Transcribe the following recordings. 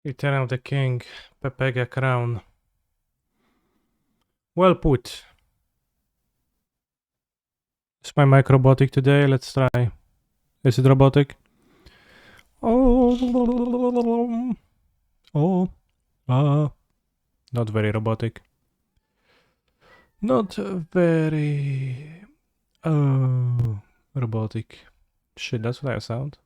Return of the King, Pepega Crown. Well put. Is my mic robotic today? Let's try. Is it robotic? Oh, not very robotic. Not very robotic. Shit, that's what I sound.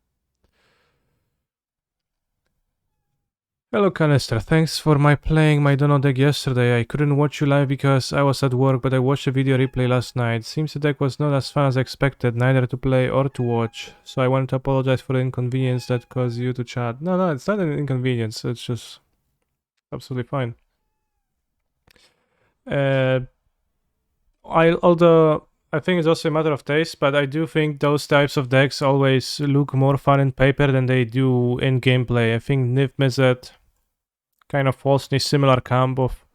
Hello Canister, thanks for playing my Dono deck yesterday. I couldn't watch you live because I was at work, but I watched a video replay last night. Seems the deck was not as fun as expected, neither to play or to watch. So I wanted to apologize for the inconvenience that caused you to chat. No, it's not an inconvenience, it's just absolutely fine. Although I think it's also a matter of taste, but I do think those types of decks always look more fun in paper than they do in gameplay. I think Niv Mizzet kind of falls in a similar camp of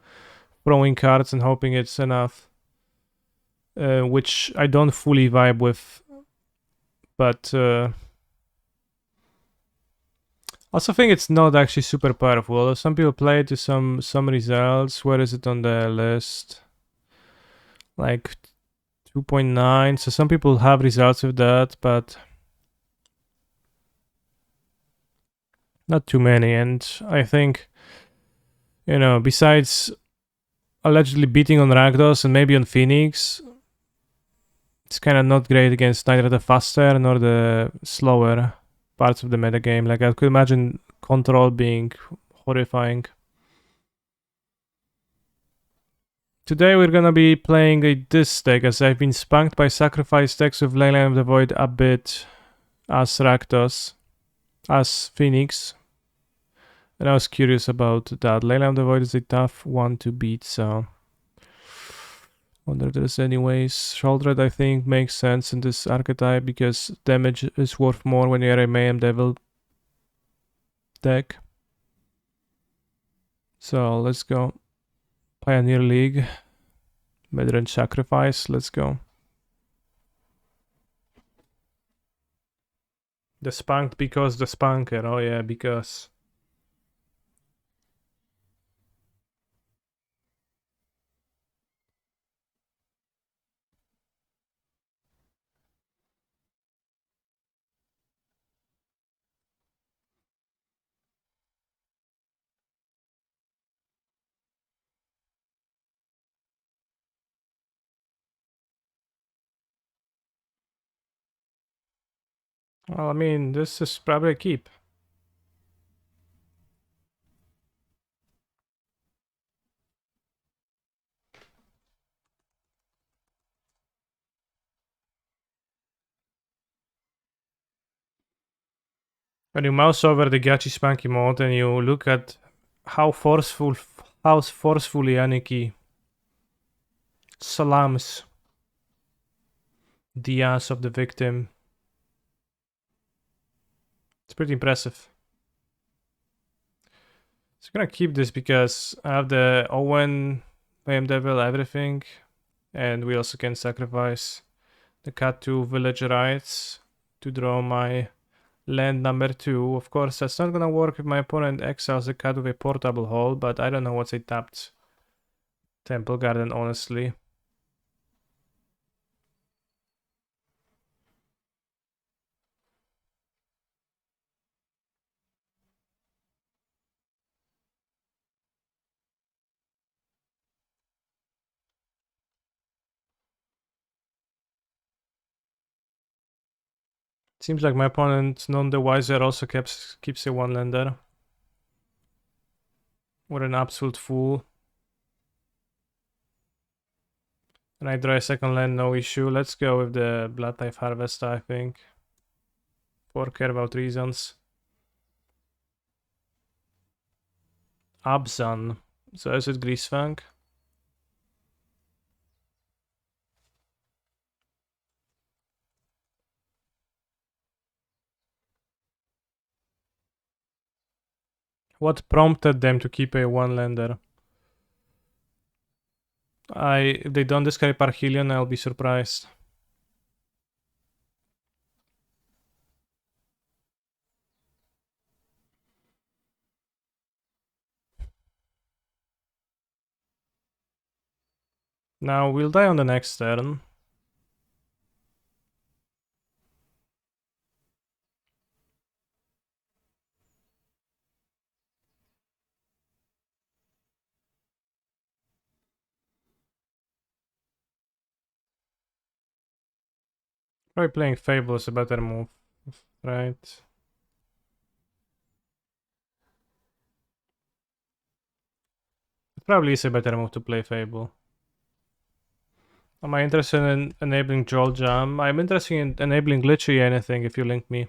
throwing cards and hoping it's enough, which I don't fully vibe with. But also think it's not actually super powerful. Some people play it to some results. Where is it on the list? Like 2.9. So some people have results with that, but not too many. And I think, besides allegedly beating on Rakdos and maybe on Phoenix, it's kind of not great against neither the faster nor the slower parts of the metagame. Like, I could imagine Control being horrifying. Today we're gonna be playing this deck, as I've been spunked by sacrifice decks with Leyline of the Void a bit as Rakdos, as Phoenix. And I was curious about that. Leyline of the Void is a tough one to beat, so wonder if there's any ways. Sheoldred, I think, makes sense in this archetype because damage is worth more when you're a Mayhem Devil deck. So let's go. Pioneer League. Midrange Sacrifice, let's go. The Spunked because the Spunker, oh yeah, because. Well, I mean, this is probably a keep. When you mouse over the Gachi Spanky mode and you look at how forcefully Aniki salams the ass of the victim. It's pretty impressive. So I'm gonna keep this because I have the Owen, Mayhem Devil, everything. And we also can sacrifice the cat to Village Rites to draw my land number 2. Of course, that's not gonna work if my opponent exiles the cat with a portable hole, but I don't know what's a tapped Temple Garden, honestly. Seems like my opponent, none the wiser, also keeps a one lander. What an absolute fool. And I draw a second land, no issue. Let's go with the Blood Type Harvest, I think. For care about reasons. Abzan. So is it Greasefang? What prompted them to keep a one lander? If they don't discard Parhelion, I'll be surprised. Now we'll die on the next turn. Probably playing Fable is a better move, right? It probably is a better move to play Fable. Am I interested in enabling Joel Jam? I'm interested in enabling literally anything if you link me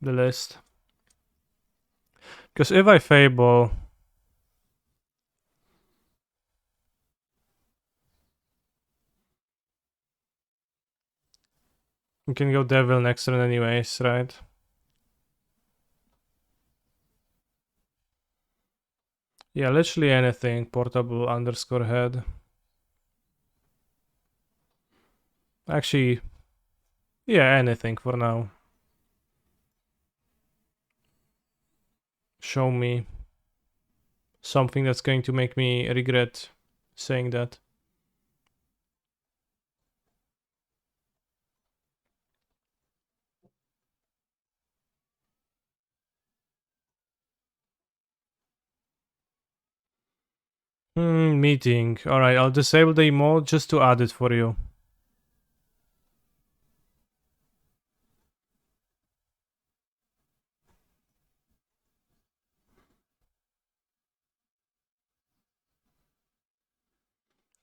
the list. Because if I Fable... we can go Devil next turn anyways, right? Yeah, literally anything. Portable underscore head. Actually, yeah, anything for now. Show me something that's going to make me regret saying that. Meeting. Alright, I'll disable the emote just to add it for you.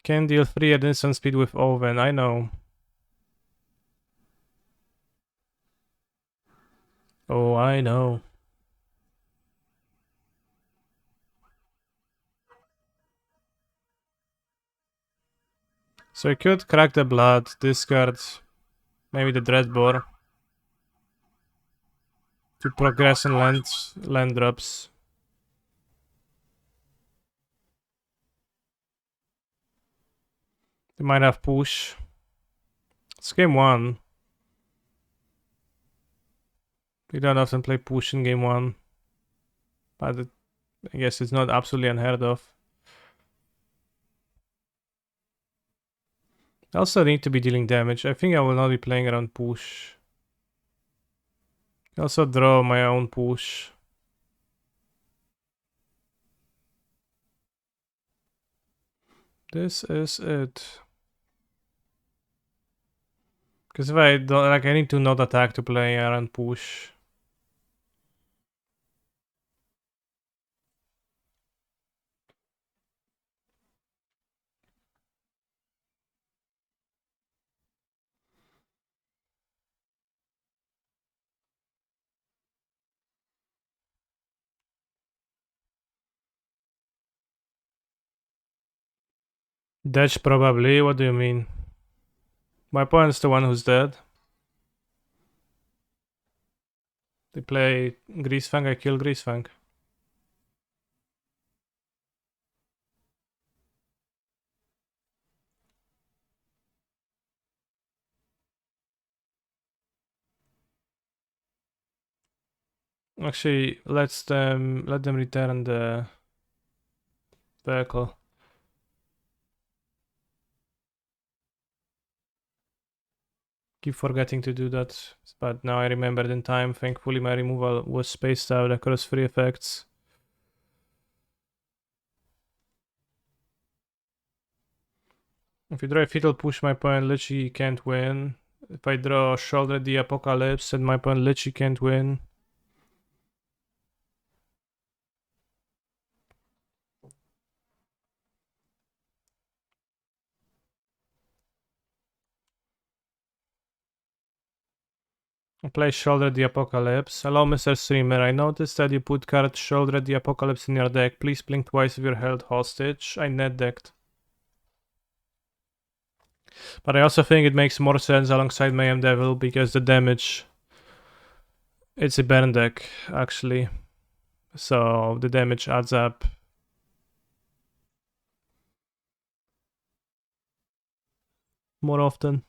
Can deal 3 at instant speed with Oven, I know. Oh, I know. So I could crack the blood, discard maybe the Dreadbore to progress and land drops. They might have push. It's game 1. We don't often play push in game 1. But I guess it's not absolutely unheard of. I also need to be dealing damage. I think I will not be playing around push. I also draw my own push. This is it. Because if I don't, like, I need to not attack to play around push. Detch probably, what do you mean? My opponent's the one who's dead. They play Greasefang, I kill Greasefang. Actually, let them return the vehicle. Keep forgetting to do that, but now I remembered in time. Thankfully, my removal was spaced out across 3 effects. If you draw a Fatal Push, my opponent literally can't win. If I draw Shoulder the Apocalypse, then my opponent literally can't win. I play Shoulder the Apocalypse. Hello, Mr. Streamer. I noticed that you put card Shoulder the Apocalypse in your deck. Please blink twice if you're held hostage. I net decked. But I also think it makes more sense alongside Mayhem Devil because the damage... it's a burn deck, actually. So the damage adds up. More often.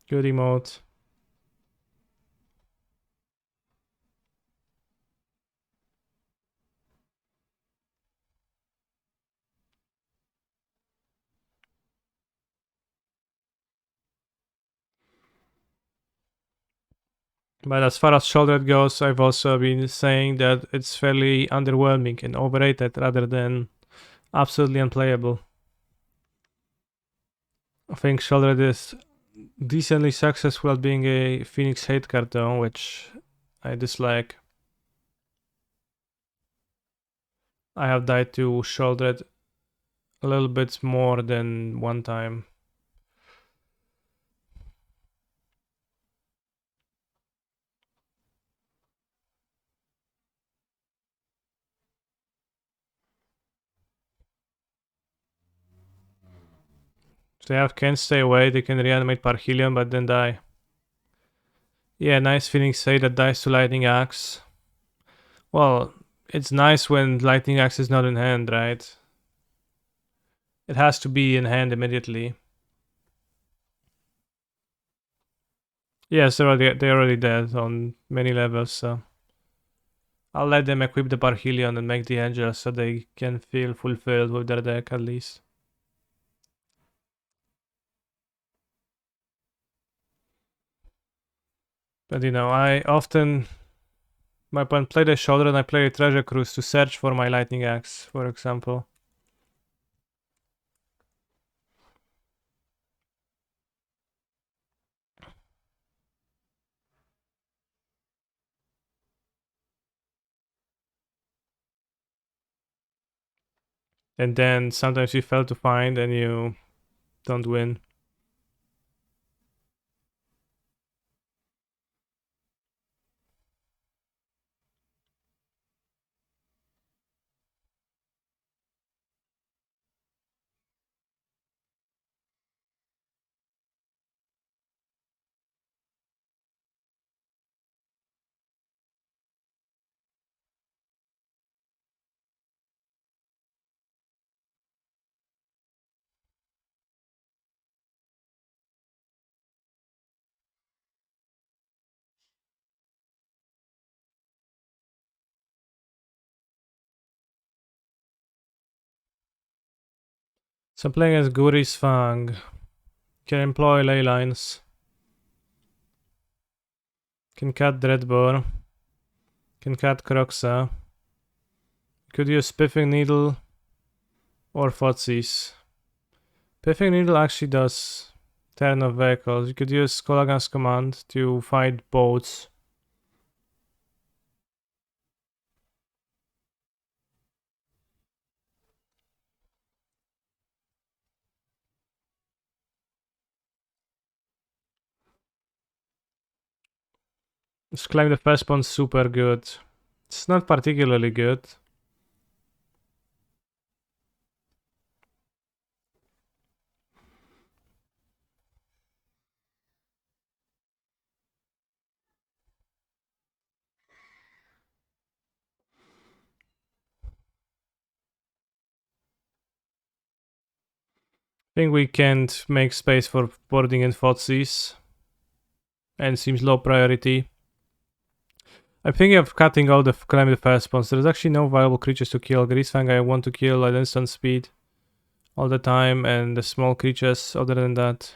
Good emote. But as far as Shouldered goes, I've also been saying that it's fairly underwhelming and overrated rather than absolutely unplayable. I think Shouldered is decently successful at being a Phoenix hate card though, which I dislike. I have died to Shouldered a little bit more than one time. So they have Can't Stay Away, they can reanimate Parhelion but then die. Yeah, nice Phoenix Hate that dies to Lightning Axe. Well, it's nice when Lightning Axe is not in hand, right? It has to be in hand immediately. Yes, they're already dead on many levels, so I'll let them equip the Parhelion and make the Angel so they can feel fulfilled with their deck at least. But you know, I often when I play the Shoulder and I play a Treasure Cruise to search for my Lightning Axe, for example. And then sometimes you fail to find and you don't win. So playing as Guri's Fang. Can employ ley lines. Can cut Dreadbore. Can cut Croxa. Could use Piffing Needle or Thoughtseize. Piffing Needle actually does turn of vehicles. You could use Kolagan's command to fight boats. Just claim the first one's super good. It's not particularly good. I think we can't make space for boarding in Thoughtseize. And seems low priority. I'm thinking of cutting all the claim the first spawns. There's actually no viable creatures to kill. Greasefang I want to kill at instant speed all the time, and the small creatures other than that.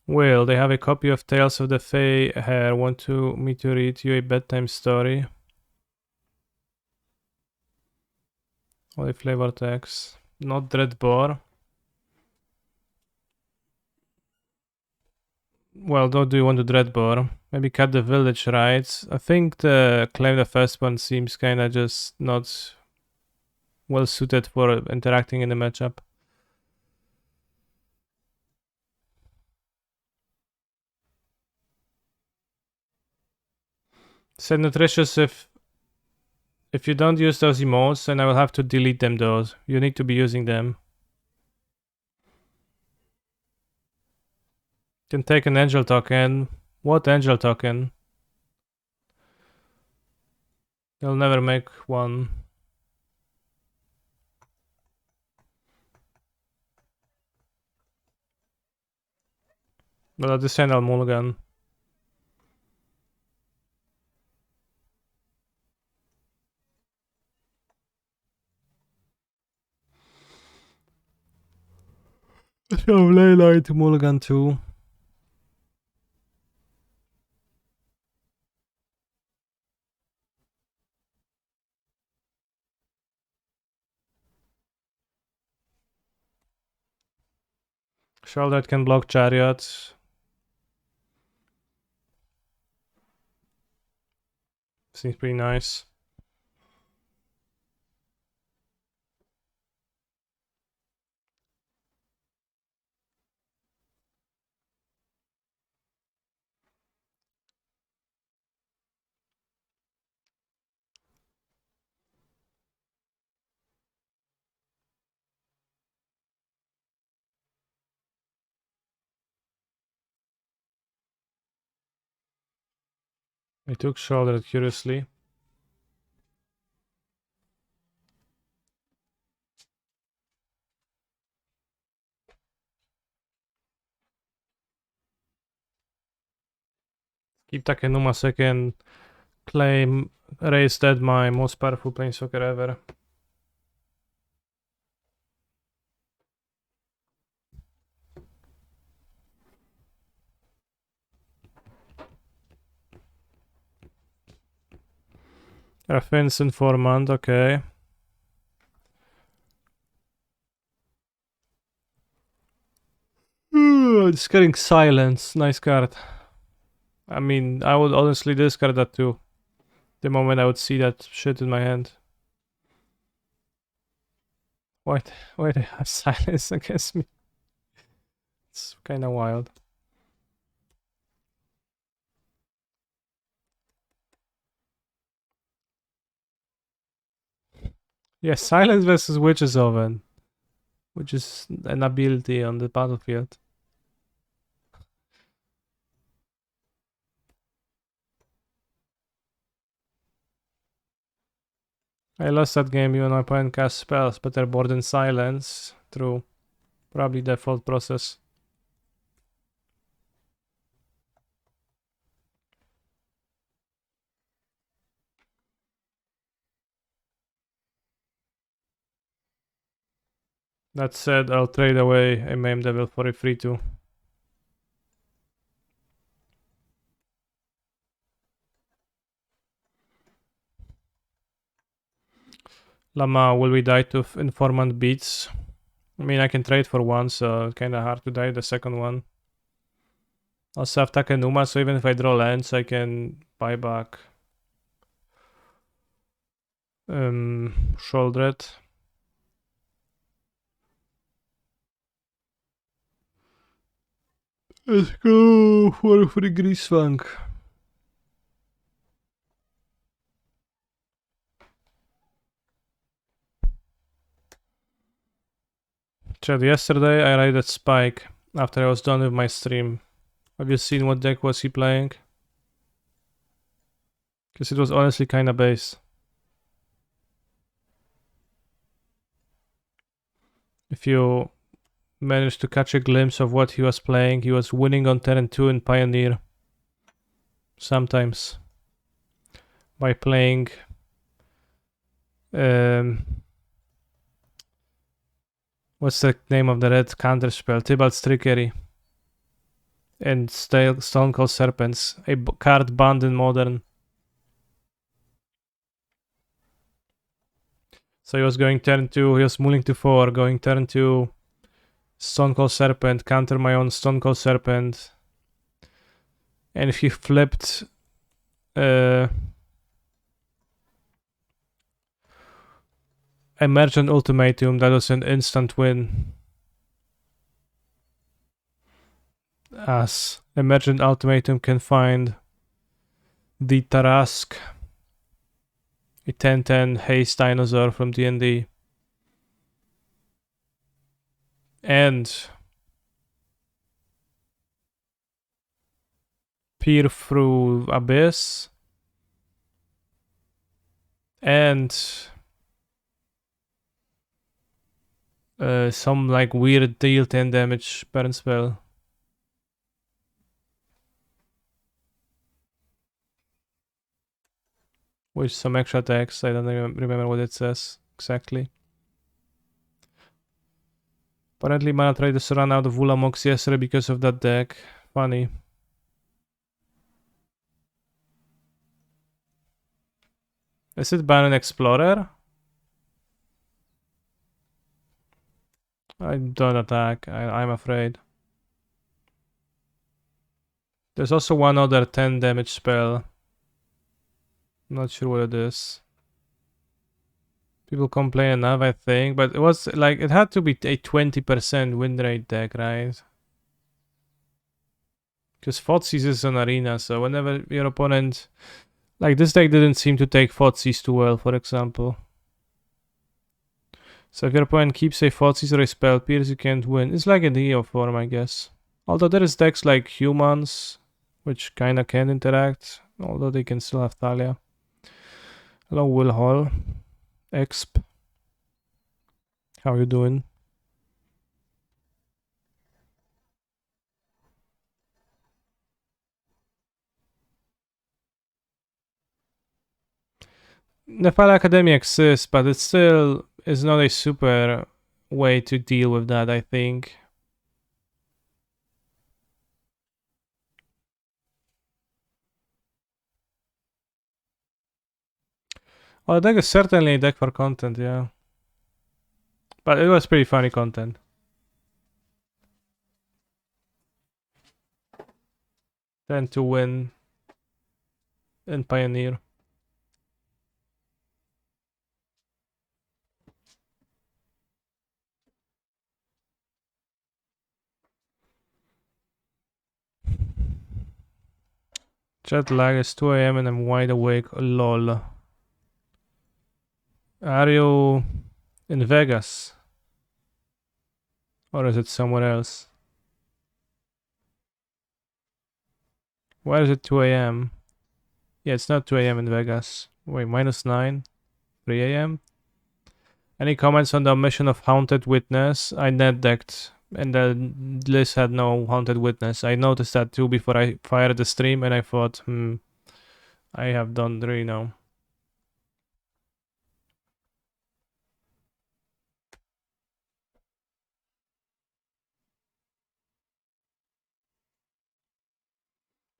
Will, they have a copy of Tales of the Fae Hair. Want me to read you a bedtime story? Only flavor text. Not Dreadbore. Well, what do you want to Dreadbore? Maybe cut the village, right? I think the claim the first one seems kinda just not well suited for interacting in the matchup. Said Nutritious, if you don't use those emotes, then I will have to delete them though. You need to be using them. Can take an angel token. What angel token? You'll never make one. But det är Sendal Mulligan. So Layla into Mulligan too. Sheldred can block Chariot. Seems pretty nice. I took Sheldred curiously. Keep Takenuma so I can claim Raise Dead my most powerful planeswalker ever. Raffin's Informant, okay. Discarding Silence, nice card. I mean, I would honestly discard that too. The moment I would see that shit in my hand. Why they have Silence against me? It's kinda wild. Yeah, Silence versus Witch's Oven. Which is an ability on the battlefield. I lost that game even my opponent cast spells, but they're bored in Silence. True. Probably default process. That said, I'll trade away a Mame Devil for a 3-2. Lama, will we die to Informant Beats? I mean, I can trade for one, so kinda hard to die the second one. Also have Takenuma, so even if I draw lands, I can buy back Sheldred. Let's go for the Greasefunk. Chad, yesterday I raided Spike after I was done with my stream. Have you seen what deck was he playing? Because it was honestly kinda base. If you managed to catch a glimpse of what he was playing, he was winning on turn 2 in Pioneer. Sometimes. By playing what's the name of the red counter spell? Tybalt's Trickery. And Stone Cold Serpents. A card banned in Modern. So he was going turn 2, he was mulling to 4, going turn 2, Stone Cold Serpent, counter my own Stone Cold Serpent. And if he flipped Emergent Ultimatum, that was an instant win. As Emergent Ultimatum can find the Tarask, a 10/10 haste dinosaur from D&D. And peer through Abyss. And some like weird deal 10 damage burn spell. with some extra text. I don't even remember what it says exactly. Apparently mana traders ran out of Ulamox yesterday because of that deck. Funny. Is it Baron Explorer? I don't attack. I'm afraid. There's also one other 10 damage spell. Not sure what it is. People complain enough, I think, but it was like it had to be a 20% win rate deck, right? Because Thoughtseize is an arena, so whenever your opponent, like this deck didn't seem to take Thoughtseize too well, for example. So if your opponent keeps a Thoughtseize or a Spell Pierce, you can't win. It's like a Neo form, I guess. Although there is decks like Humans, which kinda can interact, although they can still have Thalia. Hello, Will Hall. Exp. How you doing? Nepal Academy exists, but it still is not a super way to deal with that, I think. Well, the deck is certainly a deck for content, yeah. But it was pretty funny content. Then to win in Pioneer. Jet lag is 2 a.m. and I'm wide awake. Lol. Are you in Vegas? Or is it somewhere else? Why is it 2 a.m.? Yeah, it's not 2 a.m. in Vegas. Wait, -9? 3 a.m.? Any comments on the omission of Haunted Witness? I net decked and the list had no Haunted Witness. I noticed that too before I fired the stream and I thought, I have done really now.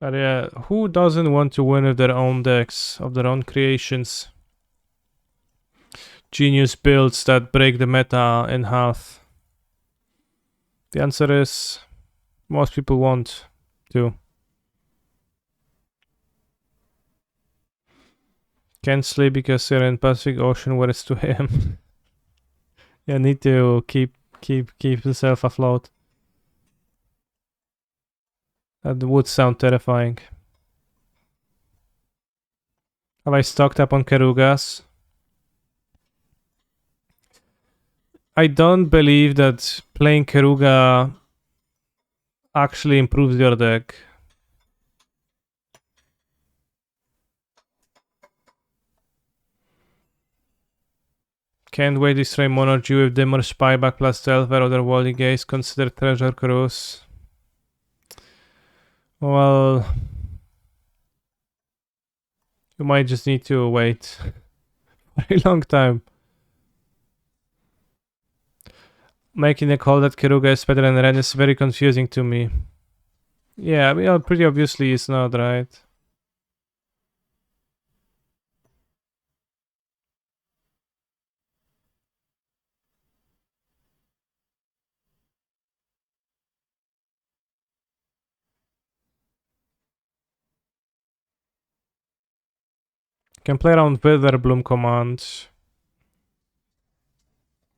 But yeah, who doesn't want to win with their own decks, of their own creations? Genius builds that break the meta in half. The answer is most people want to. Can't sleep because you're in Pacific Ocean where it's 2 a.m. You need to keep yourself afloat. That would sound terrifying. Have I stocked up on Kerugas? I don't believe that playing Keruga actually improves your deck. Can't wait to destroy Monergy with Dimmer, Spyback plus Delver, Otherworldly Gaze, consider Treasure Cruise. Well, you might just need to wait for a long time. Making the call that Keruga is better than Ren is very confusing to me. Yeah, I mean, pretty obviously it's not, right? Can play around with their Bloom command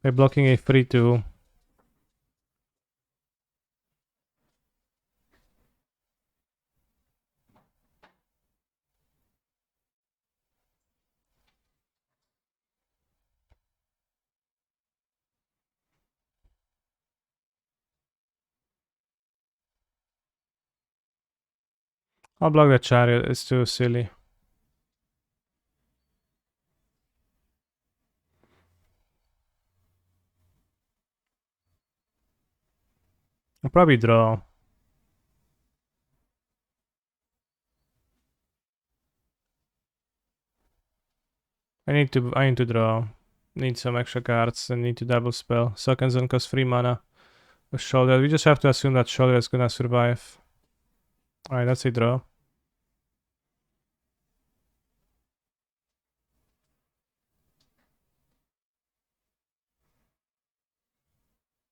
by blocking a 3-2. I'll block the Chariot, it's too silly. I'll probably draw. I need to draw. Need some extra cards and need to double spell. Sokenzon costs 3 mana. A shoulder. We just have to assume that shoulder is gonna survive. Alright, that's a draw.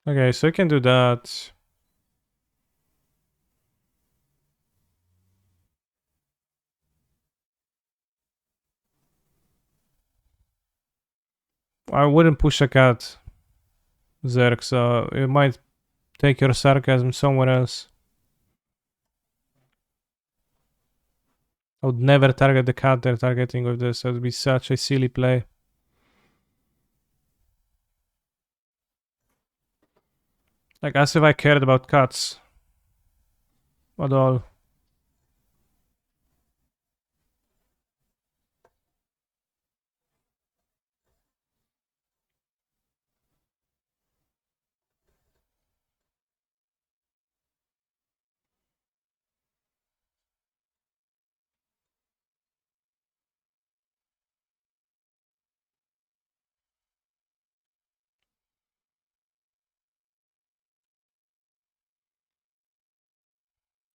Okay, so I can do that. I wouldn't push a cat, Zerg, so you might take your sarcasm somewhere else. I would never target the cat they're targeting with this. That would be such a silly play. Like, as if I cared about cats. At all.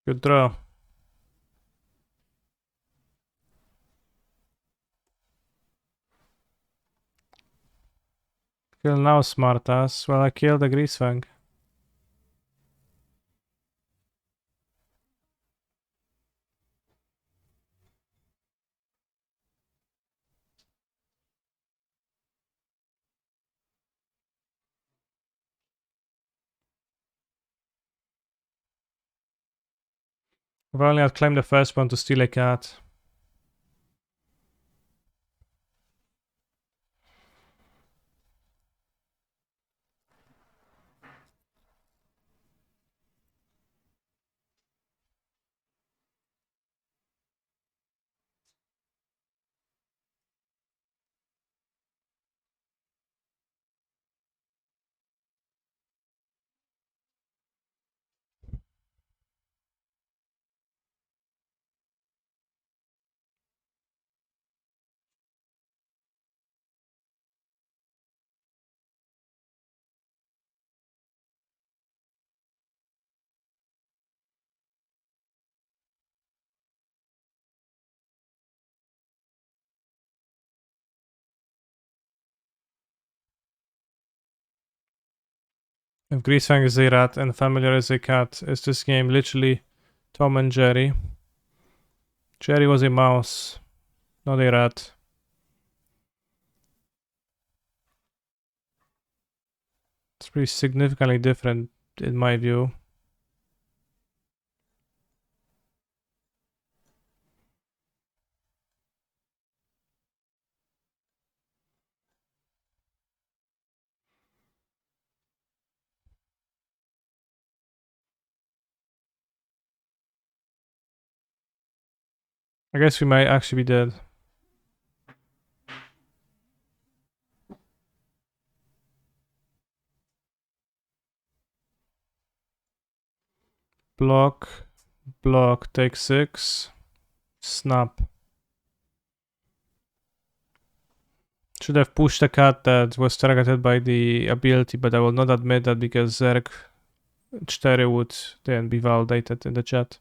Good draw. Kill now, smartass. Well, I killed the Greasefang. If only I'd claimed the first one to steal a cat. If Greasefang is a rat and Familiar is a cat, is this game literally Tom and Jerry? Jerry was a mouse, not a rat. It's pretty significantly different in my view. I guess we might actually be dead. Block, block, take 6. Snap. Should have pushed a cat that was targeted by the ability, but I will not admit that because Zerg 4 would then be validated in the chat.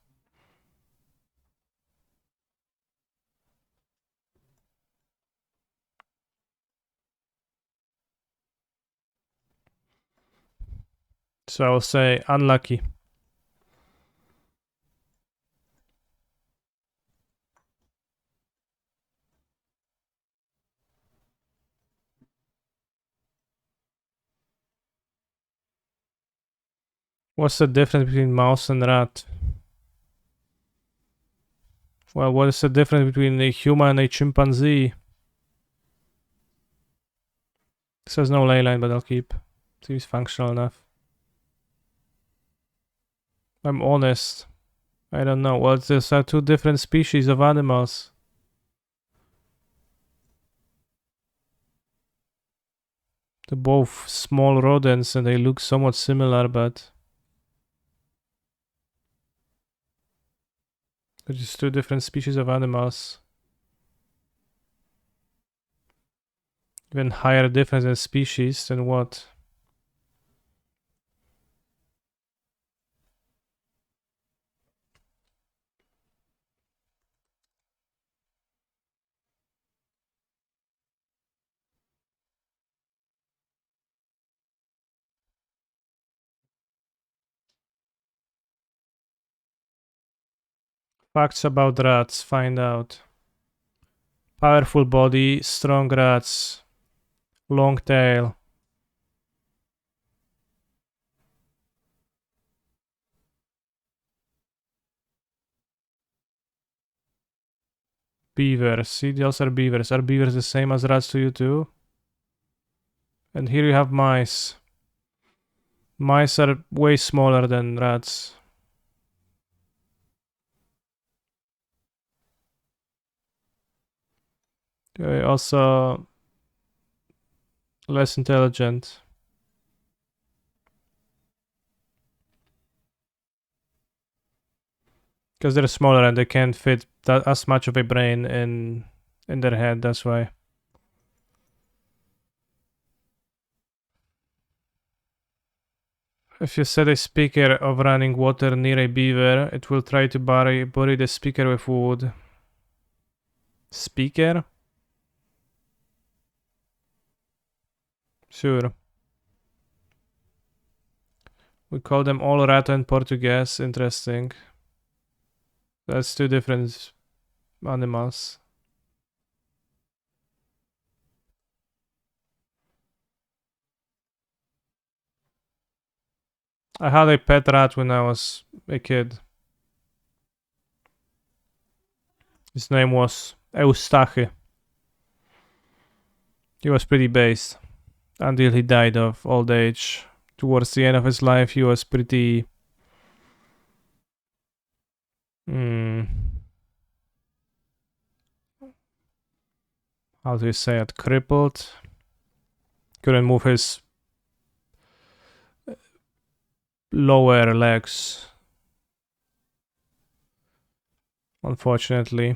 So I will say unlucky. What's the difference between mouse and rat? Well, what is the difference between a human and a chimpanzee? This has no leyline, but I'll keep. Seems functional enough. I'm honest. I don't know. Well, these are two different species of animals. They're both small rodents and they look somewhat similar, but they're just two different species of animals. Even higher difference in species than what? Facts about rats, find out. Powerful body, strong rats, long tail. Beavers, see, those are beavers. Are beavers the same as rats to you too? And here you have mice. Mice are way smaller than rats. Also less intelligent. Because they're smaller and they can't fit that as much of a brain in their head, that's why. If you set a speaker of running water near a beaver, it will try to bury the speaker with wood. Speaker? Sure. We call them all rato in Portuguese. Interesting. That's two different animals. I had a pet rat when I was a kid. His name was Eustache. He was pretty based until he died of old age. Towards the end of his life, he was pretty. How do you say it? Crippled. Couldn't move his lower legs. Unfortunately.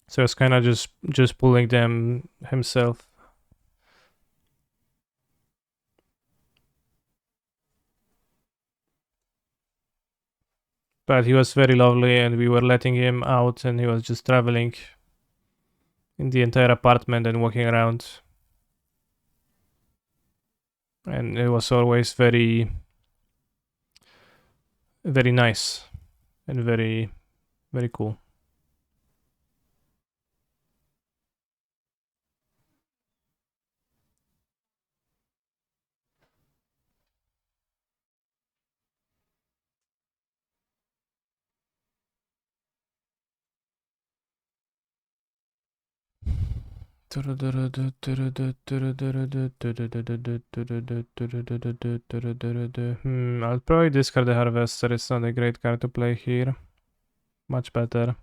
So it's kind of just pulling them himself. But he was very lovely and we were letting him out and he was just traveling in the entire apartment and walking around. And it was always very, very nice and very, very cool. I'll probably discard the Harvester. It's not a great card to play here. Much better.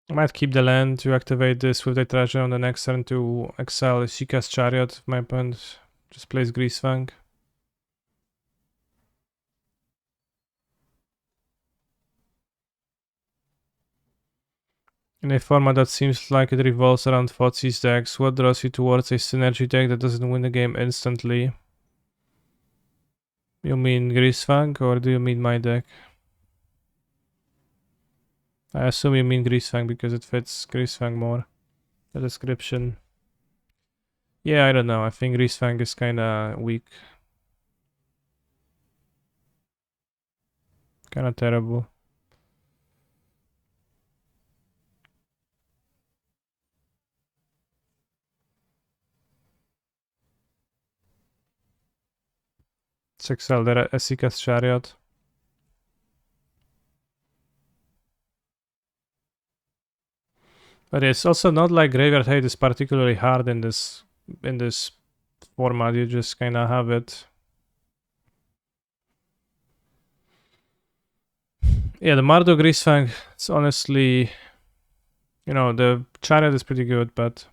I might keep the land to activate this with the treasure on the next turn to exile Sheikah's Chariot. If my opponent just plays Greasefang. In a format that seems like it revolves around Fotzi's decks, what draws you towards a synergy deck that doesn't win the game instantly? You mean Greasefang or do you mean my deck? I assume you mean Greasefang because it fits Greasefang more. The description. Yeah, I don't know. I think Greasefang is kinda weak. Kinda terrible. Let's the Esika's Chariot. But it's also not like Graveyard Hate is particularly hard in this format. You just kind of have it. Yeah, the Mardu Grisfang, it's honestly, the Chariot is pretty good, but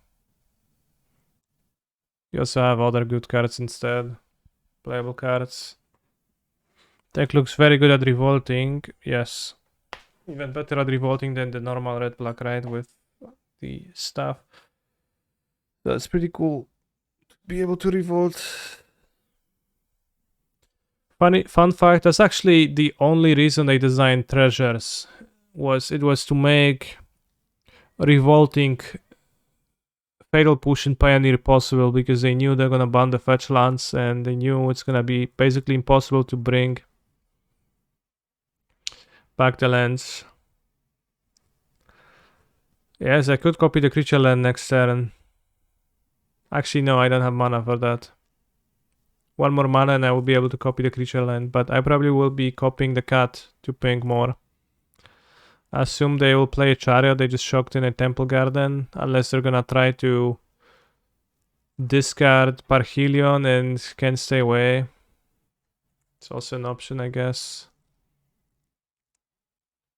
you also have other good cards instead. Playable cards. Deck looks very good at revolting, yes. Even better at revolting than the normal red-black right with the stuff. That's pretty cool to be able to revolt. Fun fact, that's actually the only reason they designed treasures. It was to make revolting Fatal Push and Pioneer possible, because they knew they're gonna ban the fetch lands and they knew it's gonna be basically impossible to bring back the lands. Yes, I could copy the creature land next turn. Actually, no, I don't have mana for that. One more mana and I will be able to copy the creature land, but I probably will be copying the cat to ping more. I assume they will play a Chariot, they just shocked in a Temple Garden, unless they're gonna try to discard Parhelion and can stay away. It's also an option, I guess.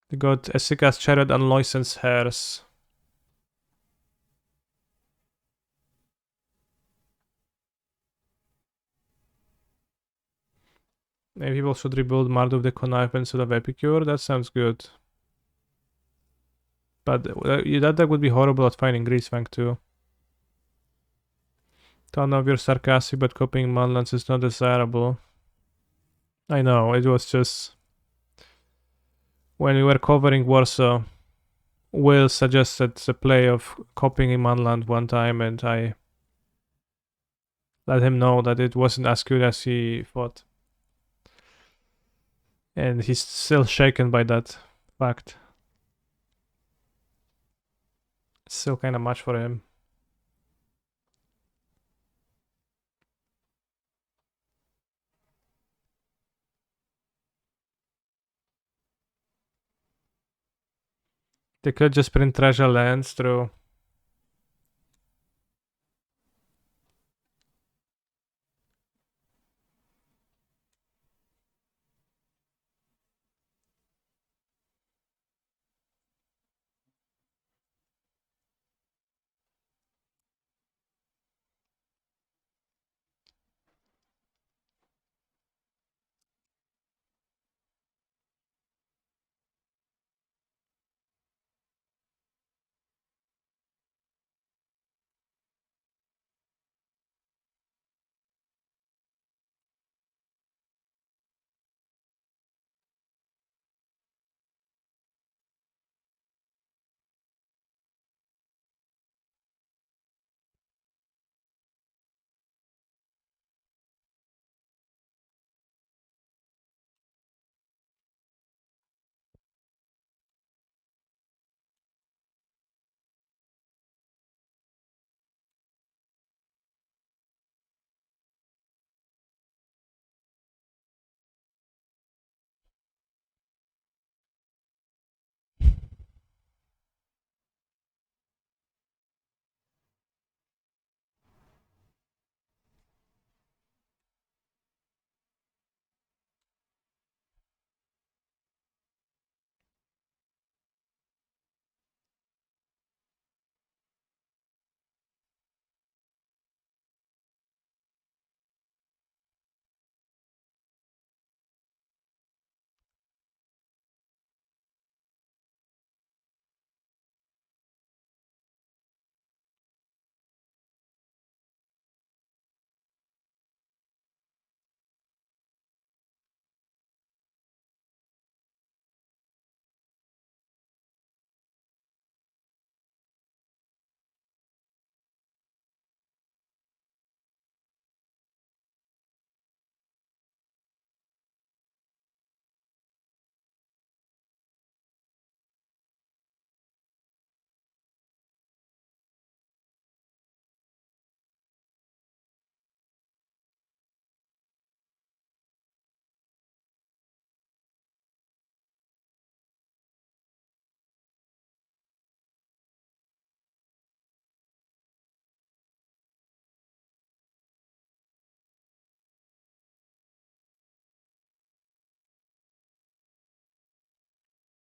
They got Esika's Chariot and Loisen's Hairs. Maybe people should rebuild Mardu of the Connive instead of Epicure. That sounds good. But that deck would be horrible at finding Greasefang too. Don't know if you're sarcastic, but copying Manlands is not desirable. I know, it was just... When we were covering Warsaw, Will suggested the play of copying Manland one time, and I let him know that it wasn't as good as he thought. And he's still shaken by that fact. It's still kind of much for him. They could just print treasure lands through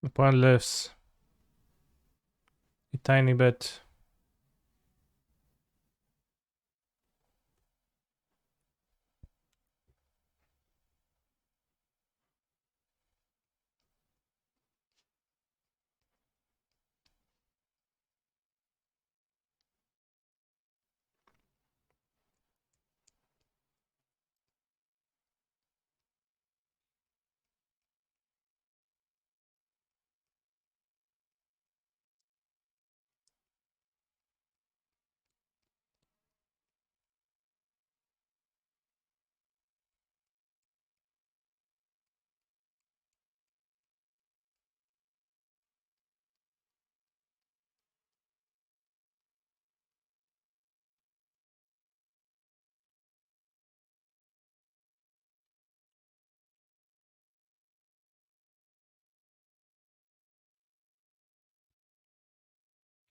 The pawn lifts a tiny bit.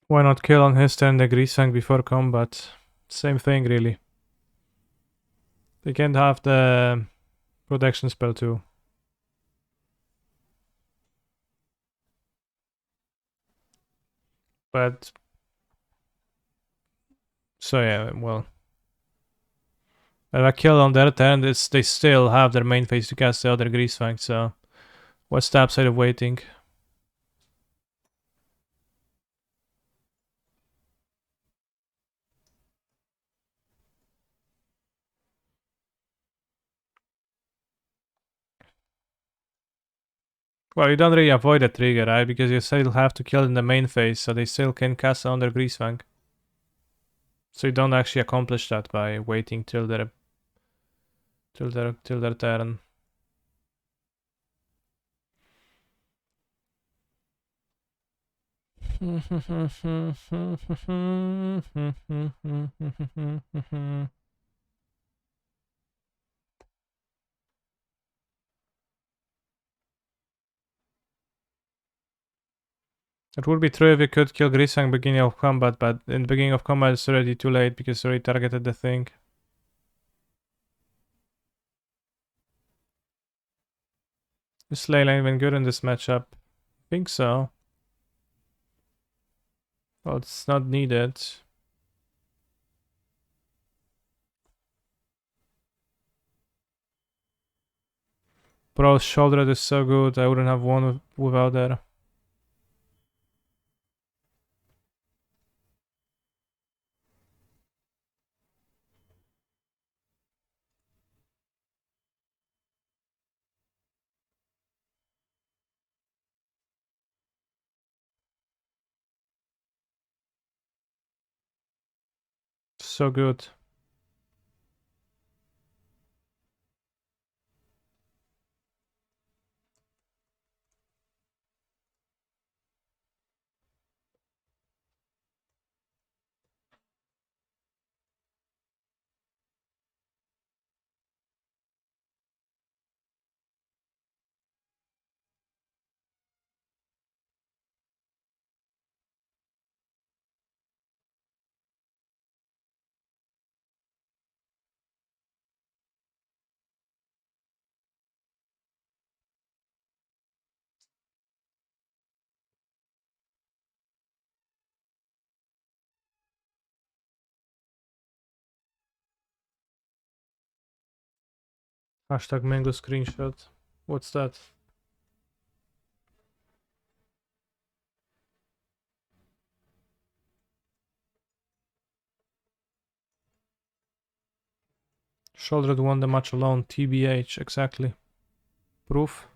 Why not kill on his turn the Griefsfang before combat? Same thing, really. They can't have the protection spell too. But... So yeah, well... If I kill on their turn, they still have their main phase to cast the other Griefsfang, so... What's the upside of waiting? Well, you don't really avoid a trigger, right? Because you still have to kill in the main phase, so they still can cast on their Griefsfang. So you don't actually accomplish that by waiting till their turn. It would be true if you could kill Griefsfang beginning of combat, but in the beginning of combat it's already too late because you already targeted the thing. Is Leyline even good in this matchup? I think so. Well, it's not needed. Bro's Shoulder is so good, I wouldn't have won without that. So good. Hashtag mango screenshot. What's that? Shoulder won the match alone. TBH, exactly. Proof?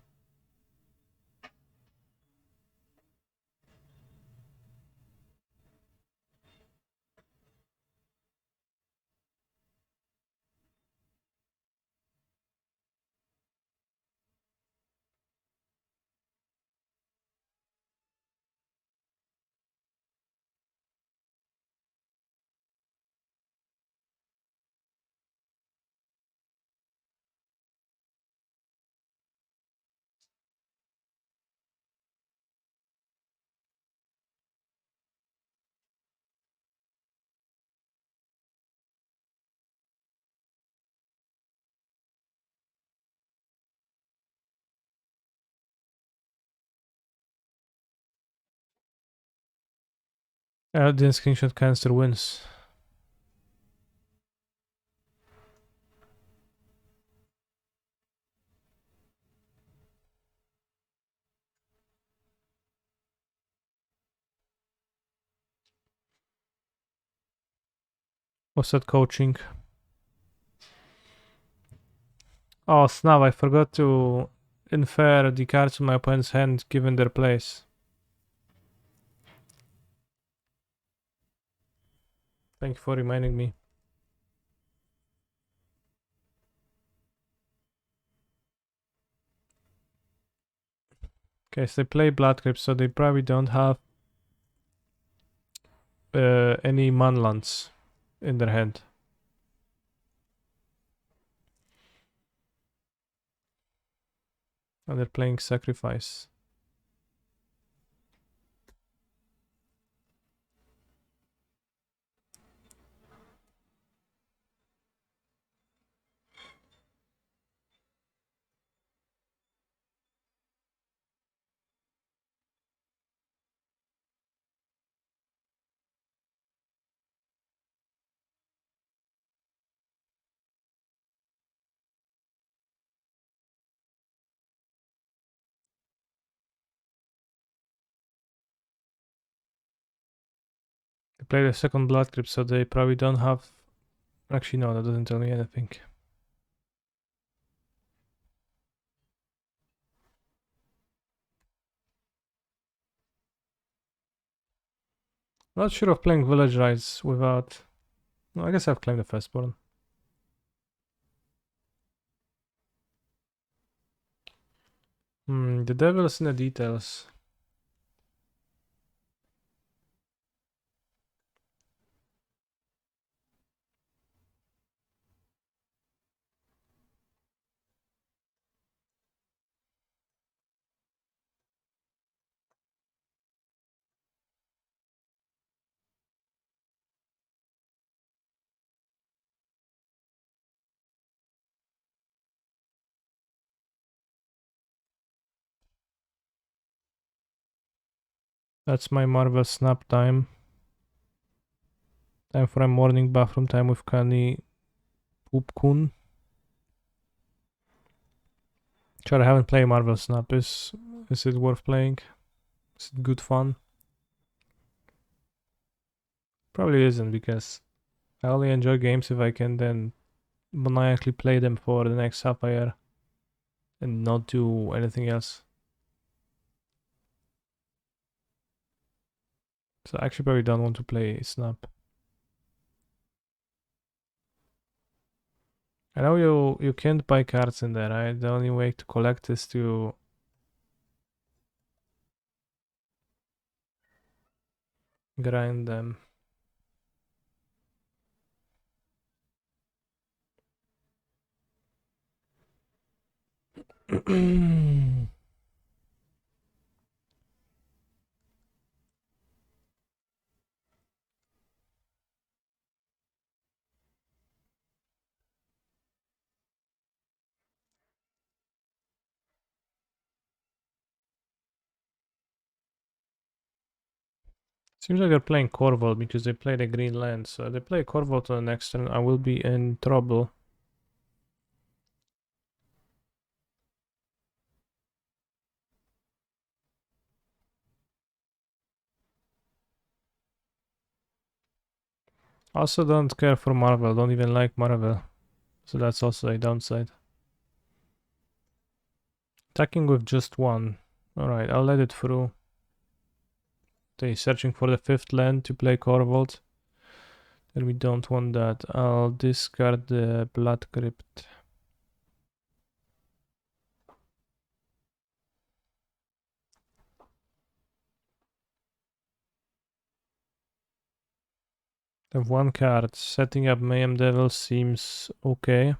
Then screenshot cancer wins. What's that coaching? Oh snap, I forgot to infer the cards in my opponent's hand given their place. Thank you for reminding me. Okay, so they play Blood Crypt, so they probably don't have any Manlands in their hand. And they're playing Sacrifice. They play the second Blood Crypt, so they probably don't have... Actually, no, that doesn't tell me anything. Not sure of playing Village Rites without... No, I guess I've claimed the Firstborn. The devil's in the details. That's my Marvel Snap time. Time for a morning bathroom time with Kani Poopkun. Sure, I haven't played Marvel Snap. Is it worth playing? Is it good fun? Probably isn't, because I only enjoy games if I can then maniacally play them for the next half a year and not do anything else. So I actually probably don't want to play Snap. I know you can't buy cards in there, right? The only way to collect is to grind them. Seems like they're playing Corval because they play the green land. So if they play Corval to the next turn, I will be in trouble. Also don't care for Marvel, don't even like Marvel. So that's also a downside. Attacking with just one. Alright, I'll let it through. Okay, searching for the 5th land to play Corvold. Then we don't want that. I'll discard the Blood Crypt. Have one card. Setting up Mayhem Devil seems okay.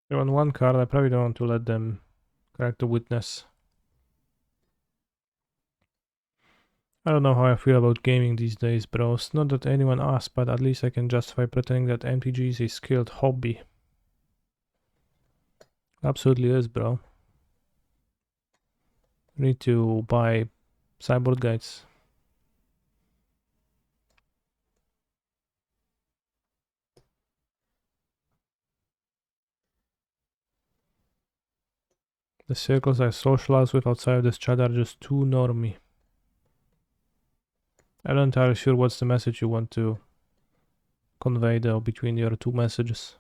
They're on one card, I probably don't want to let them correct the witness. I don't know how I feel about gaming these days, bros. Not that anyone asked, but at least I can justify pretending that MTG is a skilled hobby. Absolutely is, bro. Need to buy sideboard guides. The circles I socialize with outside of this chat are just too normie. I'm not entirely sure what's the message you want to convey though between your two messages.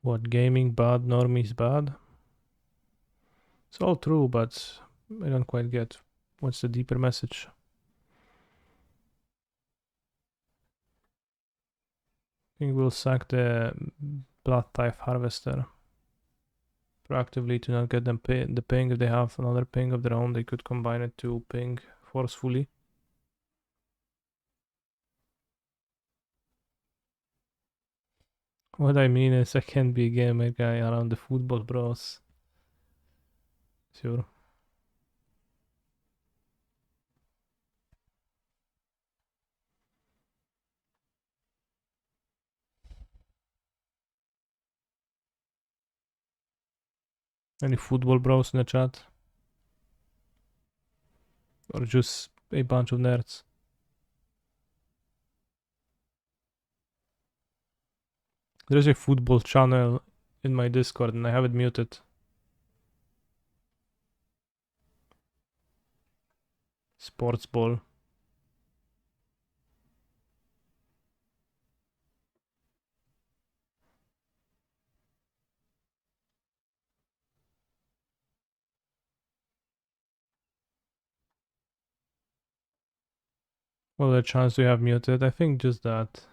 What, gaming bad, normies bad? It's all true, but I don't quite get what's the deeper message. I think we'll sack the Blood Type Harvester proactively to not get them the ping. If they have another ping of their own, they could combine it to ping forcefully. What I mean is I can't be a gamer guy around the football bros. Sure. Any football bros in the chat? Or just a bunch of nerds? There's a football channel in my Discord and I have it muted. Sports ball. What other chance do you have muted? I think just that.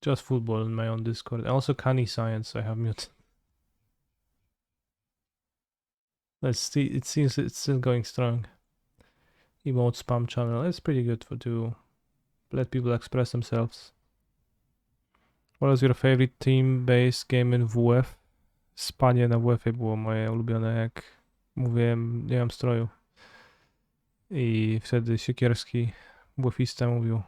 Just football in my own Discord. And also Canny Science I have muted. Let's see, it seems it's still going strong. Emote spam channel. It's pretty good to let people express themselves. What was your favorite team-based game in WF? Spanie na WF było moje ulubione, jak mówiłem, nie mam stroju. I wtedy Siekierski, WF-ista, mówił: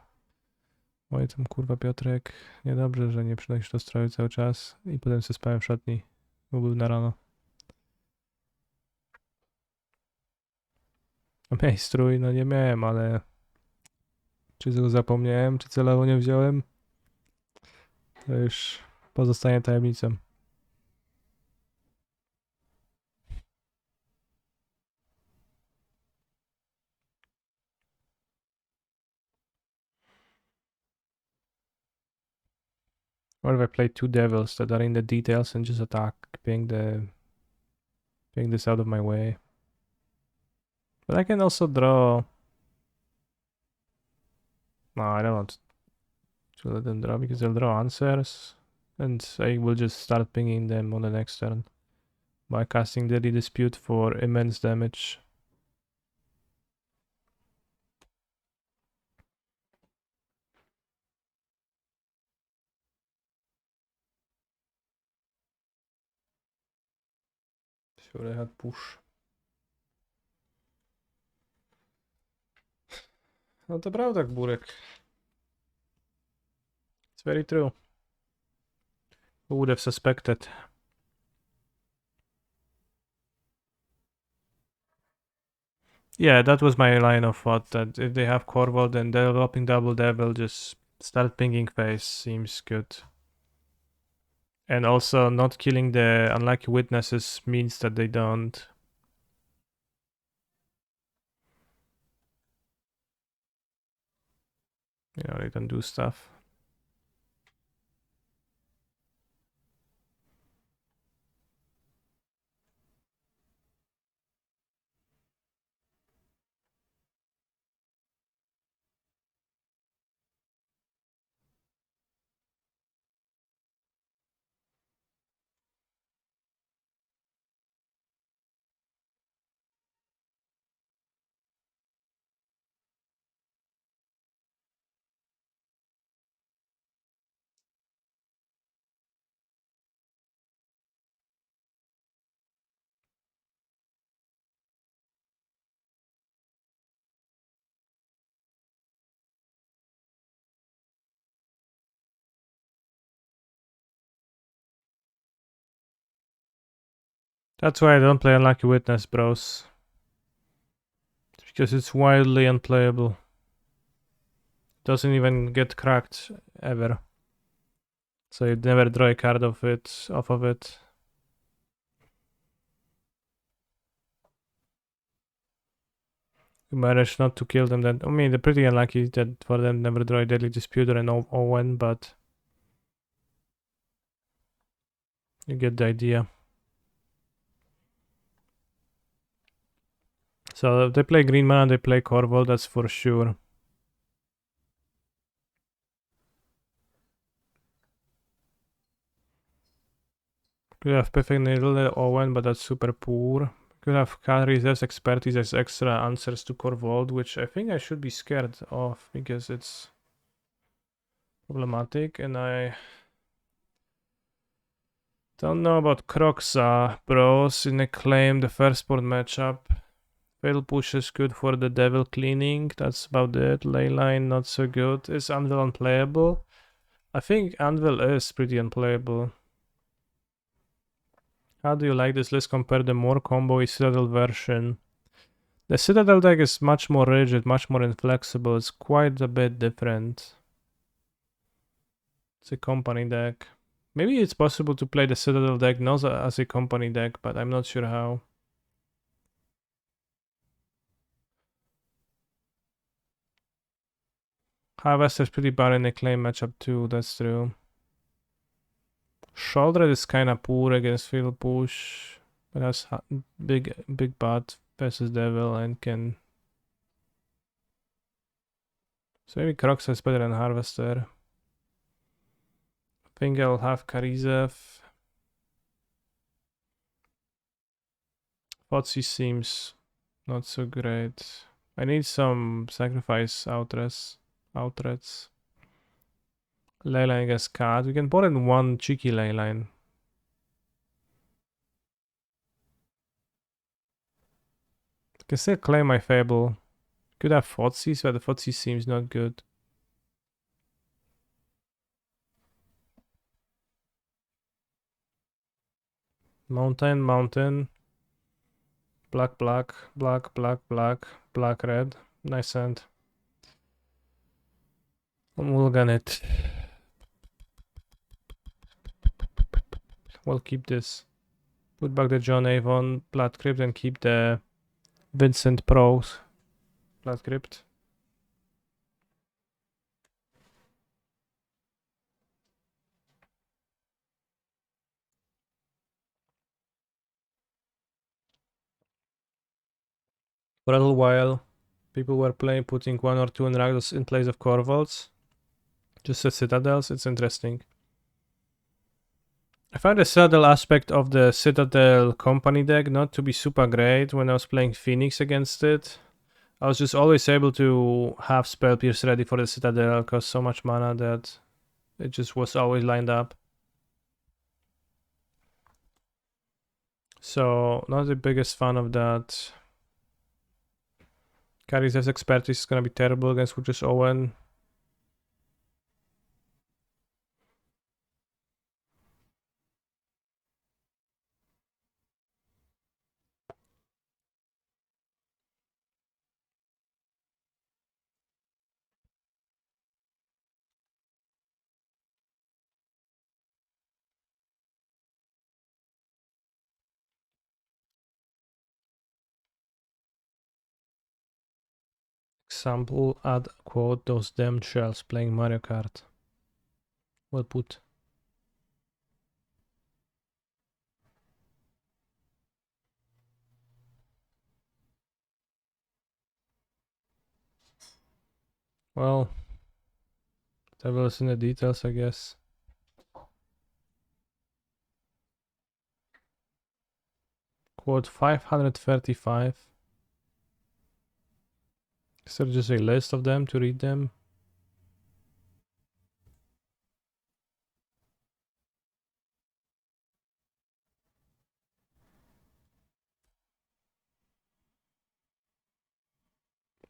oj tam kurwa Piotrek, niedobrze, że nie przynosisz do stroju cały czas. I potem sobie spałem w szatni, bo był na rano. A miałeś strój? No nie miałem, ale czy go zapomniałem, czy celowo nie wziąłem? To już pozostanie tajemnicą. What if I play two devils that are in the details and just attack, ping this out of my way? But I can also draw. No, I don't want to let them draw because they'll draw answers, and I will just start pinging them on the next turn by casting Deadly Dispute for immense damage. Sure, I had push. No to prawda, Gburek. It's very true. Who would have suspected? Yeah, that was my line of thought, that if they have Corval, then developing Double Devil, just start pinging face seems good. And also not killing the unlucky witnesses means that they don't... You know, they don't do stuff. That's why I don't play Unlucky Witness, bros. Because it's wildly unplayable. Doesn't even get cracked ever. So you'd never draw a card off of it. You manage not to kill them then. I mean, they're pretty unlucky that for them never draw a Deadly Disputer and Owen, but you get the idea. So if they play green mana, they play Corval, that's for sure. Could have Perfect Needle, Owen, but that's super poor. Could have Kari's Expertise as extra answers to Corvold, which I think I should be scared of because it's problematic, and I don't know about Kroxa, bros. In Acclaim, the first board matchup. Fail Push is good for the Devil Cleaning, that's about it. Leyline, not so good. Is Anvil unplayable? I think Anvil is pretty unplayable. How do you like this list compared to the more combo-y Citadel version? The Citadel deck is much more rigid, much more inflexible. It's quite a bit different. It's a company deck. Maybe it's possible to play the Citadel deck not as a company deck, but I'm not sure how. Harvester's pretty bad in a claim matchup too, that's true. Shoulder is kinda poor against Field Push, but has big butt versus Devil and can... So maybe Kroxa is better than Harvester. I think I'll have Karizev. Fotsy seems not so great. I need some sacrifice outlets. Leyline against Card. We can put in one cheeky Leyline. I can still claim my Fable. Could have Fotsy, but the Fotsy seems not good. Mountain. Black, red. Nice hand. Mulligan it. We'll keep this. Put back the John Avon Blood Crypt and keep the Vincent Pros Blood Crypt. For a little while, people were putting one or two Rakdos in place of Corvalds. Just as Citadels, it's interesting. I found the Citadel aspect of the Citadel company deck not to be super great when I was playing Phoenix against it. I was just always able to have Spell Pierce ready for the Citadel, cost so much mana that it just was always lined up. So, not the biggest fan of that. Kari's Expertise is gonna be terrible against Witch's Owen. Example, add quote, those damn shells playing Mario Kart. Well put. Well, devil is in the details, I guess. Quote 535. Is there just a list of them to read them?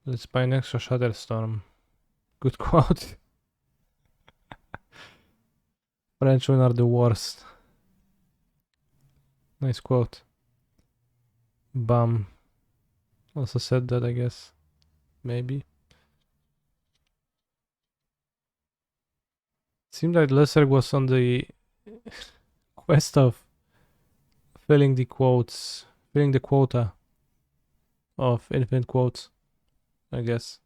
Let's buy an extra Shutterstorm. Good quote. Frenchmen are the worst. Nice quote. Bum also said that, I guess. Maybe. Seemed like Lesser was on the quest of filling the quota of infinite quotes, I guess.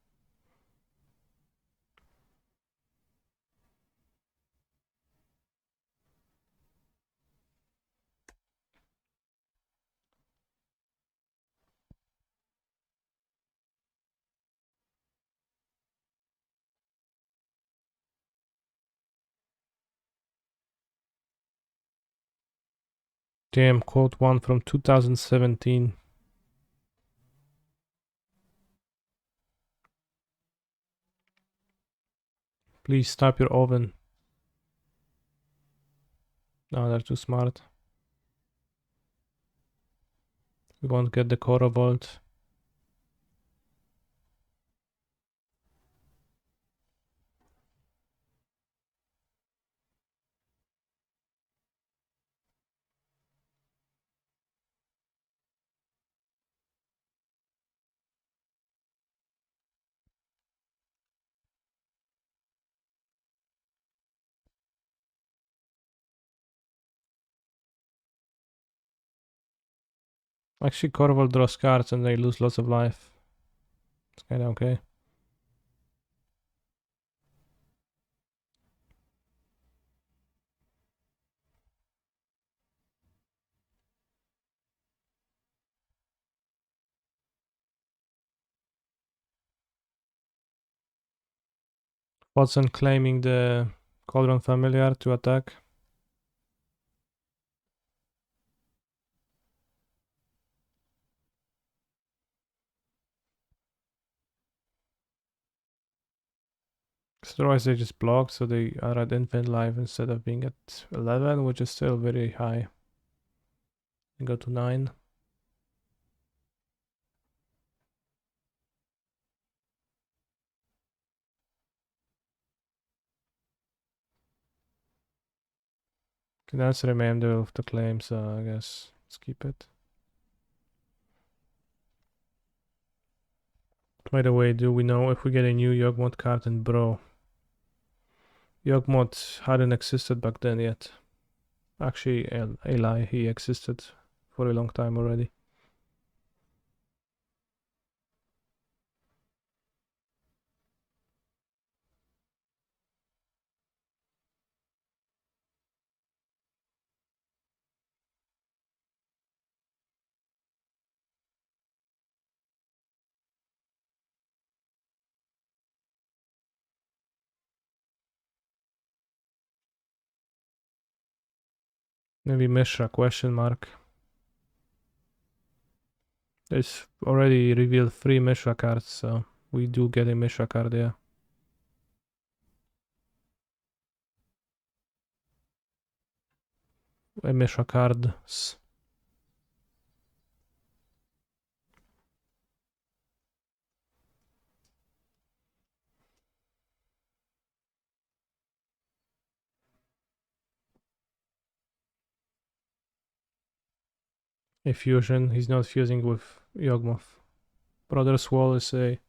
Damn, quote 1 from 2017. Please stop your oven. No, they're too smart. We won't get the Cora Vault. Actually, Corval draws cards and they lose lots of life. It's kinda okay. Watson claiming the Cauldron Familiar to attack. Otherwise they just block, so they are at infinite life instead of being at 11, which is still very high. And go to 9. Can answer remainder of the claim, so I guess skip it. By the way, do we know if we get a new Yawgmoth card in Bro? Yawgmoth hadn't existed back then yet. Actually, a lie, he existed for a long time already. Maybe Mishra, question mark. There's already revealed 3 Mishra cards, so we do get a Mishra card, yeah. A Mishra cards. A fusion, he's not fusing with Yawgmoth. Brothers Wall is a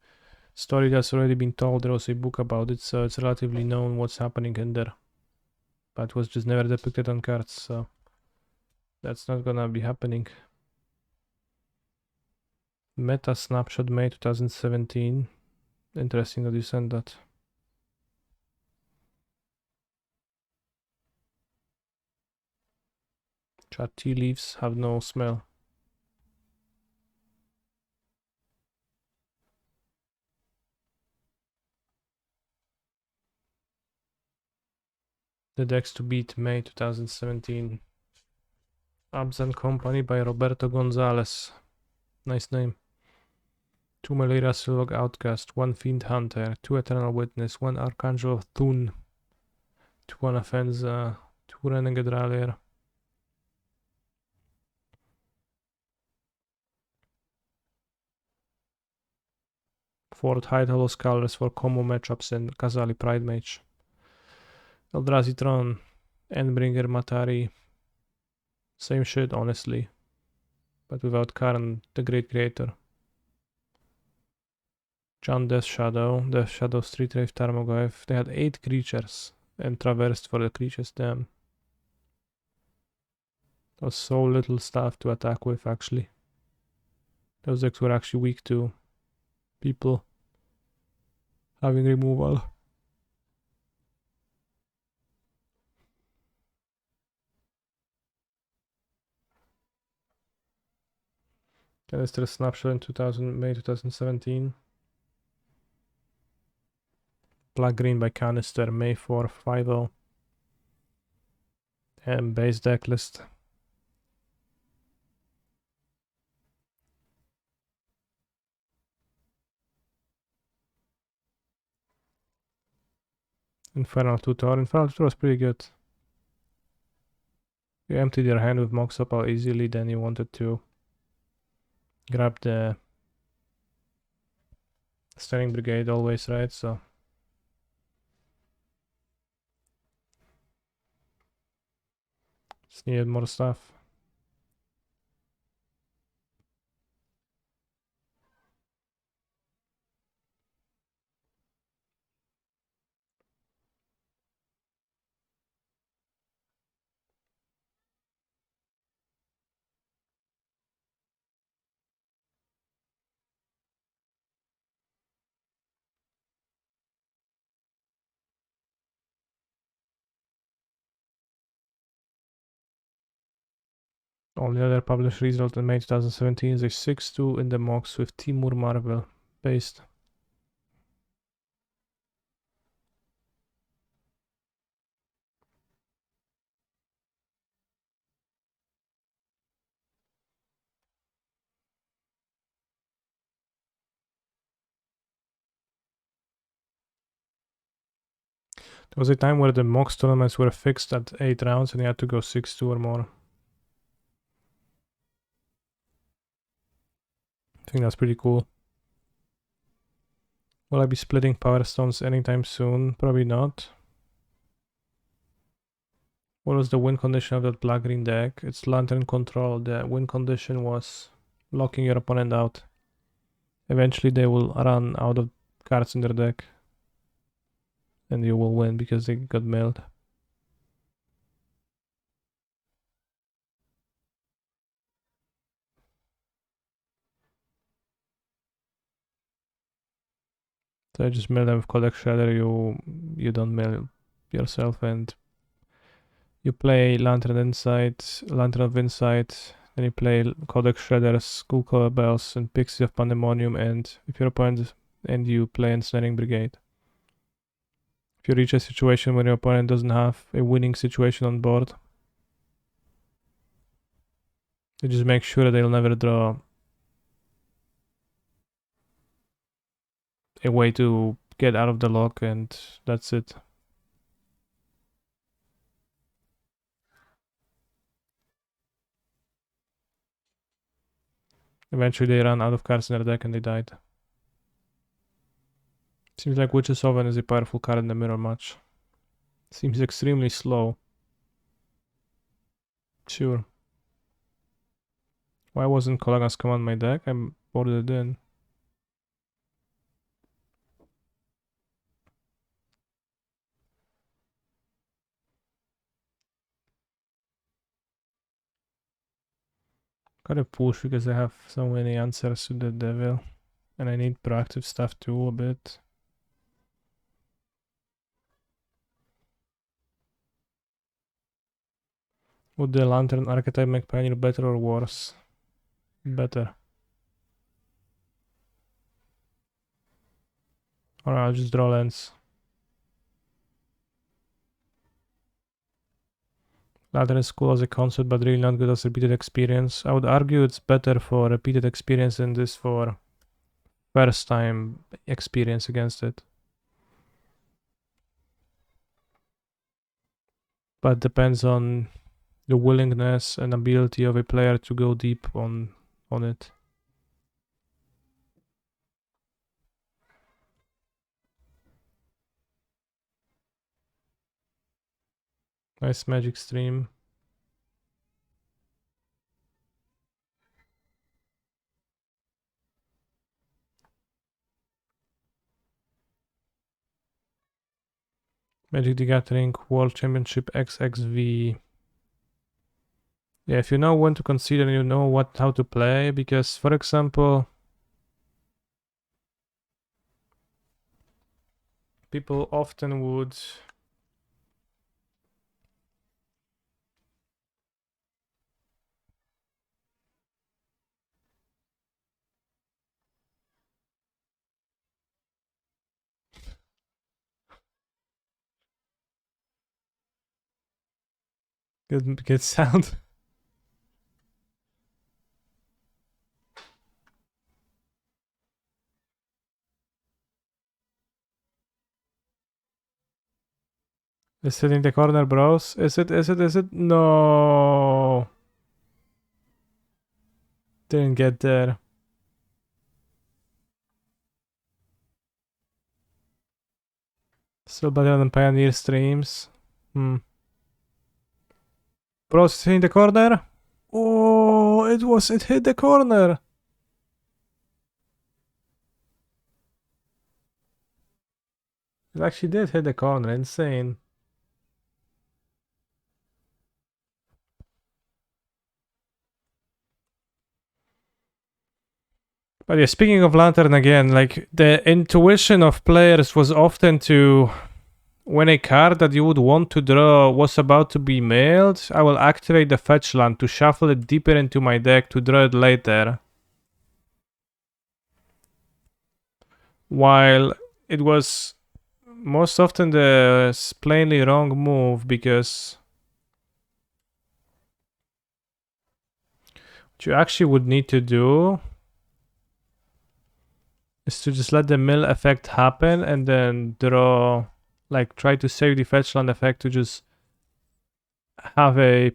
story that's already been told. There was a book about it, so it's relatively known what's happening in there. But it was just never depicted on cards, so that's not gonna be happening. Meta snapshot May 2017. Interesting that you sent that. Chat, tea leaves have no smell. The decks to beat May 2017. Abs and Company by Roberto Gonzalez. Nice name. 2 Malaria Silog Outcast, 1 Fiend Hunter, 2 Eternal Witness, 1 Archangel of Thun, 2 Anafenza, 2 Renegade Rallier. 4 Title Scholars for combo matchups and Kazali Pride Mage. Eldrazi Tron, Endbringer Matari. Same shit, honestly. but without Karn, the great creator. John Death Shadow, Street Rave, Tarmogoyf. They had 8 creatures and traversed for the creatures, damn. That was so little stuff to attack with, actually. Those decks were actually weak to people having removal. Canister Snapshot in May 2017. Black Green by Canister, May 4, 5-0. And base deck list. Infernal Tutor. Infernal Tutor was pretty good. You emptied your hand with Mox Opal easily, then you wanted to grab the Standing Brigade always, right? So just needed more stuff. Only other published result in May 2017 is a 6-2 in the Mox with Timur Marvel based. There was a time where the Mox tournaments were fixed at 8 rounds and you had to go 6-2 or more. I think that's pretty cool. Will I be splitting Power Stones anytime soon? Probably not. What was the win condition of that black-green deck? It's Lantern Control. The win condition was locking your opponent out. Eventually they will run out of cards in their deck. And you will win because they got milled. So I just mill them with Codex Shredder, you don't mill yourself, and you play Lantern of Insight, then you play Codex Shredder, Skullcrawler Bells, and Pixie of Pandemonium, and if your opponent and you play Ensnaring Brigade. If you reach a situation where your opponent doesn't have a winning situation on board, you just make sure that they'll never draw a way to get out of the lock, and that's it. Eventually they ran out of cards in their deck and they died. Seems like Witch's Oven is a powerful card in the mirror match. Seems extremely slow. Sure. Why wasn't Kolaghan's Command my deck? I boarded it in. Gotta push because I have so many answers to the devil. And I need proactive stuff too a bit. Would the Lantern archetype make Pioneer better or worse? Better. Or I'll just draw lands. Lantern is cool as a concept, but really not good as repeated experience. I would argue it's better for repeated experience than this for first time experience against it. But depends on the willingness and ability of a player to go deep on it. Nice Magic Stream. Magic the Gathering World Championship XXV. Yeah, if you know when to consider, you know how to play, because for example, people often would get sound. Is it in the corner, bros? Is it? No. Didn't get there. Still better than Pioneer streams. Bros, is it in the corner? Oh, it hit the corner. It actually did hit the corner, insane. But yeah, speaking of Lantern again, like the intuition of players was often to, when a card that you would want to draw was about to be mailed, I will activate the fetch land to shuffle it deeper into my deck to draw it later. While it was most often the plainly wrong move, because what you actually would need to do is to just let the mill effect happen and then draw, like try to save the fetch land effect to just have a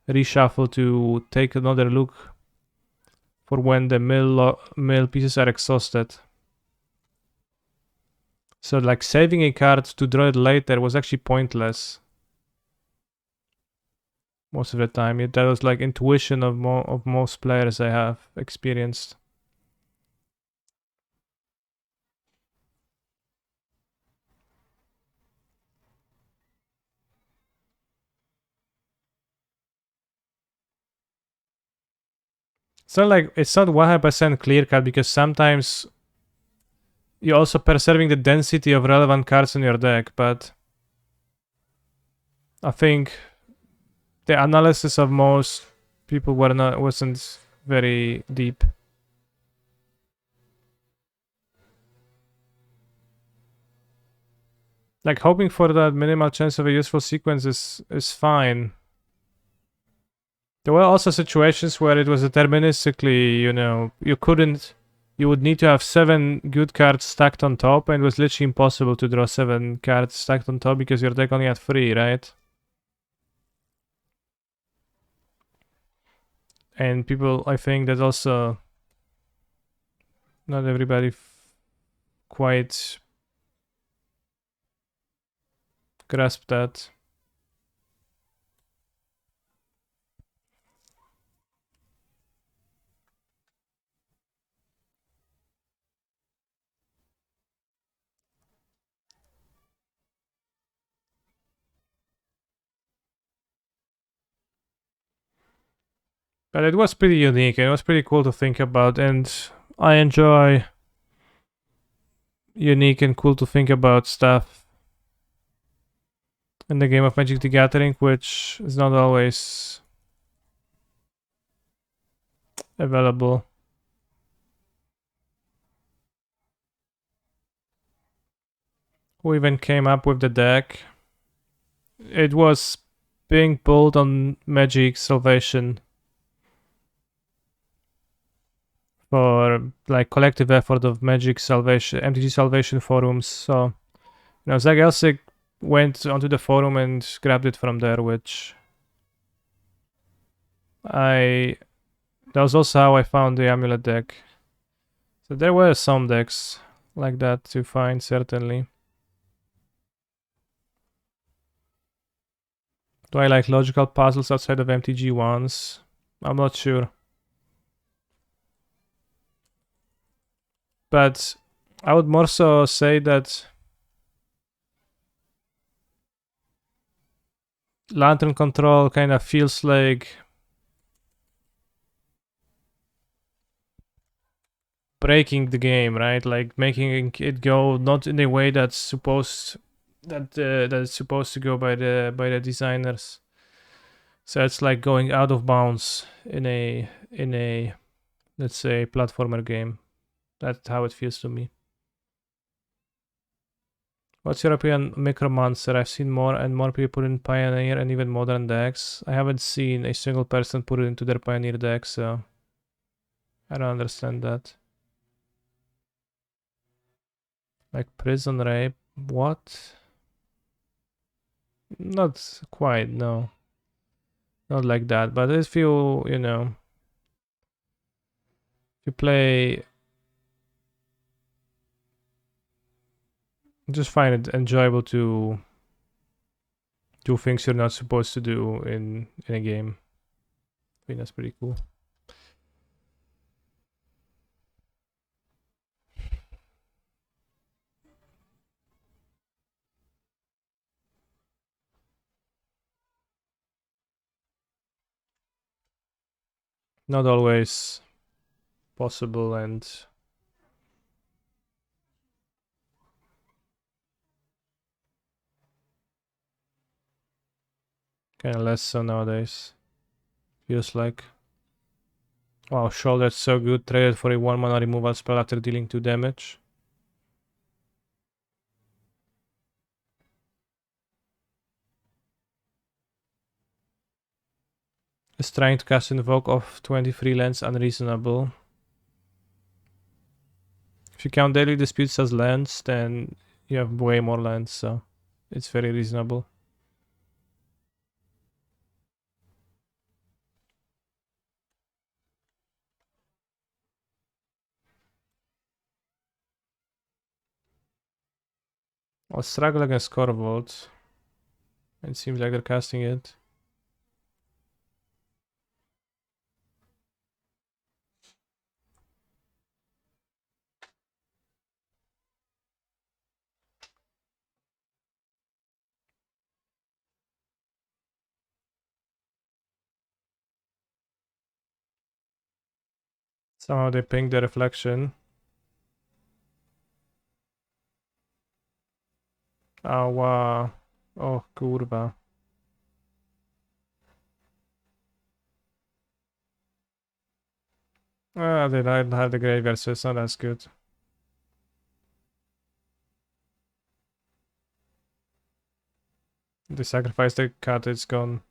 reshuffle to take another look for when the mill pieces are exhausted. So like saving a card to draw it later was actually pointless most of the time. That was like intuition of most players I have experienced. It's not 100% clear cut, because sometimes you're also preserving the density of relevant cards in your deck, but I think the analysis of most people wasn't very deep. Like hoping for that minimal chance of a useful sequence is fine. There were also situations where it was deterministically, you would need to have 7 good cards stacked on top, and it was literally impossible to draw 7 cards stacked on top because your deck only had 3, right? And people, I think that also not everybody quite grasped that. But it was pretty unique, and it was pretty cool to think about, and I enjoy unique and cool to think about stuff in the game of Magic the Gathering, which is not always available. Who even came up with the deck? It was being built on Magic Salvation for like collective effort of Magic Salvation, MTG Salvation forums. So, Zach Elsick went onto the forum and grabbed it from there, which that was also how I found the Amulet deck. So there were some decks like that to find, certainly. Do I like logical puzzles outside of MTG ones? I'm not sure. But I would more so say that Lantern control kind of feels like breaking the game, right? Like making it go not in a way that's supposed that's supposed to go by the designers. So it's like going out of bounds in a let's say platformer game. That's how it feels to me. What's your opinion on Micromancer? I've seen more and more people in Pioneer and even modern decks. I haven't seen a single person put it into their Pioneer deck, so I don't understand that. Like Prison Rape? What? Not quite, no. Not like that, but if you know, if you play, just find it enjoyable to do things you're not supposed to do in a game. I think that's pretty cool. Not always possible and kind of less so nowadays. Feels like. Wow, Shoulder's so good. Traded for a 1 mana removal spell after dealing 2 damage. Is trying to cast Invoke off 23 lands unreasonable? If you count Daily Disputes as lands, then you have way more lands, so it's very reasonable. I'll struggle against Corvold. It seems like they're casting it. Somehow they ping the reflection. Ała. O kurwa. Ah, they don't have the graveyard, so it's not as good. They sacrifice the cat, it's gone.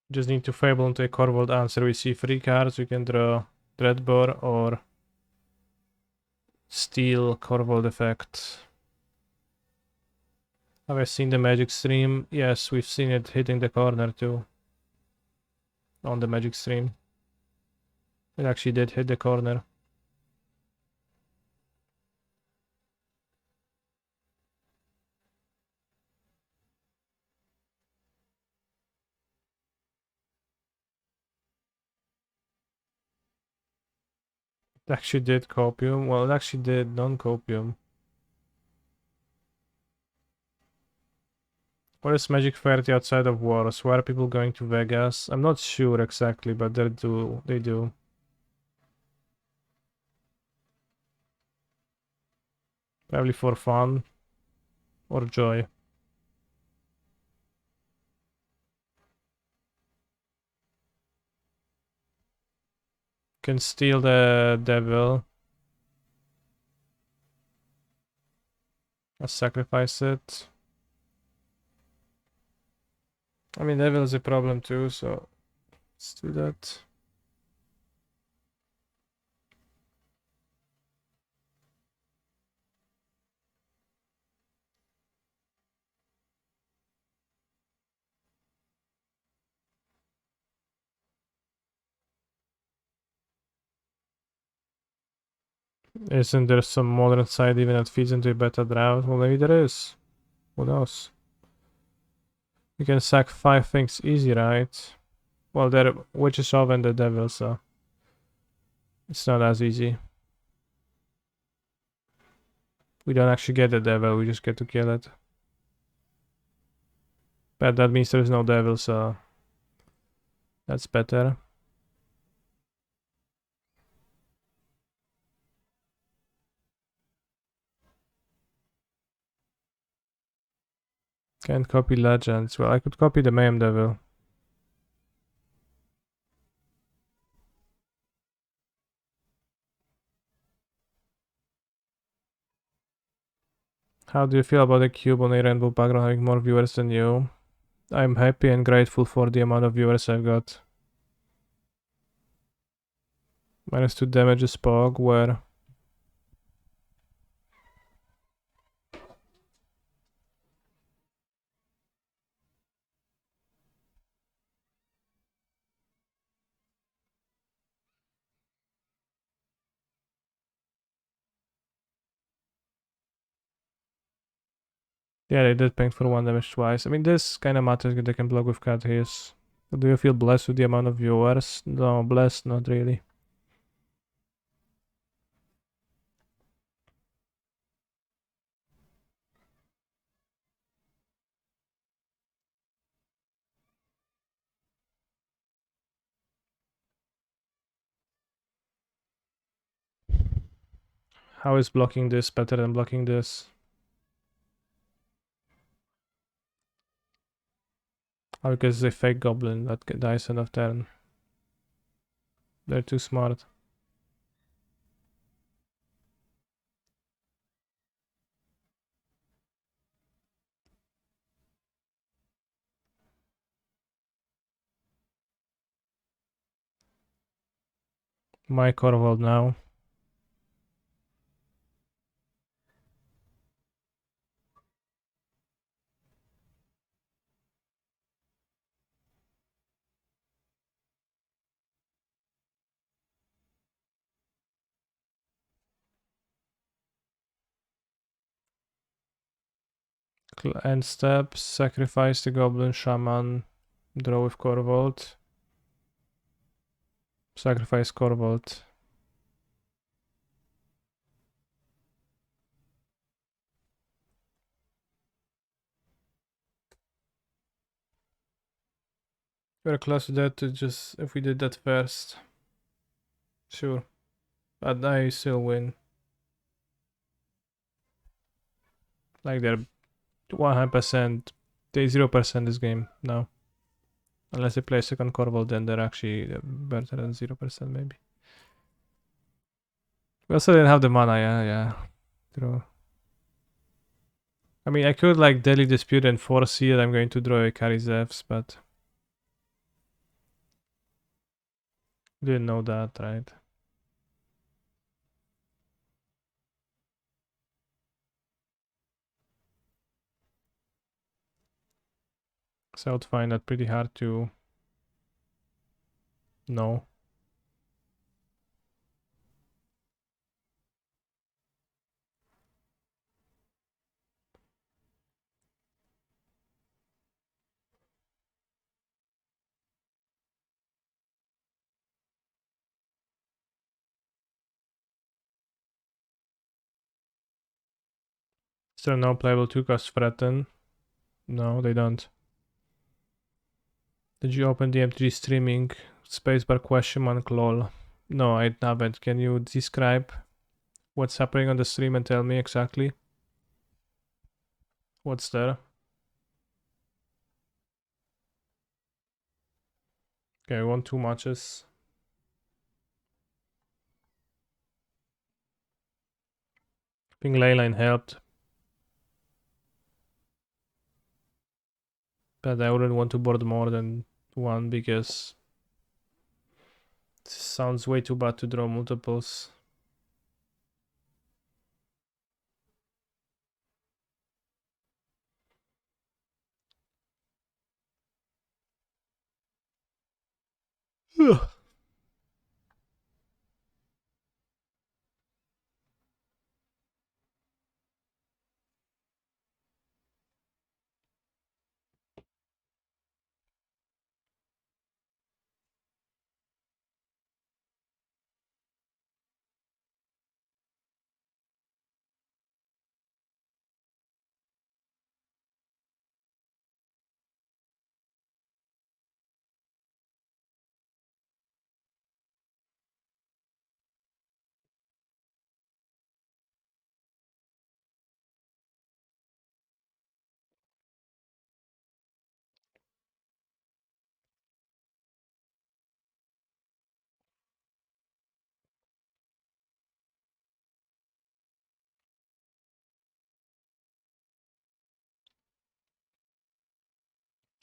Just need to Fable into a Corvold answer. We see 3 cards, we can draw Dreadbore or Steal Corvold effect. Have I seen the Magic Stream? Yes, we've seen it hitting the corner too. On the Magic Stream. It actually did hit the corner. It actually did copium. Well, it actually did non-copium. What is Magic 30 outside of Wars? Why are people going to Vegas? I'm not sure exactly, but they do. Probably for fun or joy. Can steal the devil. I'll sacrifice it. I mean, devil is a problem too, so let's do that. Isn't there some modern side even that feeds into a better drought? Well, maybe there is. Who knows? You can sack 5 things easy, right? Well, there Witch's Oven and the Devil, so it's not as easy. We don't actually get the Devil, we just get to kill it. But that means there's no Devil, so that's better. Can't copy Legends. Well, I could copy the Mayhem Devil. How do you feel about the cube on a rainbow background having more viewers than you? I'm happy and grateful for the amount of viewers I've got. -2 damage is Pog, where? Yeah, they did paint for 1 damage twice. I mean, this kind of matters because they can block with cat hits. Do you feel blessed with the amount of viewers? No, blessed, not really. How is blocking this better than blocking this? Oh, because it's a fake goblin that dies end of turn. They're too smart. My Corvold now. End step, sacrifice the goblin shaman, draw with Corvold. Sacrifice Corvold. We're close to that to just if we did that first. Sure. But I still win. Like they're 100%, they 0% this game now. Unless they play second Corvold, then they're actually better than 0% maybe. We also didn't have the mana, yeah. True. I mean, I could like Deadly Dispute and foresee that I'm going to draw a Karizevs, but didn't know that, right? So I would find that pretty hard to know. Is there no playable 2-cost threaten? No, they don't. Did you open the MTG streaming? Spacebar question mark lol. No, I haven't. Can you describe what's happening on the stream and tell me exactly what's there? Okay, I want 2 matches. I think Leyline helped. But I wouldn't want to board more than 1 because it sounds way too bad to draw multiples.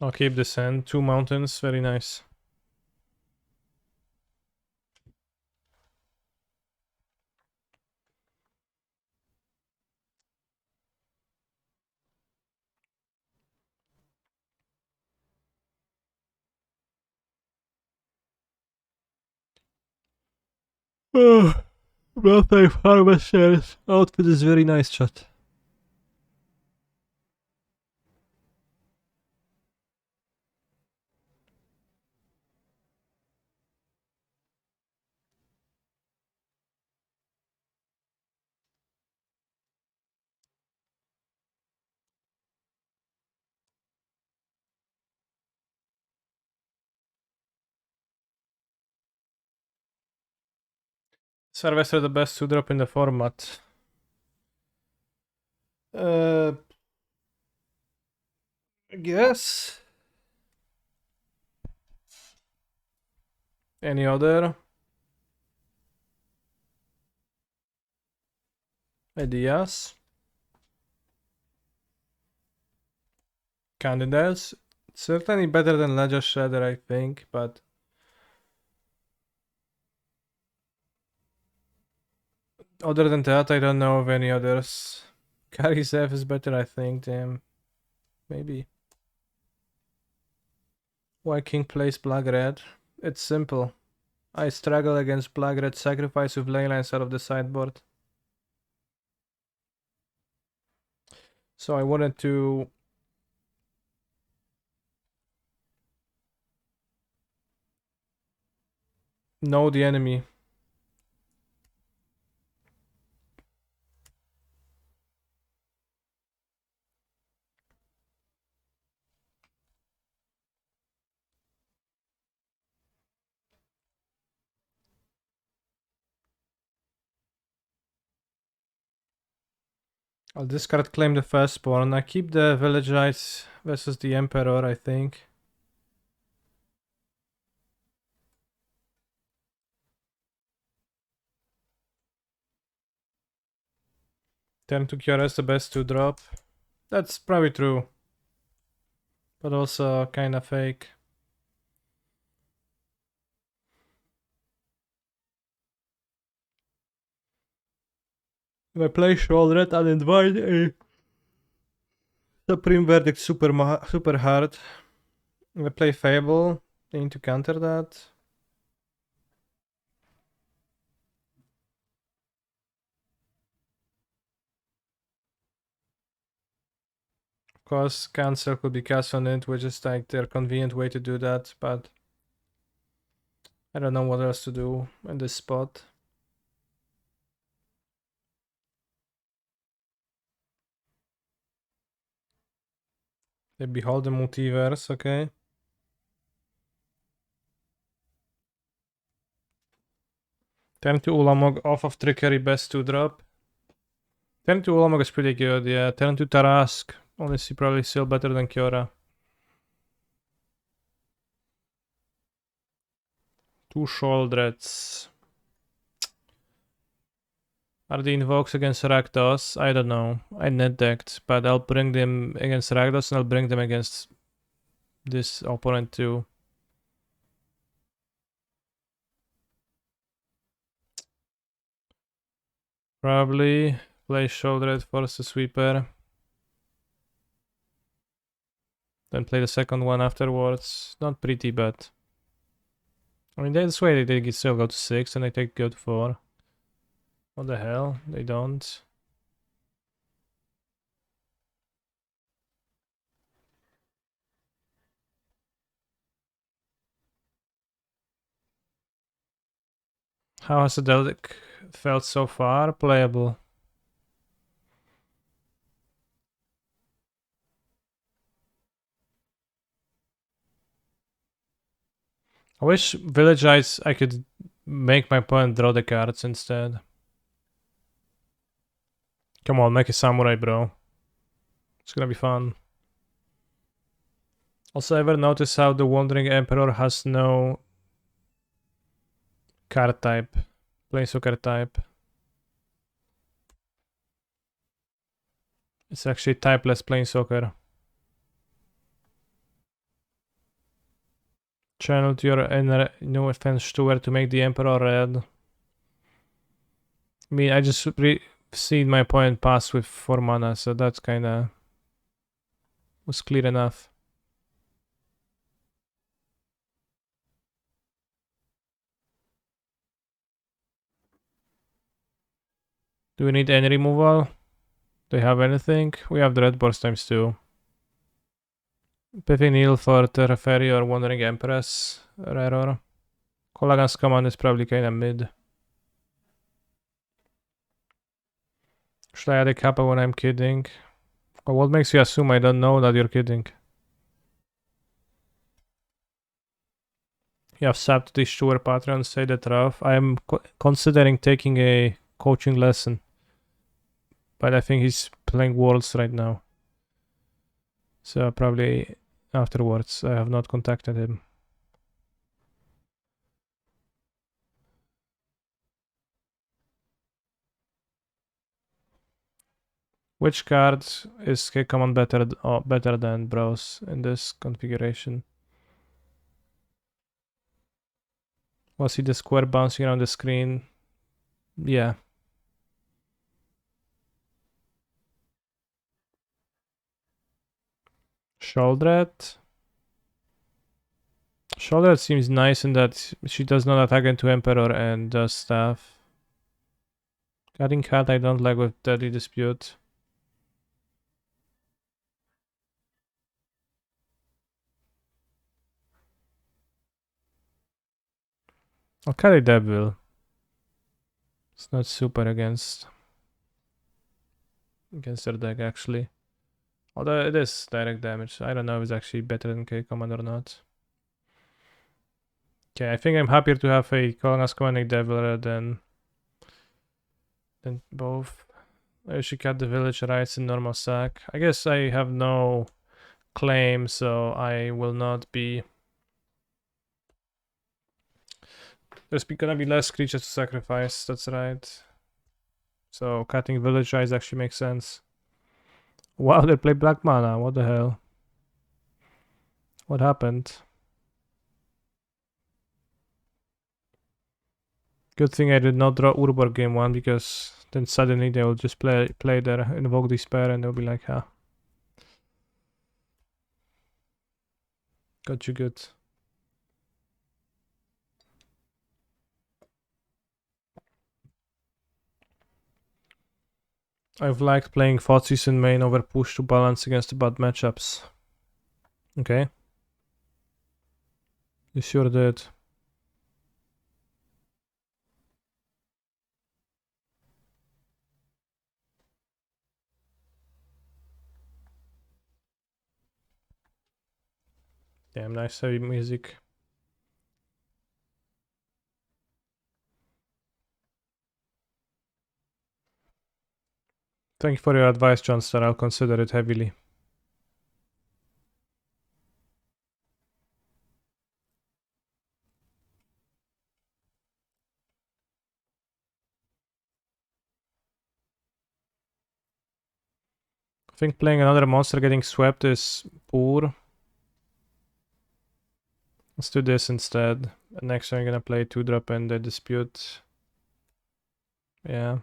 I'll keep this in. 2 mountains, very nice. Birthday harvesters. Outfit is very nice, chat. Harvester the best to drop in the format. I guess. Any other ideas? Candidates? Certainly better than Ledger Shredder, I think, but other than that, I don't know of any others. Karizev is better, I think. Damn, maybe. Why King plays Black Red? It's simple. I struggle against Black Red Sacrifice with Leyline out of the sideboard. So I wanted to know the enemy. I'll discard Claim the Firstborn. I keep the Villagites versus the Emperor, I think. Turn to Kiora is the best to drop. That's probably true. But also kinda fake. If I play Shoulder and invite a Supreme Verdict super hard. If I play Fable, I need to counter that. Of course, cancel could be cast on it, which is like their convenient way to do that, but I don't know what else to do in this spot. They behold the multiverse, okay. Turn to Ulamog off of Trickery, best to drop. Turn to Ulamog is pretty good, yeah. Turn to Tarask, honestly probably still better than Kiora. 2 Shouldreds. Are the invokes against Rakdos? I don't know. I net decked, but I'll bring them against Rakdos and I'll bring them against this opponent too. Probably play Shoulder, force the sweeper. Then play the second one afterwards. Not pretty bad. I mean, that's why they still go to 6 and they take go to 4. What the hell? They don't. How has the deck felt so far? Playable. I wish Villagites I could make my opponent draw the cards instead. Come on, make a samurai, bro. It's gonna be fun. Also, ever notice how the Wandering Emperor has no card type, Planeswalker type? It's actually typeless Planeswalker. Channel to your no offense Stuart to make the Emperor red. I mean, I just seen my opponent pass with 4 mana, so that's kinda was clear enough. Do we need any removal? Do we have anything? We have the Red Burst ×2. Piffy Needle for Terraferi or Wandering Empress. Error. Kolagan's command is probably kinda mid. Should I add a Kappa when I'm kidding? Or what makes you assume I don't know that you're kidding? You have subbed this Sure Patreon, say that rough. I am considering taking a coaching lesson. But I think he's playing Worlds right now. So probably afterwards. I have not contacted him. Which card is K-Command better than Browse in this configuration? Was he the square bouncing around the screen? Yeah. Sheoldred? Sheoldred seems nice in that she does not attack into Emperor and does stuff. Cutting Cat I don't like with Deadly Dispute. I'll carry Devil. It's not super against their deck actually. Although it is direct damage. I don't know if it's actually better than K-Command or not. Okay, I think I'm happier to have a Kolagan's Commanding Devil rather than both. I should cut the village rights in normal sack. I guess I have no claim, so I will not be. There's gonna be less creatures to sacrifice, that's right. So cutting village rights actually makes sense. Wow, they play black mana, what the hell? What happened? Good thing I did not draw Urbor game 1, because then suddenly they will just play their Invoke Despair and they'll be like, ah. Got you good. I've liked playing Thoughtseize in main over push to balance against the bad matchups. Okay. You sure did. Damn nice heavy music. Thank you for your advice, Johnston. I'll consider it heavily. I think playing another monster getting swept is poor. Let's do this instead. Next time I'm gonna play 2-drop and the dispute. Yeah.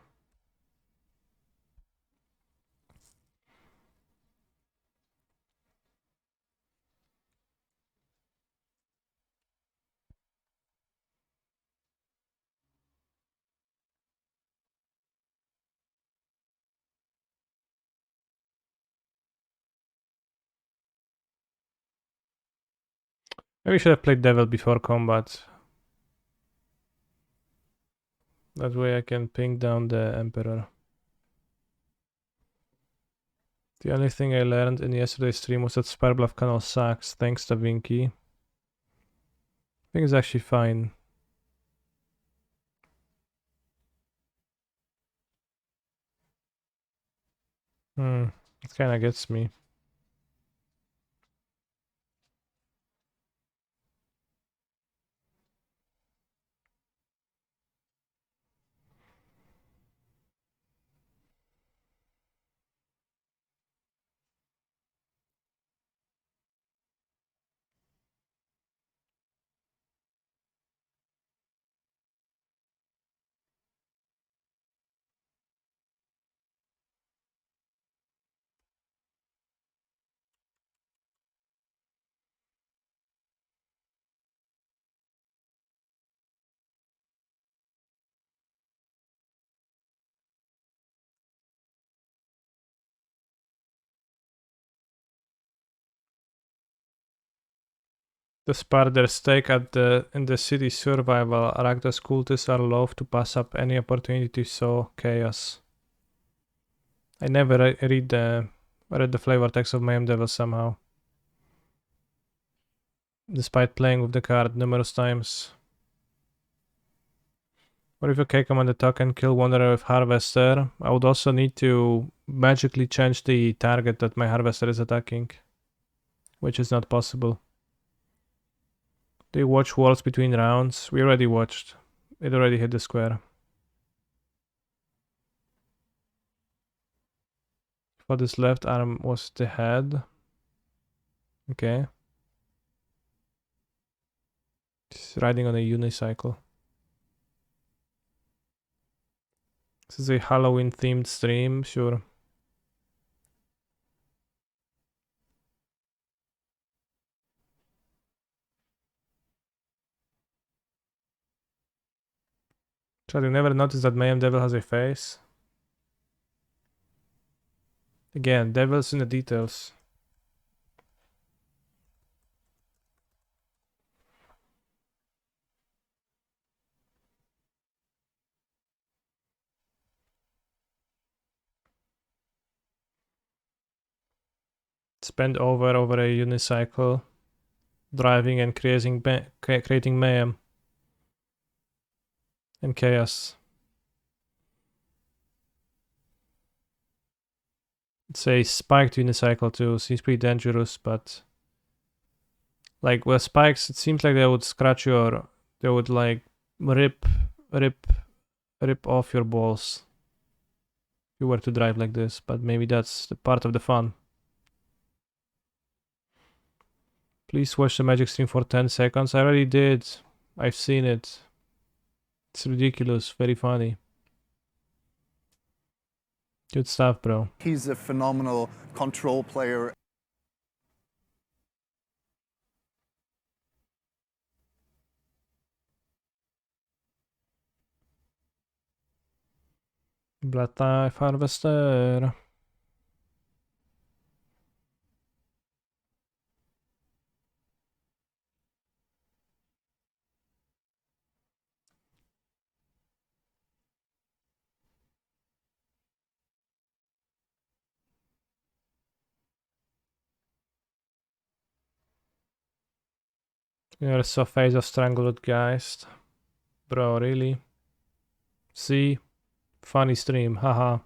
Maybe I should have played Devil before combat. That way I can ping down the Emperor. The only thing I learned in yesterday's stream was that Spirebluff Canal sucks. Thanks, Da Vinci. I think it's actually fine. It kinda gets me. As part of their stake in the city's survival, Rakdos cultists are loath to pass up any opportunity to sow chaos. I never read the flavor text of Mayhem Devil somehow. Despite playing with the card numerous times. What if okay command attack and kill Wanderer with Harvester? I would also need to magically change the target that my Harvester is attacking, which is not possible. Do you watch Worlds between rounds? We already watched. It already hit the square. For this left arm was the head. Okay. He's riding on a unicycle. This is a Halloween themed stream, sure. Chad, you never noticed that Mayhem Devil has a face? Again, devil's in the details. Spend over a unicycle, driving and creating mayhem and chaos. It's a spiked unicycle too. Seems pretty dangerous, but like with spikes, it seems like they would scratch your, they would like rip off your balls if you were to drive like this. But maybe that's the part of the fun. Please watch the Magic stream for 10 seconds. I already did. I've seen it. It's ridiculous. Very funny. Good stuff, bro. He's a phenomenal control player. Blood Type Harvester. You're so face of Strangled Geist. Bro, really? See? Funny stream, haha.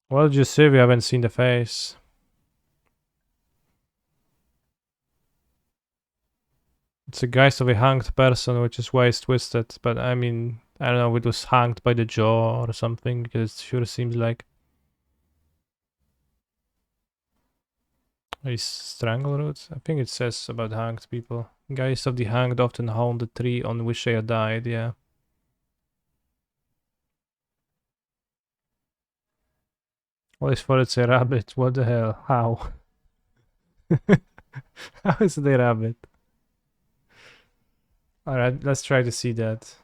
What did you say? We haven't seen the face. It's a geist of a hanged person, which is why it's twisted. But I mean, I don't know, it was hanged by the jaw or something, because it sure seems like. A Strangleroot? I think it says about hanged people. Geist of the hanged often haunt the tree on which they have died, yeah. What is for it's a rabbit? What the hell? How? How is it a rabbit? Alright, let's try to see that.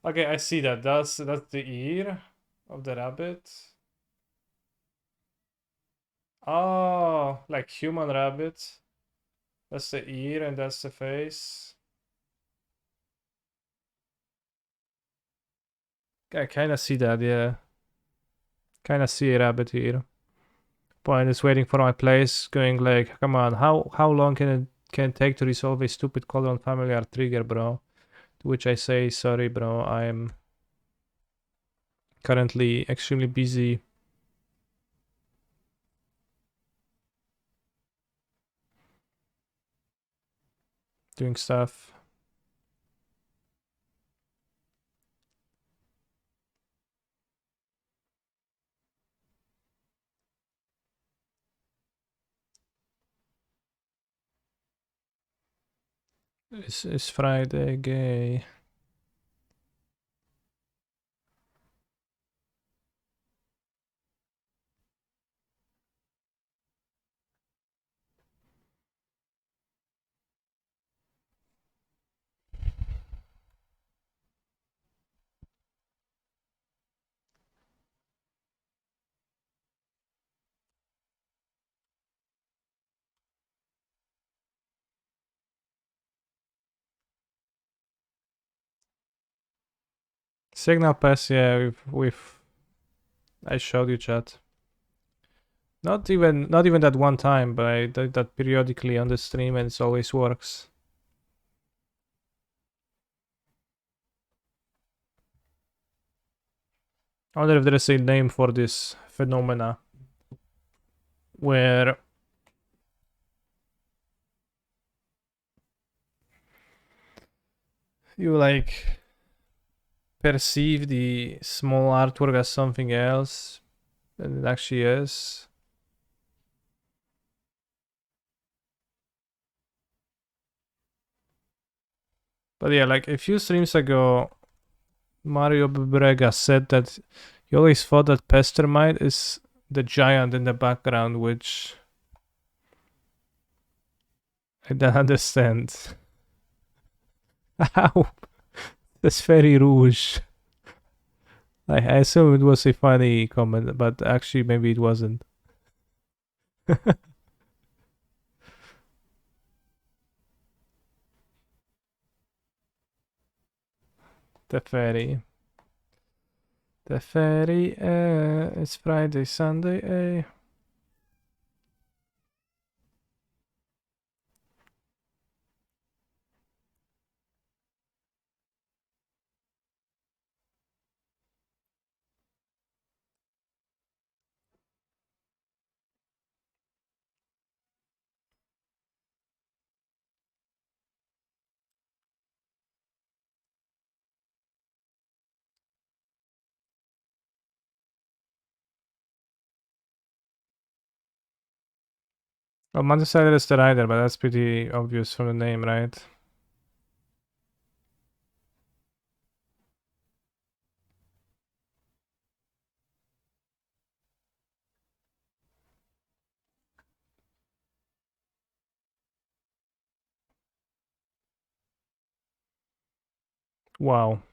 Okay, I see that. That's the ear of the rabbit. Oh, like human rabbit. That's the ear and that's the face. I kinda see that, yeah. Kinda see a rabbit here. Point is waiting for my place, going like, come on, how long can it take to resolve a stupid colon familiar trigger, bro? To which I say, sorry, bro, I'm currently extremely busy. Doing stuff. It's Friday, gay. Signal pass, yeah, we've I showed you, chat. Not even that one time, but I did that periodically on the stream and it always works. I wonder if there is a name for this phenomena where you like perceive the small artwork as something else than it actually is. But yeah, like a few streams ago, Mario Brega said that he always thought that Pestermite is the giant in the background, which I don't understand. How? That's very rouge. I assume it was a funny comment, but actually maybe it wasn't. The ferry. The ferry, it's Friday, Sunday, Well, Montesider is the rider, but that's pretty obvious from the name, right? Wow.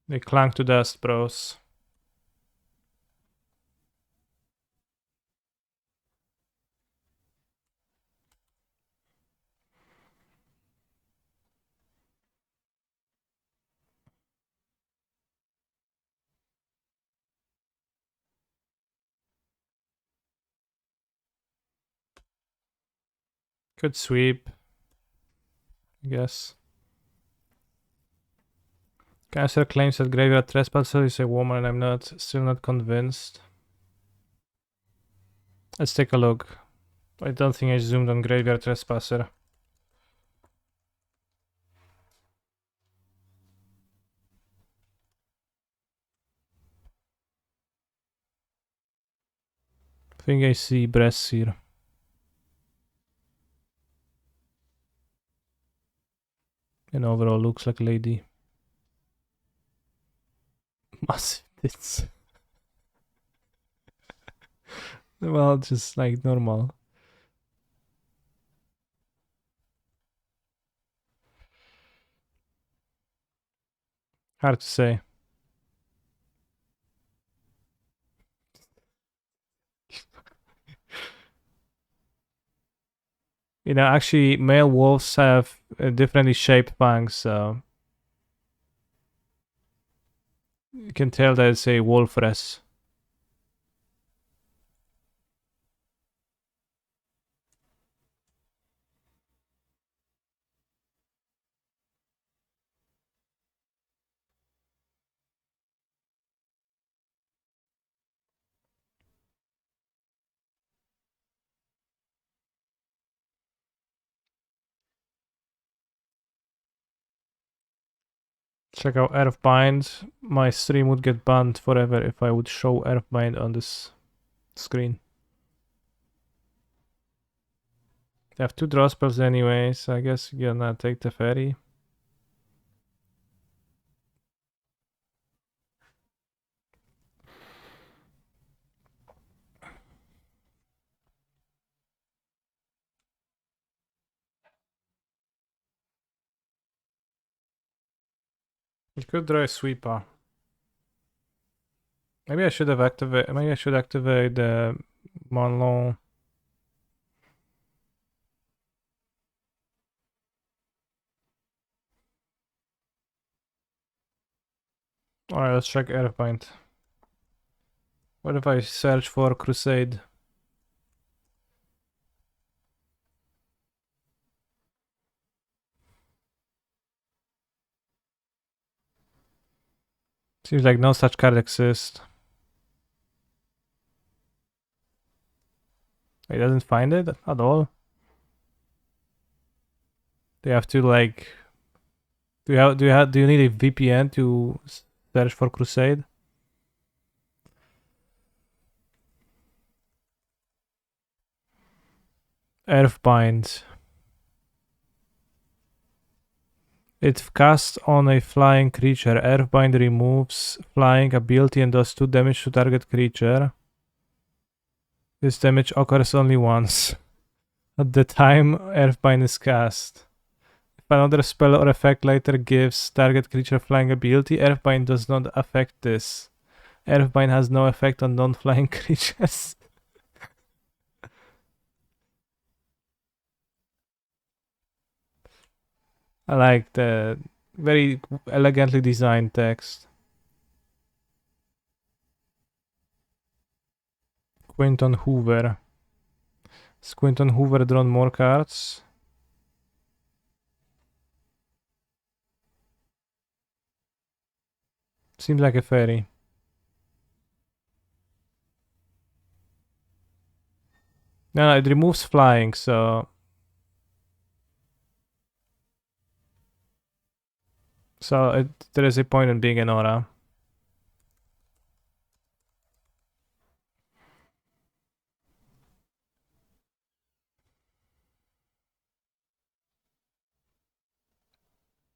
They clang to dust, bros. Good sweep, I guess. Cancer claims that Graveyard Trespasser is a woman, and I'm still not convinced. Let's take a look. I don't think I zoomed on Graveyard Trespasser. I think I see breasts here. And overall looks like a lady. Massive tits. Well, just like normal. Hard to say. You know, actually, male wolves have differently shaped fangs, so you can tell that it's a wolfress. Check out Earthbind. My stream would get banned forever if I would show Earthbind on this screen. They have 2 draw spells anyway, so I guess you're gonna take the ferry. You could draw a sweeper. Maybe I should have activated. Maybe I should activate the Monlong. Alright, let's check Earthbind. What if I search for Crusade? Seems like no such card exists. It doesn't find it at all. Do you have to like? Do you need a VPN to search for Crusade? Earthbind. It casts on a flying creature. Earthbind removes flying ability and does 2 damage to target creature. This damage occurs only once. At the time Earthbind is cast. If another spell or effect later gives target creature flying ability, Earthbind does not affect this. Earthbind has no effect on non-flying creatures. I like the very elegantly designed text. Quinton Hoover. Has Quinton Hoover drawn more cards? Seems like a fairy. No, it removes flying, so... there is a point in being an aura.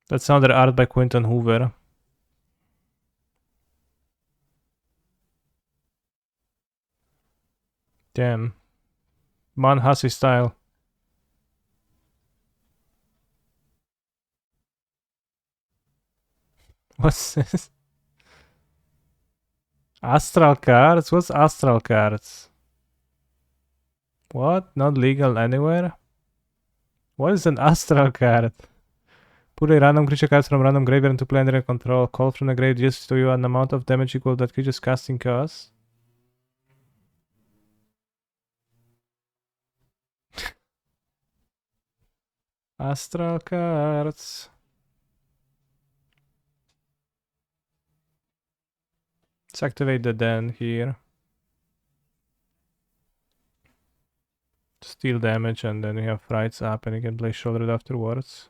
That's another art by Quinton Hoover. Damn. Manhassi style. What's this? Astral cards? What's astral cards? What? Not legal anywhere? What is an astral card? Put a random creature card from random graveyard into play under your control. Call from the grave deals to you an amount of damage equal to that creature's casting cost. Astral cards. Let's activate the den here. Steal damage, and then we have Frights up, and you can play Shouldered afterwards.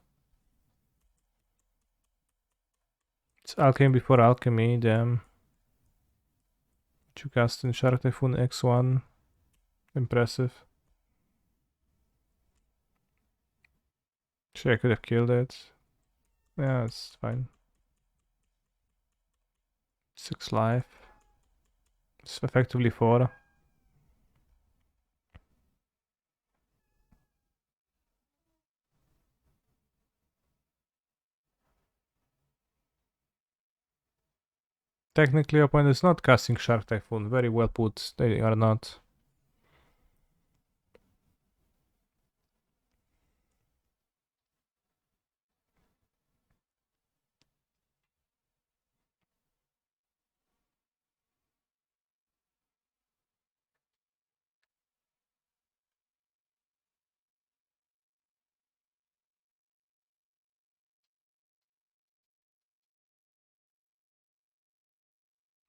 It's Alchemy before Alchemy, damn. You cast in Shark Typhoon X1. Impressive. Actually, I could have killed it. Yeah, it's fine. 6 life. It's effectively 4. Technically, opponent is not casting Shark Typhoon. Very well put. They are not.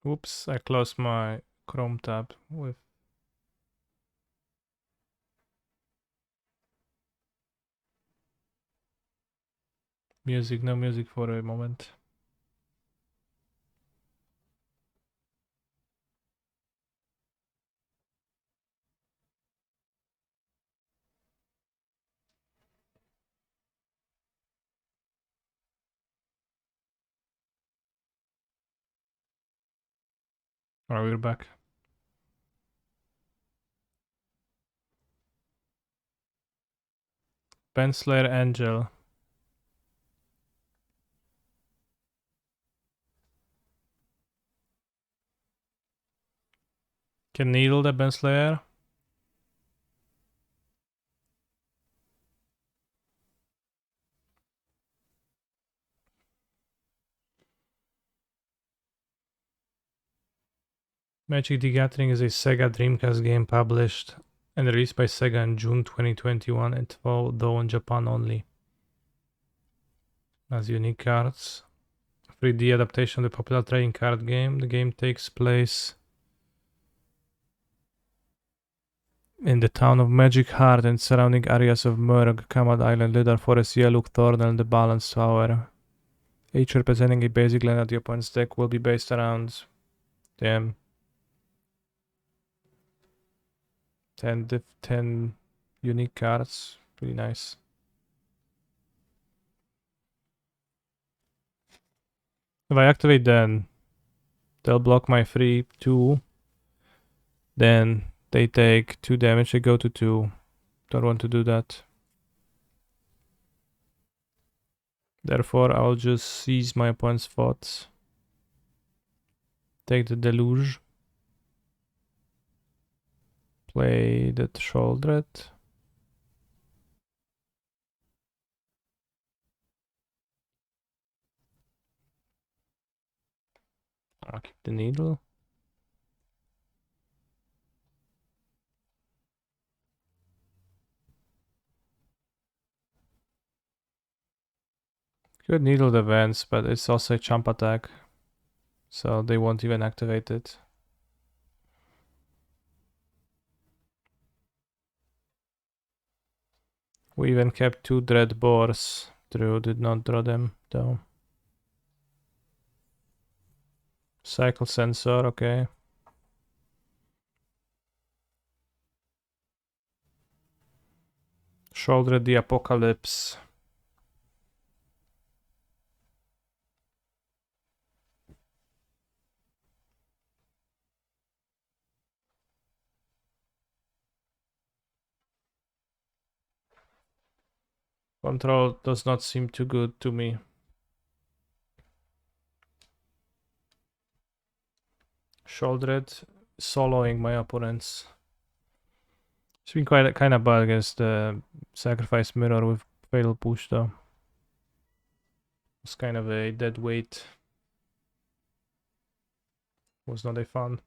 Oops, I closed my Chrome tab with music. No music for a moment. Alright, we're back. Penslayer Angel. Can needle the Penslayer. Magic the Gathering is a Sega Dreamcast game published and released by Sega in June 2021, and though in Japan only. Has unique cards. 3D adaptation of the popular trading card game. The game takes place in the town of Magic Heart and surrounding areas of Murg, Kamad Island, Lidar Forest, Yellow Thorn, and the Balance Tower. Each representing a basic land at the opponent's deck will be based around 10 unique cards. Pretty nice. If I activate then, they'll block my 3/2. Then they take 2 damage, they go to 2. Don't want to do that. Therefore, I'll just seize my opponent's thoughts. Take the Deluge. Play the Shouldered. I'll keep the Needle. Good Needle defense, but it's also a chump attack. So they won't even activate it. We even kept 2 Dread Boars. Drew did not draw them though. Cycle Sensor, okay. Shouldered the Apocalypse. Control does not seem too good to me. Shouldered, soloing my opponents. It's been kind of bad against the Sacrifice Mirror with Fatal Push though. It's kind of a dead weight. Was not a fun.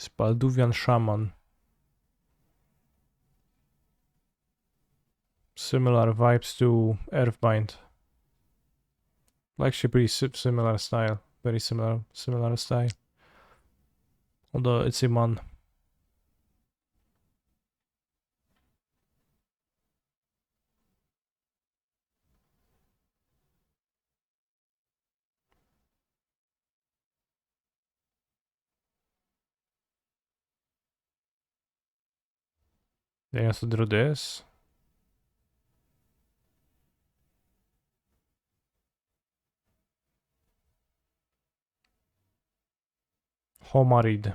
Spalduvian Shaman. Similar vibes to Earthbind. Actually pretty similar style. Very similar style. Although it's a man. They also drew this. Homarid.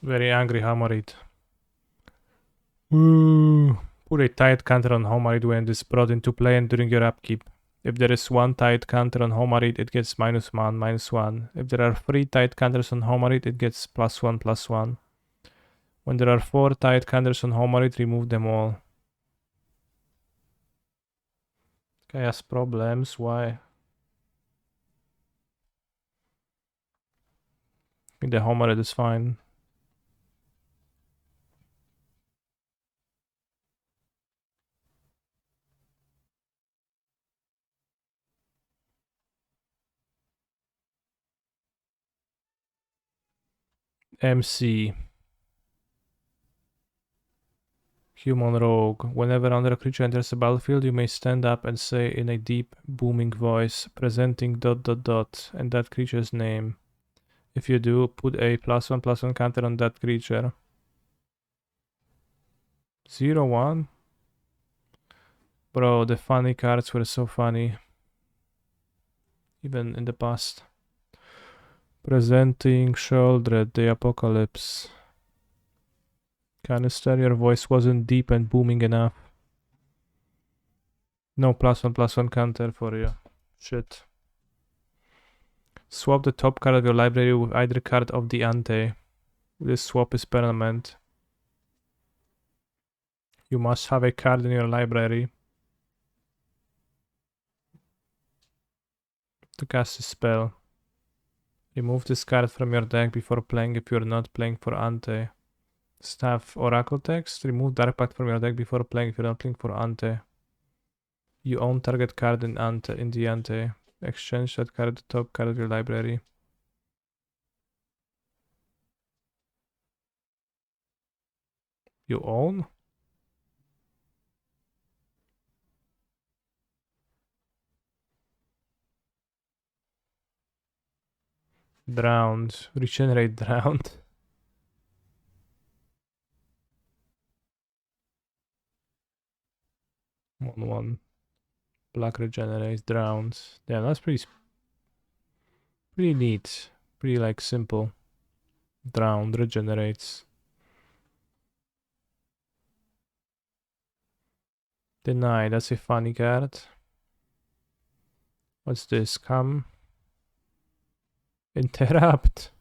Very angry Homarid. Put a tight counter on Homarid when it is brought into play and during your upkeep. If there is 1 tight counter on Homarid, it gets -1, -1. If there are 3 tight counters on Homarid, it gets +1, +1. When there are 4 tight counters on Homarid, remove them all. Guy has problems, why? I think the Homarid is fine. MC. Human Rogue. Whenever another creature enters the battlefield, you may stand up and say in a deep, booming voice, presenting ... and that creature's name. If you do, put a +1/+1 counter on that creature. 0/1? Bro, the funny cards were so funny. Even in the past. Presenting Shouldered, the Apocalypse. Canister, your voice wasn't deep and booming enough. No +1/+1 counter for you. Shit. Swap the top card of your library with either card of the ante. This swap is permanent. You must have a card in your library to cast a spell. Remove this card from your deck before playing if you're not playing for ante. Staff Oracle text. Remove Dark Pact from your deck before playing if you're not playing for ante. You own target card in the ante. Exchange that card to the top card of your library. You own? Drowned. Regenerate drowned. 1/1. Black regenerates, drowns. Yeah, that's pretty neat. Pretty like simple. Drowned, regenerates. Deny, that's a funny card. What's this? Come. Interrupt.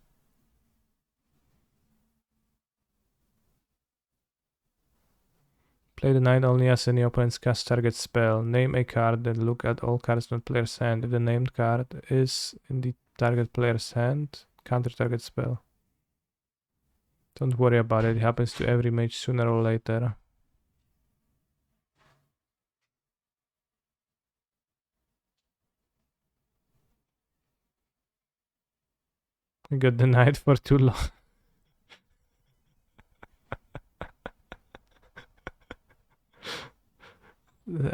Play the knight only as any opponent's cast target spell. Name a card, then look at all cards in the player's hand. If the named card is in the target player's hand, counter target spell. Don't worry about it, it happens to every mage sooner or later. We got denied for too long.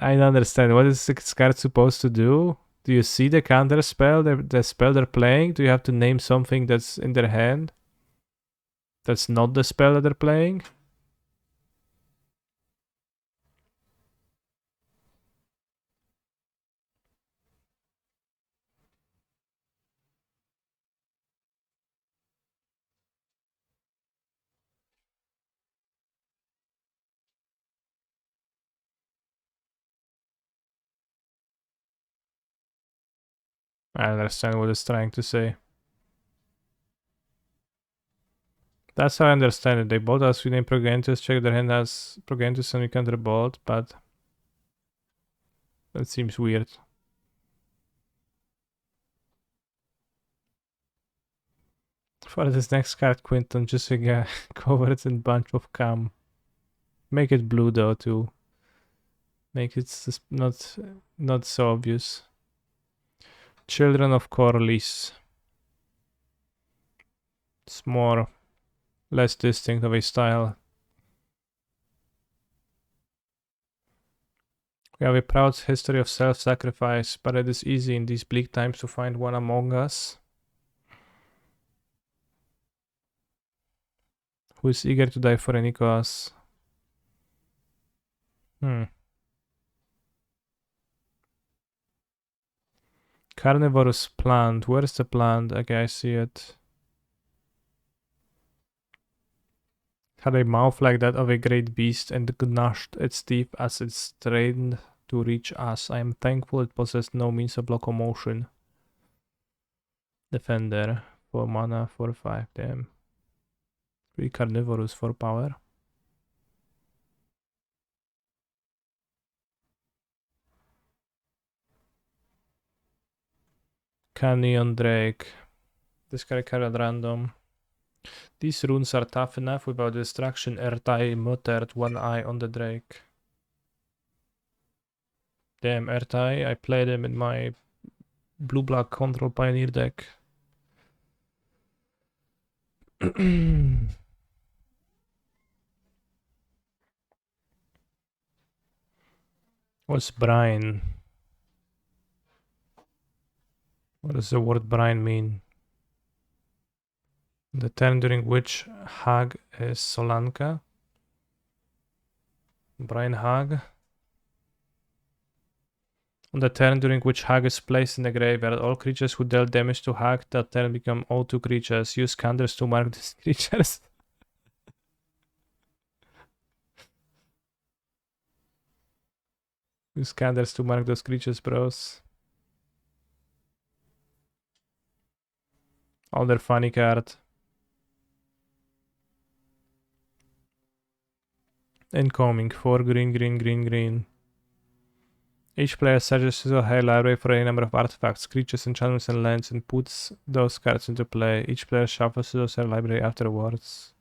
I don't understand. What is this card supposed to do? Do you see the counter spell, the spell they're playing? Do you have to name something that's in their hand? That's not the spell that they're playing? I understand what it's trying to say. That's how I understand it. They both ask you name Progentus, check their hand has Progentus and you counter bolt, but that seems weird. For this next card, Quinton, just again covered in bunch of cam. Make it blue though too. Make it just not so obvious. Children of Corlys. It's more less distinct of a style. We have a proud history of self-sacrifice, but it is easy in these bleak times to find one among us who is eager to die for any cause. Carnivorous plant. Where's the plant? Okay, I see it. Had a mouth like that of a great beast and gnashed its teeth as it strained to reach us. I am thankful it possessed no means of locomotion. Defender. 4 mana, 4/5. Damn. Pretty carnivorous for power. Canyon Drake. Discard card at random. These runes are tough enough without distraction. Ertai muttered, one eye on the Drake. Damn, Ertai, I played him in my blue-black control pioneer deck. What's brine? What does the word brine mean? The turn during which Hag is Solanka. Brine Hag. On the turn during which Hag is placed in the graveyard, all creatures who dealt damage to Hag that turn become O2 creatures. Use counters to mark these creatures. Use scanners to mark those creatures, bros. Other funny card. Incoming. 4 green, green, green, green. Each player searches his or her library for a number of artifacts, creatures, enchantments, and lands and puts those cards into play. Each player shuffles his or her library afterwards.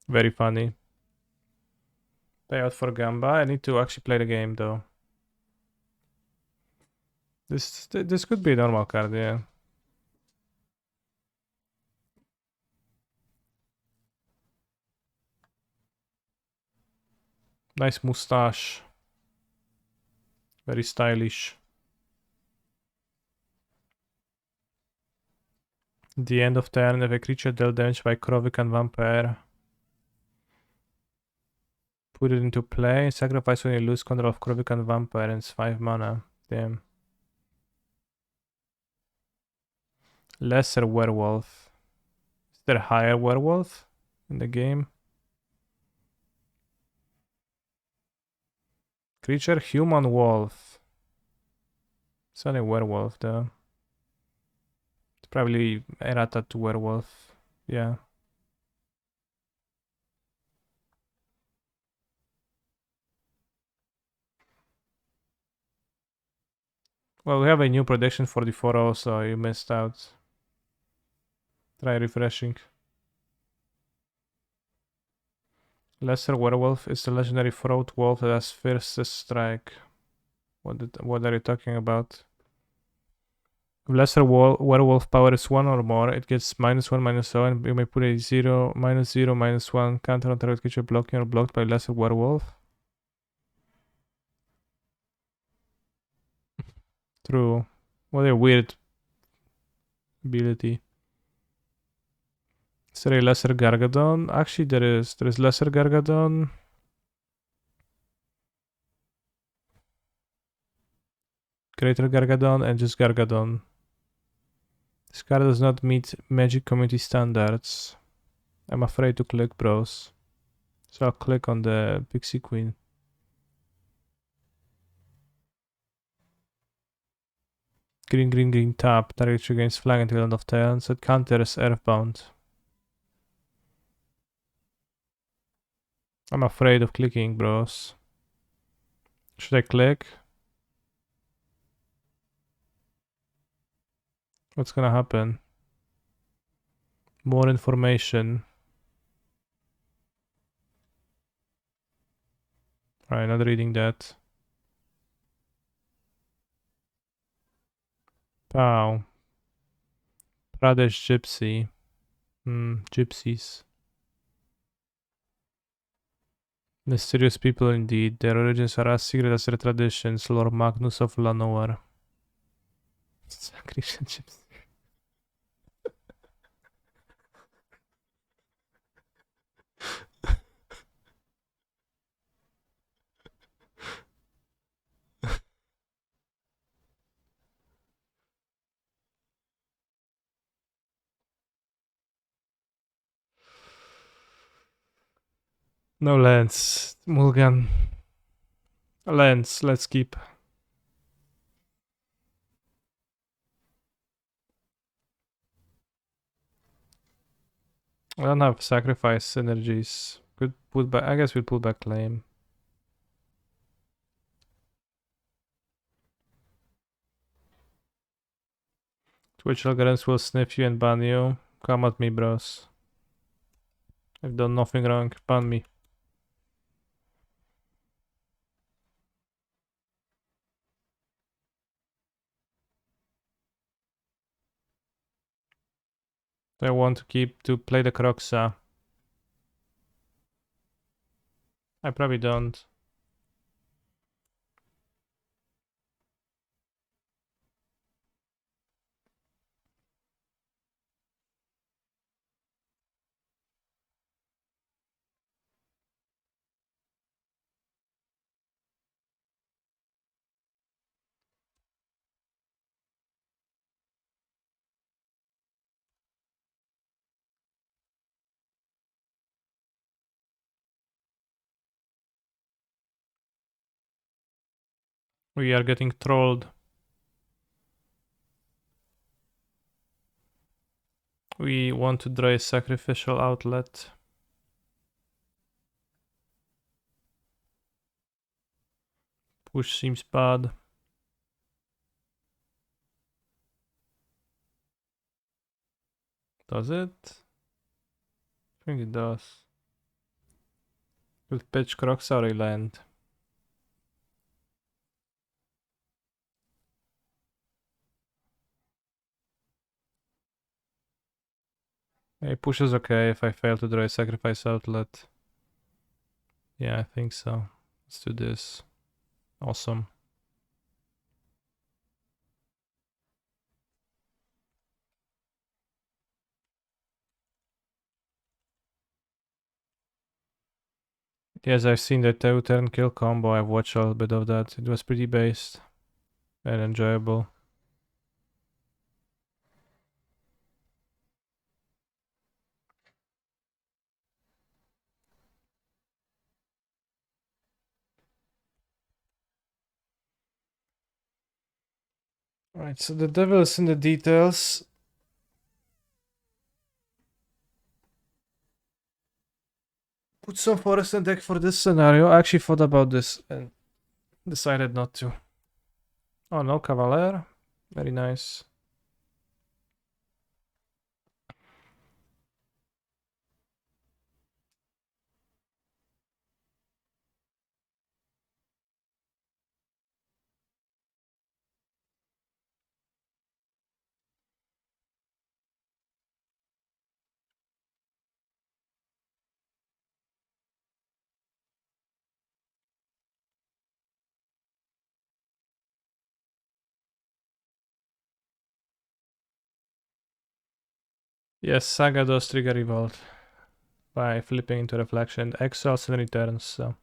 Very funny. Payout for Gamba. I need to actually play the game though. This could be a normal card, yeah. Nice mustache. Very stylish. The end of turn, if a creature dealt damage by Krovikan Vampire, put it into play. Sacrifice when you lose control of Krovikan Vampire and it's 5 mana. Damn. Lesser Werewolf. Is there a higher werewolf in the game? Creature Human Wolf. It's not a werewolf though. It's probably Errata to werewolf. Yeah. Well, we have a new prediction for the 4-0, so you missed out. Try refreshing. Lesser Werewolf is the legendary throat wolf that has fiercest strike. What are you talking about? If Lesser Werewolf power is 1 or more, it gets -1, -0, and you may put a 0, -0, -1 counter on target creature blocking or blocked by Lesser Werewolf. True. What a weird ability. Is there a Lesser Gargadon? Actually, there is. There is Lesser Gargadon. Greater Gargadon and just Gargadon. This card does not meet Magic community standards. I'm afraid to click, bros. So I'll click on the Pixie Queen. Green, green, green, tap. Target gains flag until end of turn. So it counters Earthbound. I'm afraid of clicking, bros. Should I click? What's gonna happen? More information. Alright, not reading that. Pow. Pradesh Gypsy. Gypsies. Mysterious people indeed. Their origins are as secret as their traditions. Lord Magnus of Llanowar. Sacrificial gypsy. No lands. Mulgan. Lands, let's keep. I don't have sacrifice synergies. Could put back. I guess we'll put back claim. Twitch algorithms will sniff you and ban you. Come at me, bros. I've done nothing wrong. Ban me. I want to keep to play the Kroxa. I probably don't. We are getting trolled. We want to draw a sacrificial outlet. Push seems bad. Does it? I think it does. With pitch Kroxari land. Hey, push is okay if I fail to draw a sacrifice outlet. Yeah, I think so. Let's do this. Awesome. Yes, I've seen the 2-turn kill combo. I've watched a little bit of that. It was pretty based and enjoyable. Alright, so the devil is in the details. Put some forest in deck for this scenario. I actually thought about this and decided not to. Oh no, Cavalier. Very nice. Yes, Saga does trigger Revolt by flipping into Reflection, exiles and returns, so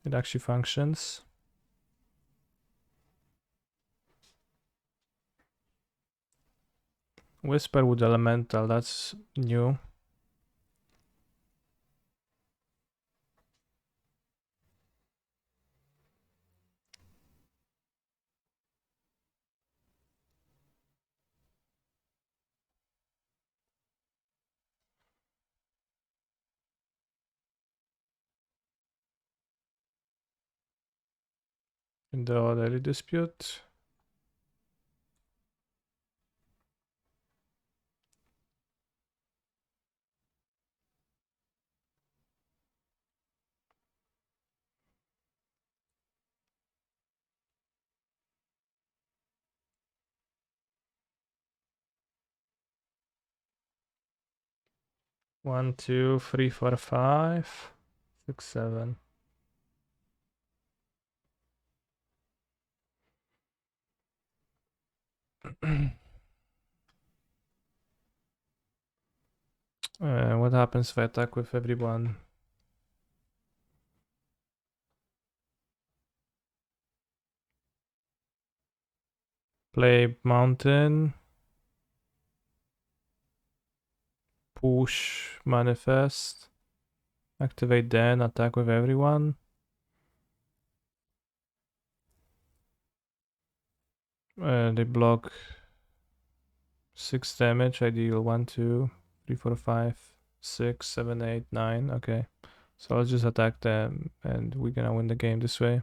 it actually functions. Whisperwood Elemental, that's new. In the Daily Dispute. One, two, three, four, 5, 6, 7. What happens if I attack with everyone? Play Mountain. Push Manifest. Activate then, attack with everyone. They block 6 damage. I deal 1, 2, 3, 4, 5, 6, 7, 8, 9. Okay. So I'll just attack them and we're gonna win the game this way.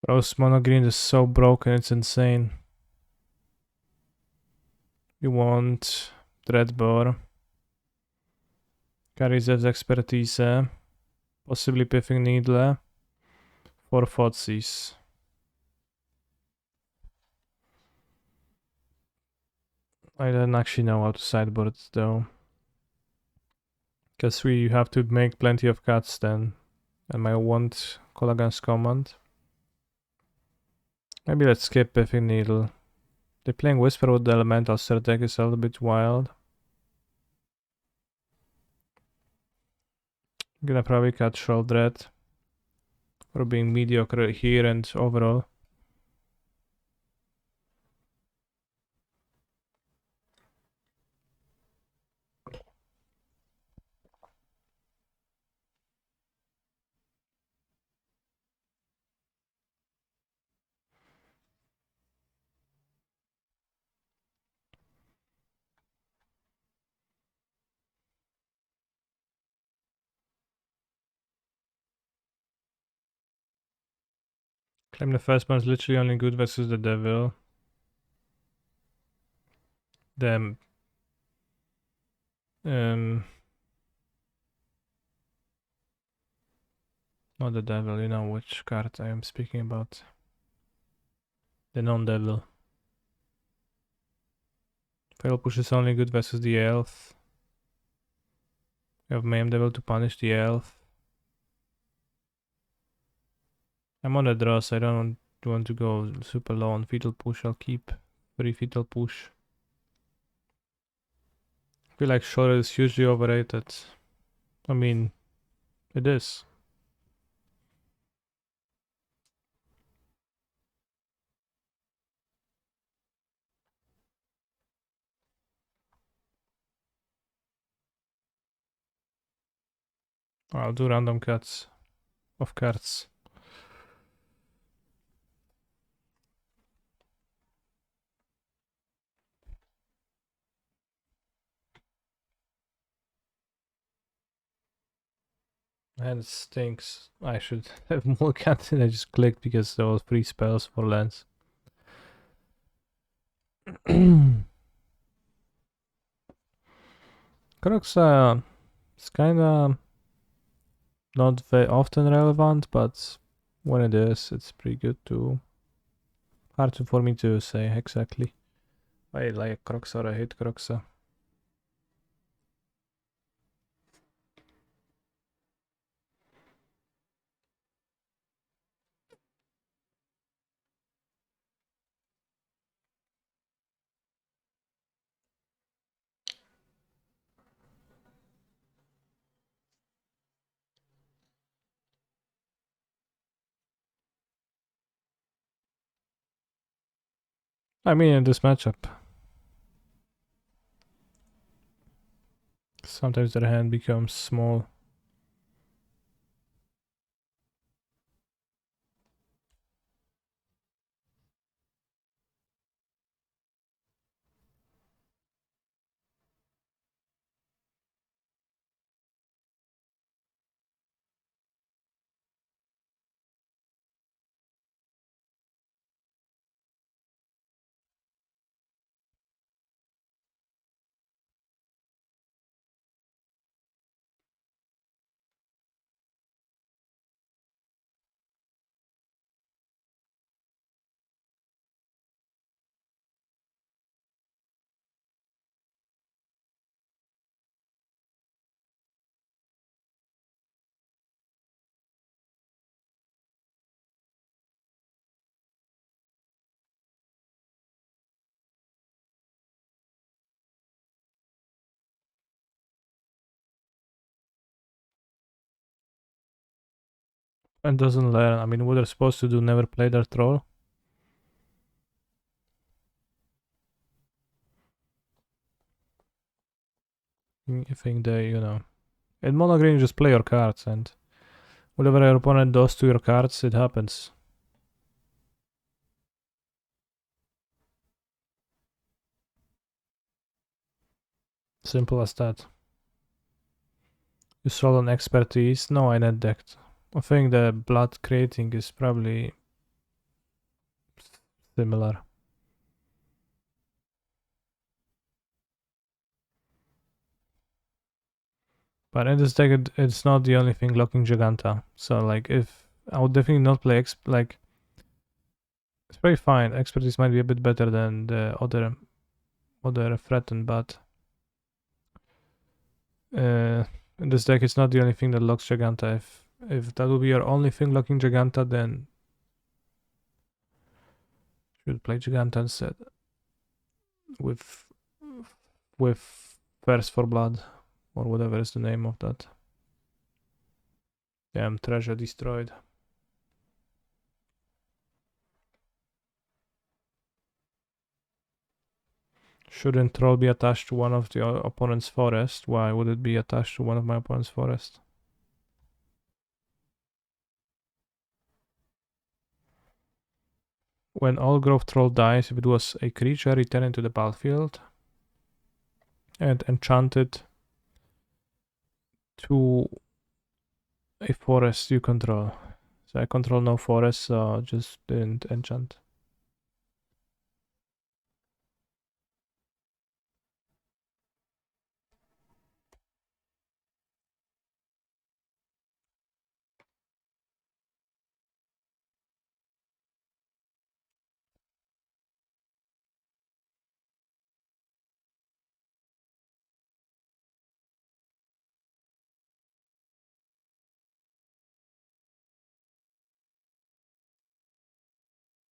Rose Mono Green is so broken, it's insane. You want Dreadbore. Karizev's Expertise. Possibly Piffing Needle. For Thoughtseize. I don't actually know how to sideboard though. Because we have to make plenty of cuts then. And I want Kolaghan's Command. Maybe let's skip Pithing Needle. They're playing Whisper with the Elemental, so deck is a little bit wild. I'm gonna probably cut Sheoldred for being mediocre here and overall. Claim the first one is literally only good versus the Devil. Then not the Devil, you know which card I am speaking about. The non-Devil. Fatal Push is only good versus the Elf. You have Mayhem Devil to punish the Elf. I'm on the draw, so I don't want to go super low on Fatal Push. I'll keep 3 Fatal Push. I feel like Sheoldred is hugely overrated. I mean, it is. I'll do random cuts of cards. And it stinks. I should have more cuts and I just clicked because there was 3 spells for lands. Kroxa is kinda not very often relevant, but when it is, it's pretty good too. Hard for me to say exactly. I like Kroxa or I hate Kroxa. I mean, in this matchup, sometimes their hand becomes small. And doesn't learn. I mean, what they're supposed to do, never play their troll. I think they, you know, in mono green, just play your cards, and whatever your opponent does to your cards, it happens. Simple as that. You sold on expertise? No, I net decked. I think the blood creating is probably similar. But in this deck, it's not the only thing locking Giganta. So, like, if I would definitely not play like, it's very fine. Expertise might be a bit better than the other or they're threatened, but in this deck it's not the only thing that locks Giganta. If that will be your only thing locking Giganta, then you should play Giganta instead with Thirst for Blood or whatever is the name of that. Damn, treasure destroyed. Shouldn't troll be attached to one of the opponent's forest? Why would it be attached to one of my opponent's forest? When Old Growth Troll dies, if it was a creature, return it to the battlefield and enchant it to a forest you control. So I control no forest, so just didn't enchant.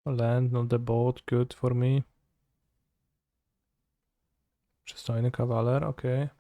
Land, not the boat, good for me. Przystojny kawaler, okay.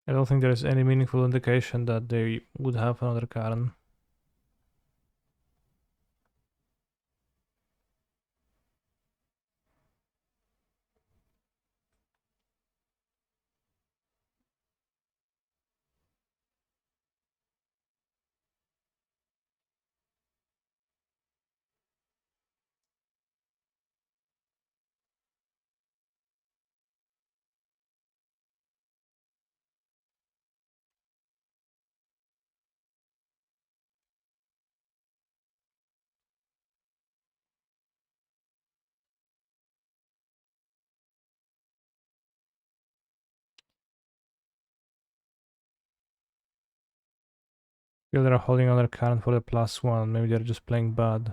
I don't think there is any meaningful indication that they would have another Karen. Feel they're holding another Karen for the +1. Maybe they're just playing bad.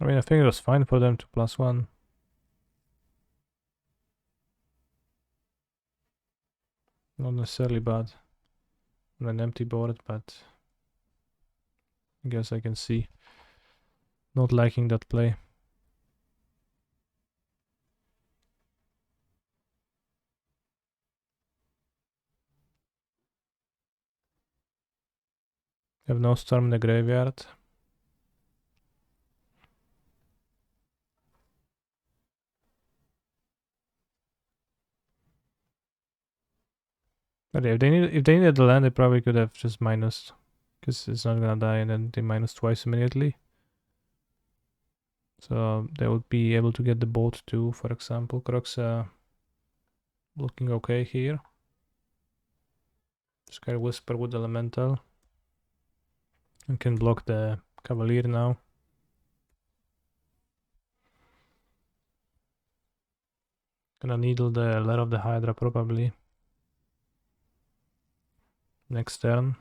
I mean, I think it was fine for them to +1. Not necessarily bad on an empty board, but I guess I can see not liking that play. Have no storm in the graveyard. But yeah, if they needed the land, they probably could have just minused, because it's not gonna die, and then they minus twice immediately. So they would be able to get the boat too, for example. Kroxa looking okay here. Sky Whisper with Elemental. And can block the Cavalier now. Gonna needle the Lair of the Hydra probably. Next turn.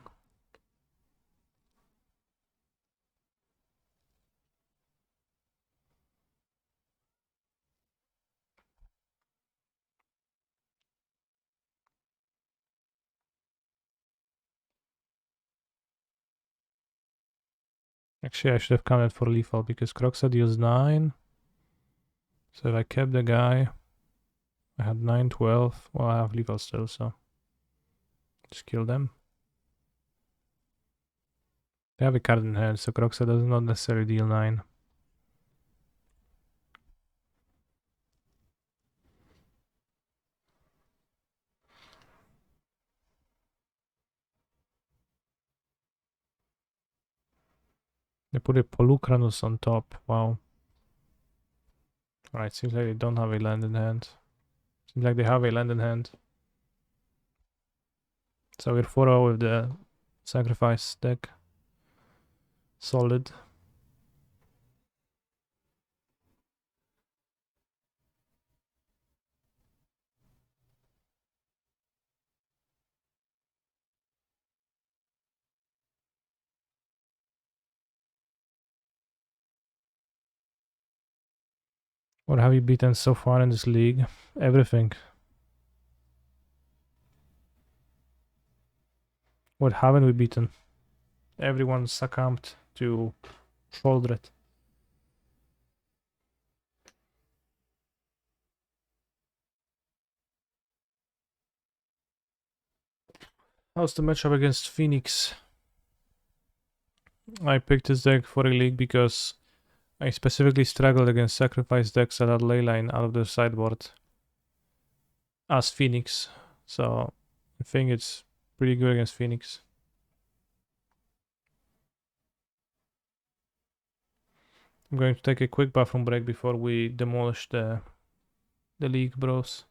Actually, I should have counted for lethal because Kroxa deals 9. So if I kept the guy, I had 9, 12. Well, I have lethal still, so just kill them. They have a card in hand, so Kroxa does not necessarily deal 9. They put a Polukranos on top. Wow. Alright, seems like they don't have a land in hand. Seems like they have a land in hand. So we're 4-0 with the sacrifice deck. Solid. What have you beaten so far in this league? Everything. What haven't we beaten? Everyone succumbed to Sholdred. How's the matchup against Phoenix? I picked this deck for a league because I specifically struggled against sacrifice decks that had Leyline out of the sideboard as Phoenix. So I think it's pretty good against Phoenix. I'm going to take a quick bathroom break before we demolish the league, bros.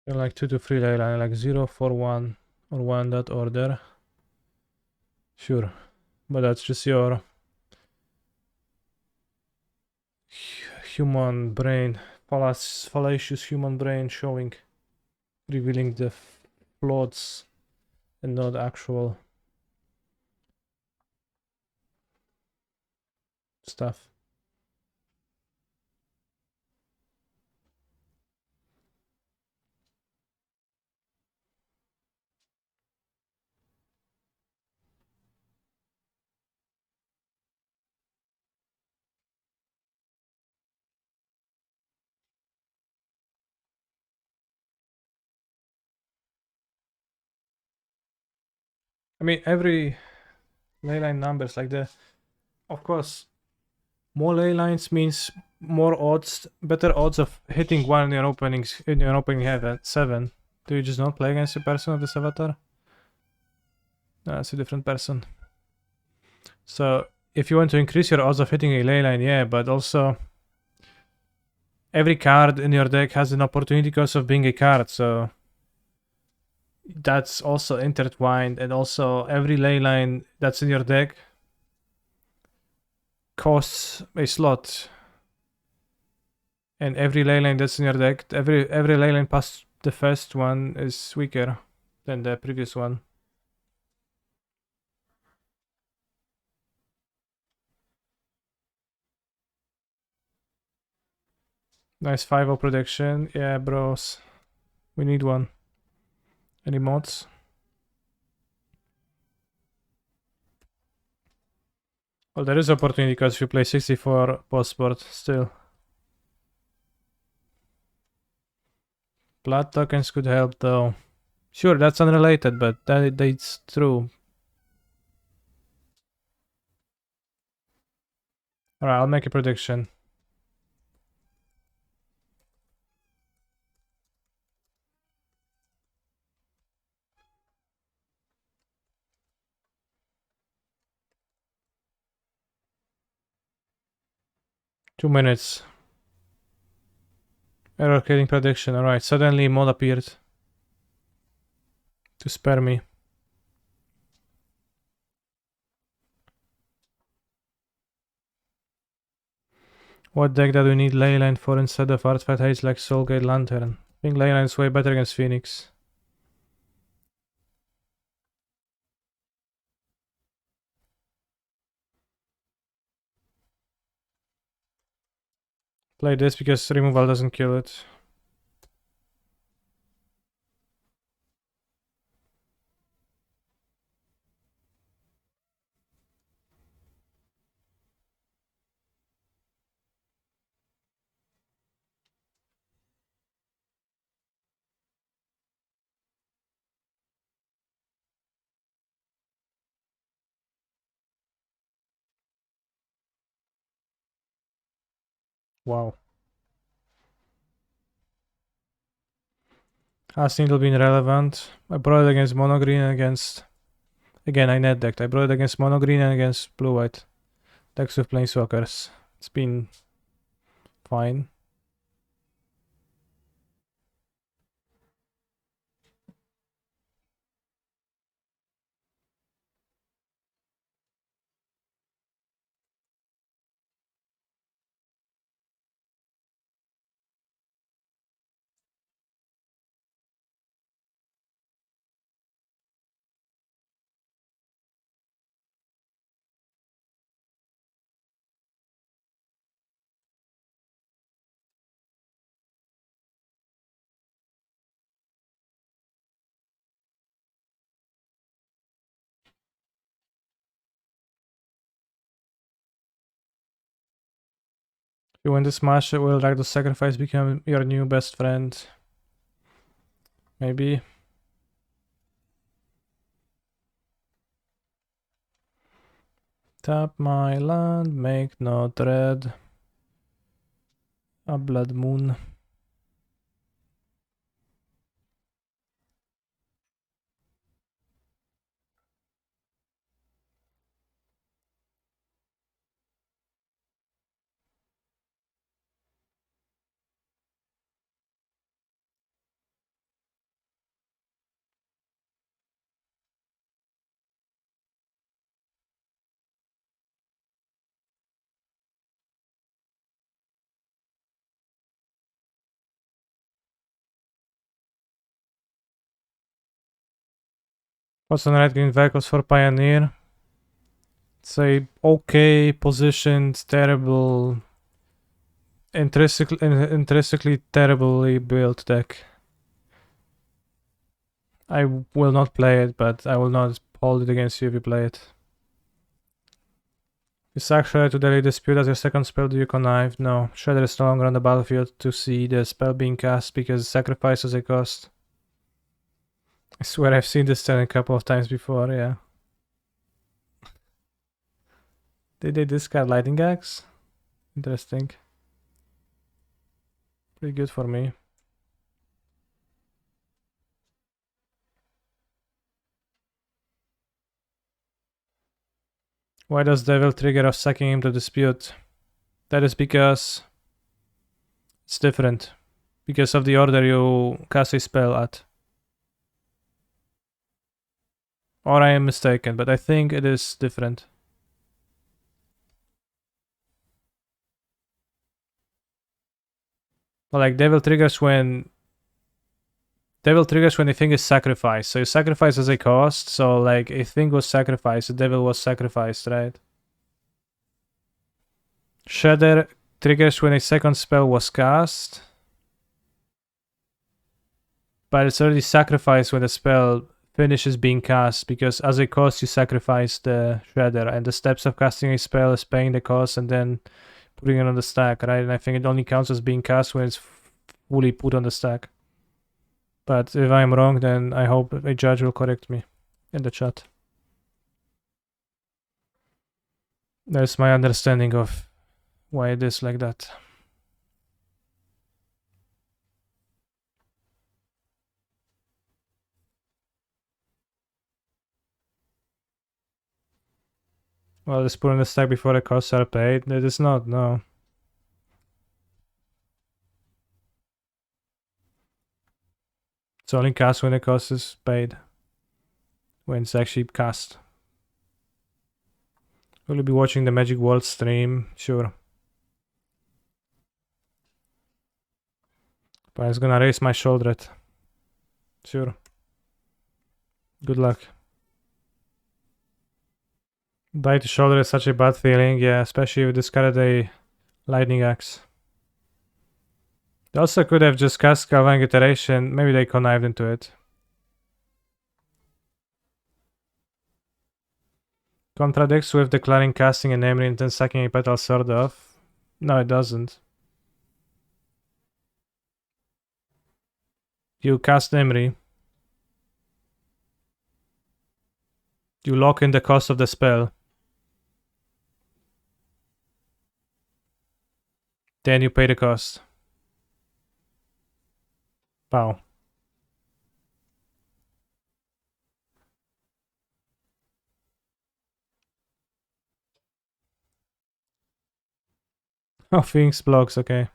Like 2 to 3 ley line, like 0, 4, 1 or 1 dot order. Sure, but that's just your human brain, fallacious human brain showing, revealing the flaws and not actual stuff. I mean, every ley line numbers like of course, more ley lines means more odds, better odds of hitting one in your opening heaven 7. Do you just not play against a person of this avatar? No, it's a different person. So if you want to increase your odds of hitting a ley line, yeah, but also every card in your deck has an opportunity cost of being a card, so that's also intertwined, and also every ley line that's in your deck costs a slot, and every ley line that's in your deck, every ley line past the first one is weaker than the previous one. Nice 5-0 prediction. Yeah, bros, we need one. Any mods? Well, there is opportunity because if you play 64 post board still. Blood tokens could help though. Sure, that's unrelated, but that's true. Alright, I'll make a prediction. Two minutes. Error creating prediction. Alright, suddenly mod appeared to spare me. What deck do we need Leyline for instead of Artifact Haze like Soulgate Lantern? I think Leyline is way better against Phoenix. Play this because removal doesn't kill it. Wow. Has Needle been relevant? I brought it against Mono Green and against... Again, I net decked. I brought it against Mono Green and against Blue White. Decks with Planeswalkers. It's been fine. If you win this match, will Rakdos Sacrifice become your new best friend? Maybe. Tap my land, make no dread. A blood moon. What's on red green vehicles for Pioneer? It's a okay positioned, terrible, intrinsically terribly built deck. I will not play it, but I will not hold it against you if you play it. You sack Shredder to delay dispute as your second spell, do you connive? No. Shredder is no longer on the battlefield to see the spell being cast because sacrifice has a cost. I swear I've seen this turn a couple of times before, yeah. Did they discard Lightning Axe? Interesting. Pretty good for me. Why does Devil trigger of sacking him to dispute? That is because it's different. Because of the order you cast a spell at. Or I am mistaken, but I think it is different. Well, like Devil triggers when a thing is sacrificed. So you sacrifice as a cost, so like a thing was sacrificed, the devil was sacrificed, right? Shredder triggers when a second spell was cast. But it's already sacrificed when the spell finishes being cast, because as a cost you sacrifice the Shredder, and the steps of casting a spell is paying the cost and then putting it on the stack, right? And I think it only counts as being cast when it's fully put on the stack. But if I'm wrong, then I hope a judge will correct me in the chat. That's my understanding of why it is like that. Well, it's put on the stack before the costs are paid. It is not, no. It's only cast when the cost is paid. When it's actually cast. Will you be watching the Magic World stream? Sure. But it's gonna raise my shoulder. Sure. Good luck. Die to shoulder is such a bad feeling, yeah, especially if you discarded a Lightning Axe. They also could have just cast Galvanic Iteration, maybe they connived into it. Contradicts with declaring casting a Namely and then sacking a Petal Sword off. No, it doesn't. You cast Namely. You lock in the cost of the spell. Then you pay the cost. Wow. Oh, Phoenix blocks, okay.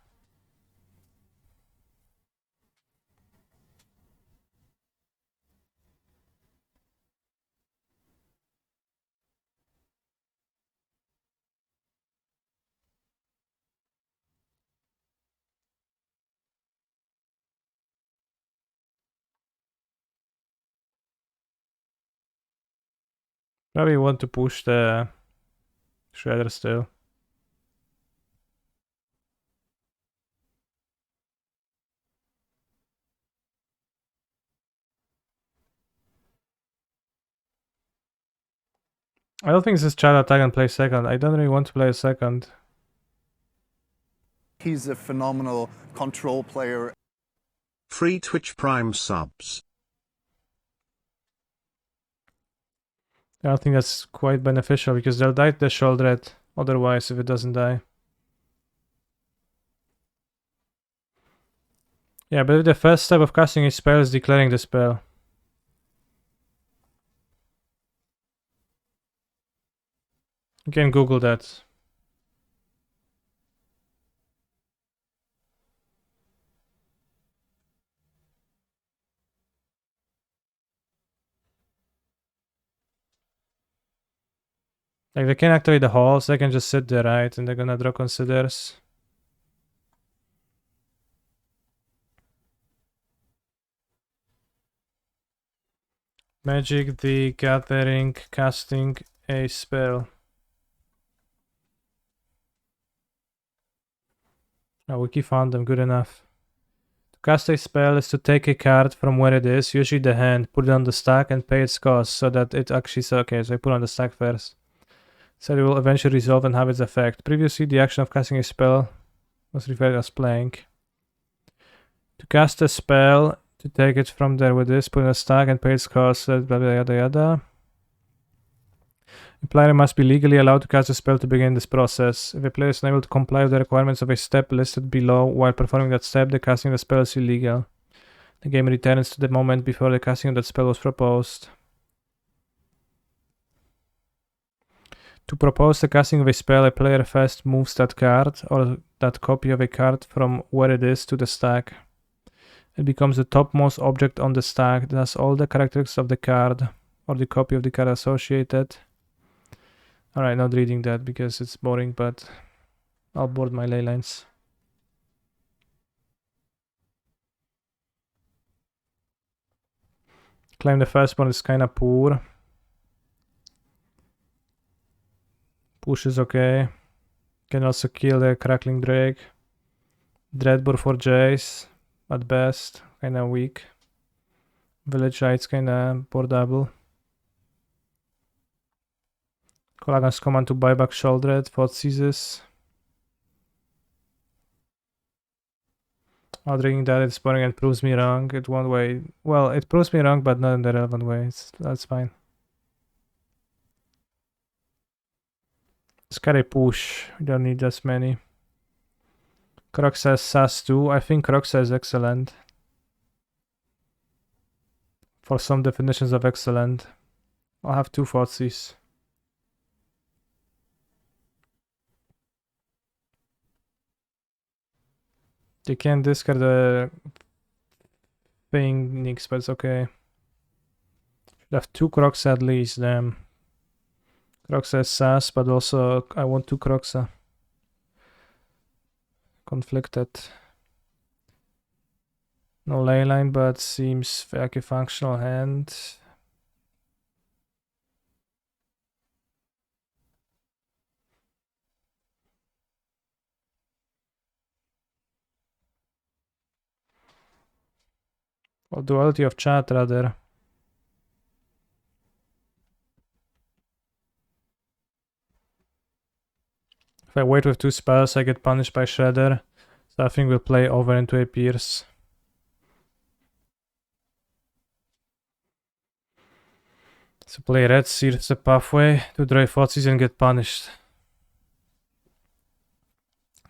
Probably want to push the Shredder still. I don't think this is child attack and play second. I don't really want to play a second. He's a phenomenal control player. Free Twitch Prime subs. I don't think that's quite beneficial because they'll die to the Shouldered otherwise if it doesn't die. Yeah, but if the first step of casting a spell is declaring the spell. You can Google that. Like they can activate the halls, they can just sit there, right? And they're gonna draw considers. Magic the Gathering, casting a spell. Oh, Wiki found them, good enough. To cast a spell is to take a card from where it is, usually the hand, put it on the stack and pay its cost so that it actually... Okay, so I put it on the stack first. So it will eventually resolve and have its effect. Previously, the action of casting a spell was referred as playing. To cast a spell, to take it from there with this, put in a stack and pay its cost, blah blah yada yada. The player must be legally allowed to cast a spell to begin this process. If a player is unable to comply with the requirements of a step listed below while performing that step, the casting of the spell is illegal. The game returns to the moment before the casting of that spell was proposed. To propose the casting of a spell, a player first moves that card or that copy of a card from where it is to the stack. It becomes the topmost object on the stack that has all the characteristics of the card or the copy of the card associated. Alright, not reading that because it's boring, but I'll board my ley lines. Claim the first one is kinda poor. Push is okay. Can also kill the Crackling Drake. Dreadbore for Jace, at best, kinda weak. Village Rights kinda boardable. Kolagan's command to buy back Sheoldred, Thoughtseizes. Drinking that it's boring and proves me wrong. It won't way. Well, it proves me wrong, but not in the relevant way. That's fine. Scary push. We don't need as many. Croc says SAS 2. I think Croc says excellent. For some definitions of excellent. I'll have 2 Thoughtseize. They can't discard the Phoenix, but it's okay. Should have 2 Crocs at least, damn. Croc says SAS, but also I want 2 Crocs. Conflicted. No leyline, but seems like a functional hand. Or duality of chat, rather. If I wait with 2 spells, I get punished by Shredder. So I think we'll play over into a Pierce. So play red, sears the pathway to draw Thoughtseize and get punished.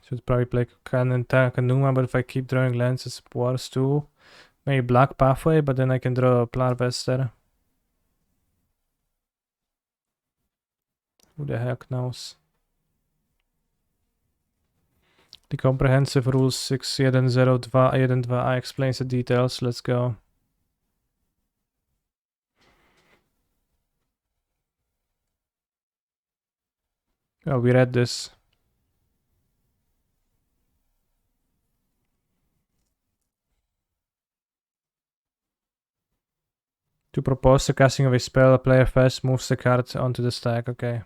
Should probably play Cannon Kanuma, but if I keep drawing lands, it's worse too. Maybe black pathway, but then I can draw Plarvester. Who the heck knows? The comprehensive rules 6.1.02 explains the details. Let's go. Oh, we read this. To propose the casting of a spell, a player first moves the card onto the stack. Okay.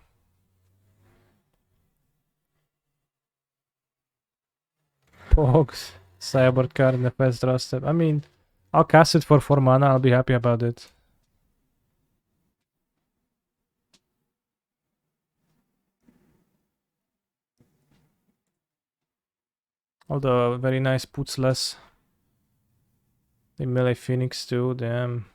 Pogs. Sideboard card in the first draw step. I mean, I'll cast it for 4 mana. I'll be happy about it. Although, very nice puts less. The melee Phoenix too, damn.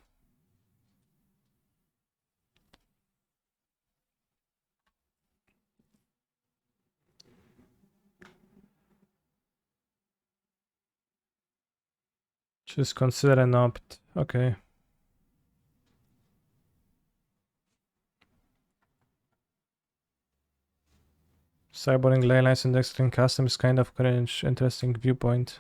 Just consider an opt. Okay. Cyborging leylines and extreme custom is kind of cringe. Interesting viewpoint.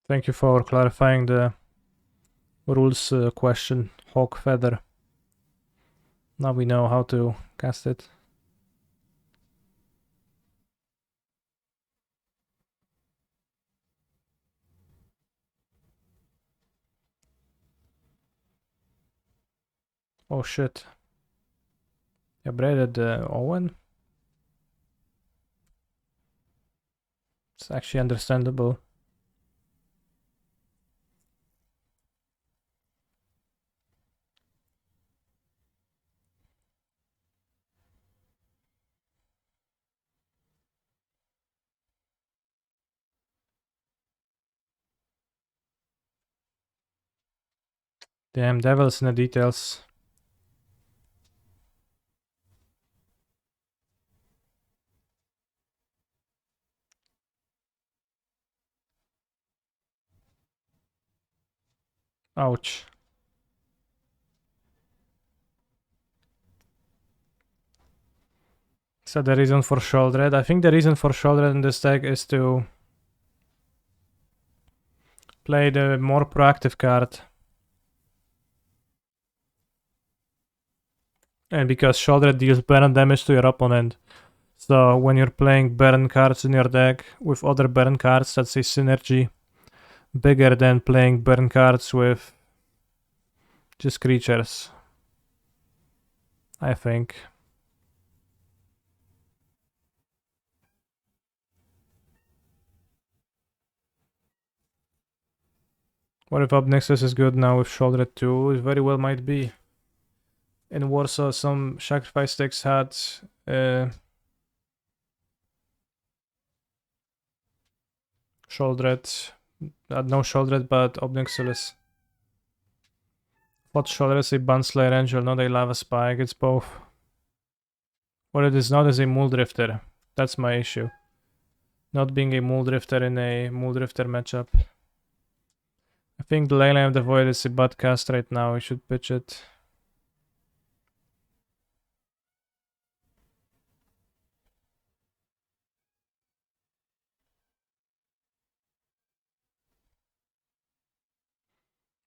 Thank you for clarifying the rules question, Hawk Feather. Now we know how to cast it. Oh shit. You upgraded Owen? It's actually understandable. Damn, devil's in the details. Ouch. So the reason for Shouldered? I think the reason for Shouldered in this deck is to play the more proactive card. And because Shouldered deals burn damage to your opponent. So when you're playing burn cards in your deck with other burn cards, that's a synergy bigger than playing burn cards with just creatures, I think. What if Obnexus is good now with Shouldered 2? It very well might be. In Warsaw, some sacrifice decks had Shouldered. No Shouldered, but Obnexus. What Shouldered is a Bunslayer Angel, not a Lava Spike. It's both. What it is not is a Muldrifter. That's my issue. Not being a Muldrifter in a Muldrifter matchup. I think the Leyline of the Void is a bad cast right now. We should pitch it.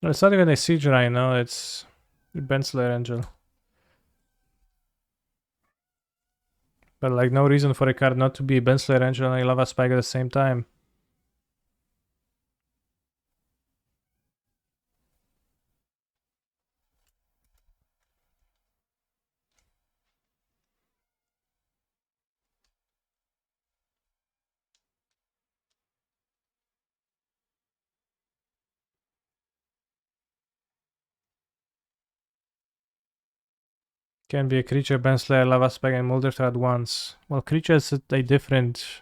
No, it's not even a Siege right now. It's a Bunslayer Angel. But like no reason for a card not to be a Bunslayer Angel and a Lava Spike at the same time. Can be a creature, Bunslayer, Lava Spike, and Muldrifter at once. Well, creature is a different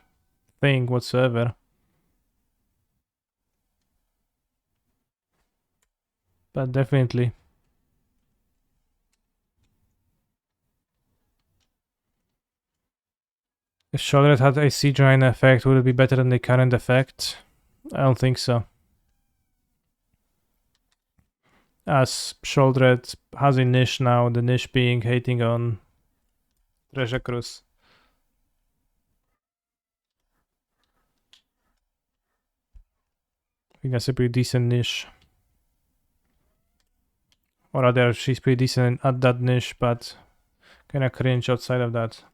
thing whatsoever. But definitely. If Shouldered had a Siege Giant effect, would it be better than the current effect? I don't think so. As Shouldered has a niche now, the niche being hating on Treasure Cruise. I think that's a pretty decent niche. Or rather, she's pretty decent at that niche, but kinda cringe outside of that.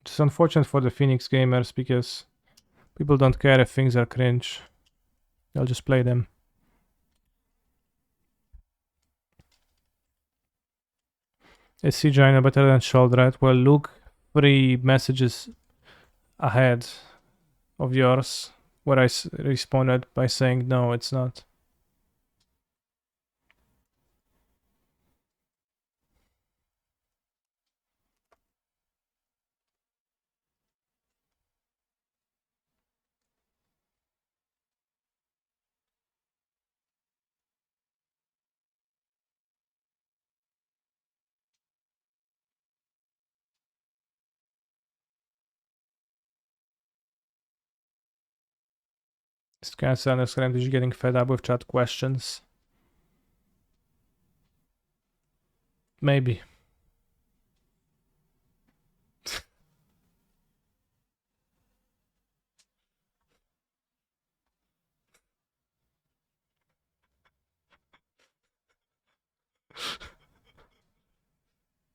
It's unfortunate for the Phoenix gamers because people don't care if things are cringe. They'll just play them. Is CGI better than Shouldered? Well, look 3 messages ahead of yours where I responded by saying no, it's not. This guy's just getting fed up with chat questions. Maybe.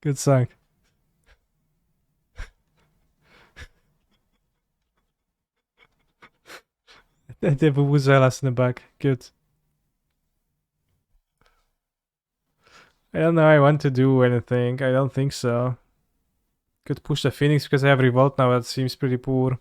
Good song. The vuvuzelas in the back. Good. I don't know I want to do anything. I don't think so. Could push the Phoenix because I have Revolt now. That seems pretty poor.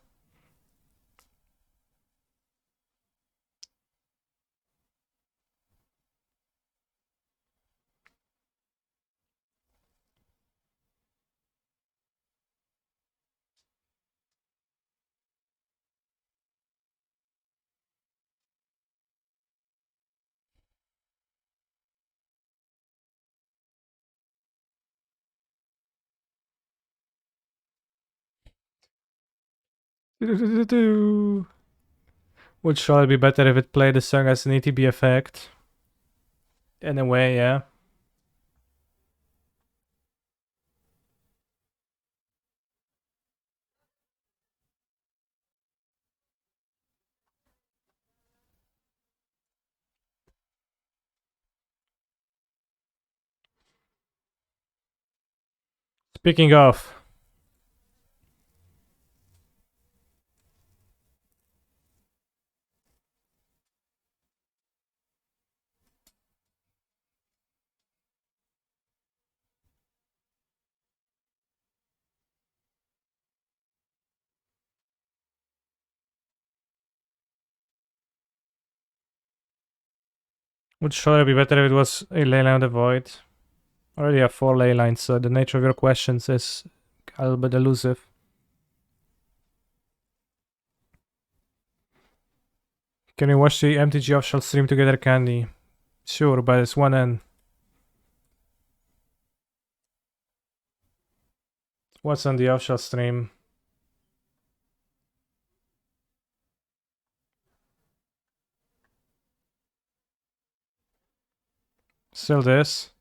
Would surely be better if it played the song as an ETB effect. In a way, yeah. Speaking of, would surely be better if it was a Leyline of the Void. Already have 4 ley lines, so the nature of your questions is a little bit elusive. Can we watch the MTG official stream together, Candy? Sure, but it's 1N. What's on the official stream? Still this.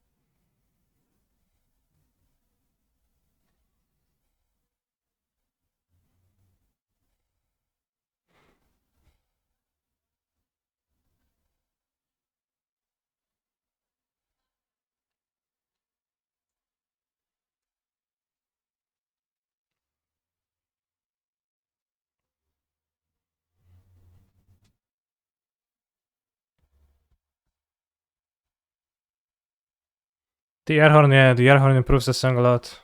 The Airhorn, yeah, the Airhorn improves the song a lot.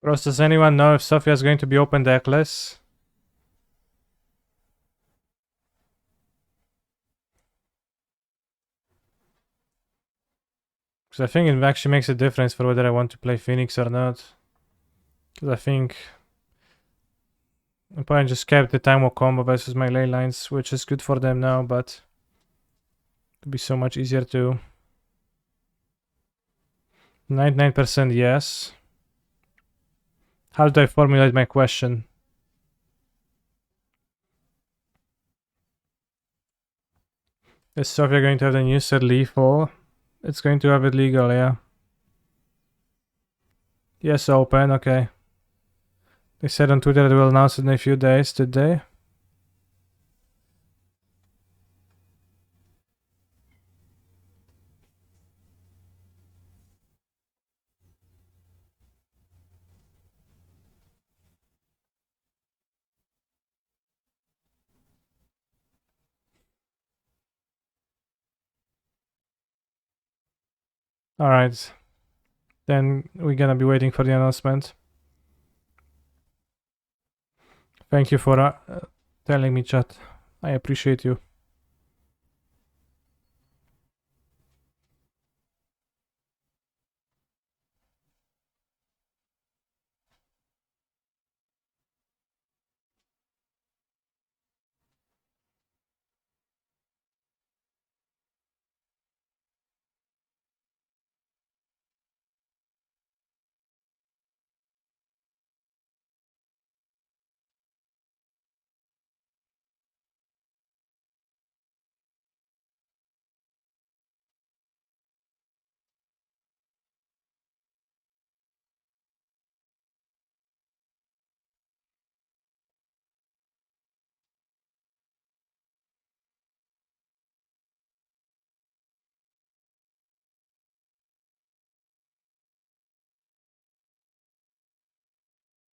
Ross, does anyone know if Sophia is going to be open deckless? Because I think it actually makes a difference for whether I want to play Phoenix or not. Because I think opponent just kept the Time Walk combo versus my ley lines, which is good for them now, but it would be so much easier to. 99% yes. How do I formulate my question? Is Sophia going to have the new set lethal? It's going to have it legal, yeah. Yes, open, okay. They said on Twitter they will announce it in a few days, did they? Alright. Then we're gonna be waiting for the announcement. Thank you for telling me, chat. I appreciate you.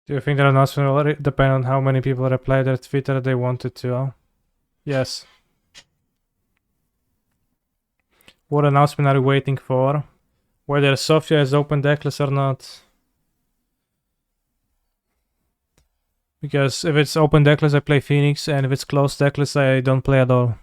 Do you think that announcement will depend on how many people reply their Twitter they wanted to? Yes. What announcement are you waiting for? Whether Sofia is open deckless or not. Because if it's open deckless, I play Phoenix, and if it's closed deckless, I don't play at all.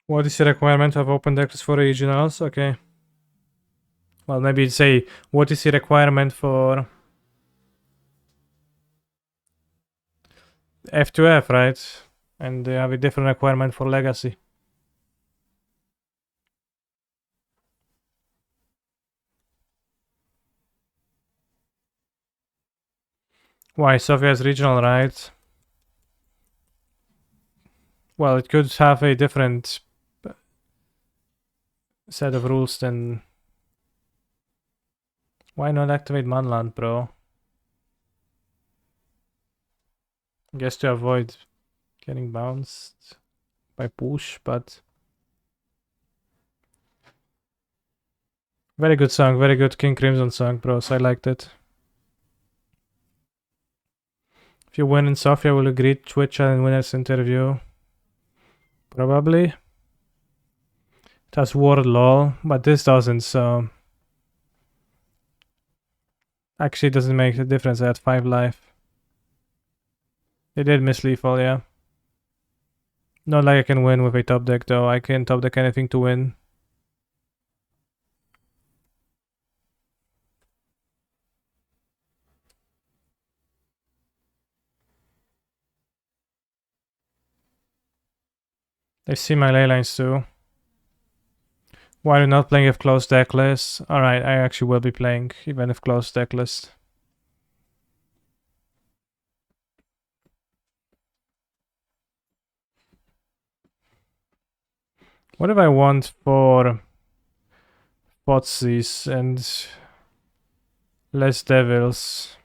What is the requirement of open deckless for regionals? Okay. Well, maybe say, what is the requirement for F2F, right? And they have a different requirement for Legacy. Why? Sofia is regional, right? Well, it could have a different set of rules than... Why not activate Manland, bro? I guess to avoid getting bounced by push, but... Very good song, very good King Crimson song, bros. I liked it. If you win in Sofia, will you greet Twitch and winners interview? Probably. It has word lol, but this doesn't, so... Actually, it doesn't make a difference. I had 5 life. They did miss lethal, yeah. Not like I can win with a top deck, though. I can top deck anything to win. They see my ley lines too. Why are you not playing if closed deck list? Alright, I actually will be playing even if closed deck list. What if I want for Fotsies and less devils?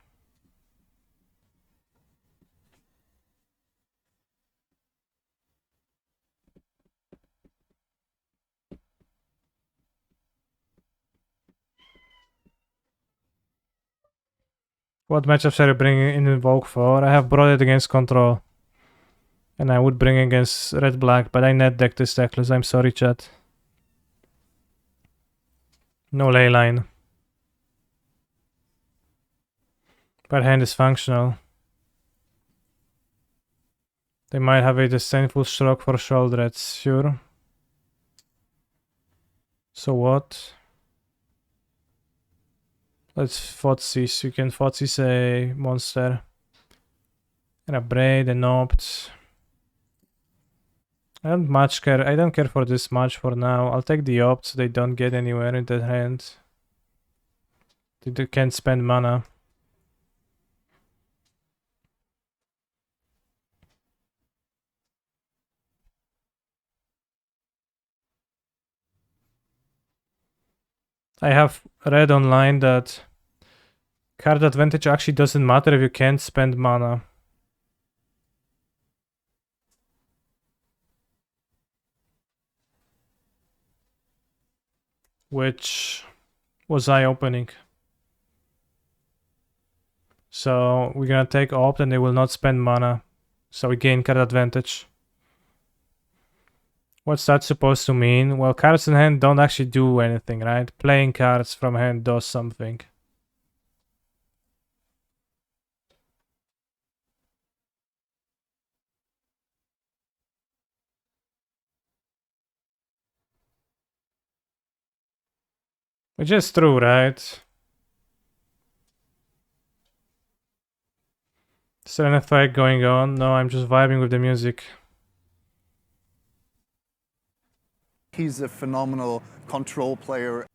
What matchups are you bringing in Invoke for? I have brought it against Control. And I would bring against Red-Black, but I net deck this deckless. I'm sorry, chat. No ley line. But hand is functional. They might have a disdainful stroke for Shouldreds, sure. So what? Let's Fotsies. You can Fotsies a monster. And a Braid, an Opt. I don't much care. I don't care for this much for now. I'll take the Opt so they don't get anywhere in that hand. They can't spend mana. I have read online that card advantage actually doesn't matter if you can't spend mana. Which was eye-opening. So we're gonna take Opt and they will not spend mana. So we gain card advantage. What's that supposed to mean? Well, cards in hand don't actually do anything, right? Playing cards from hand does something. Which is true, right? Is there an effect going on? No, I'm just vibing with the music. He's a phenomenal control player.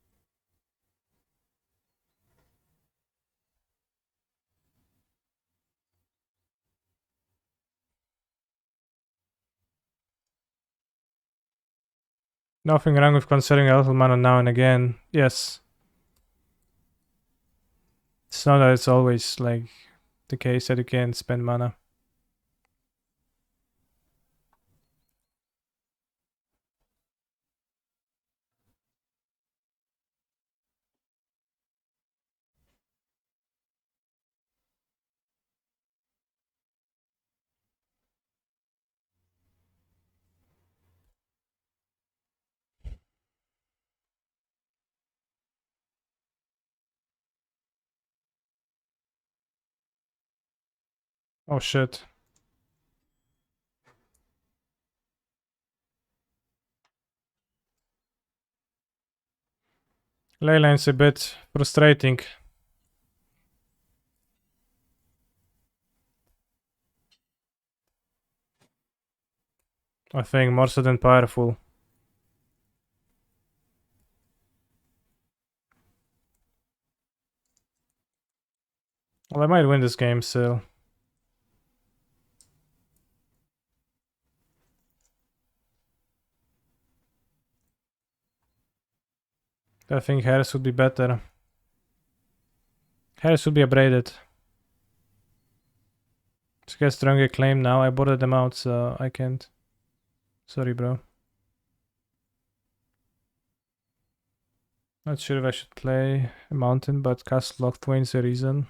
Nothing wrong with considering a little mana now and again. Yes. It's not that it's always like the case that you can't spend mana. Oh shit. Leyline's a bit frustrating. I think more so than powerful. Well, I might win this game still. I think Harris would be better. Harris would be upgraded. To get stronger claim now. I boarded them out, so I can't. Sorry, bro. Not sure if I should play a mountain, but Castle Locthwain's a reason.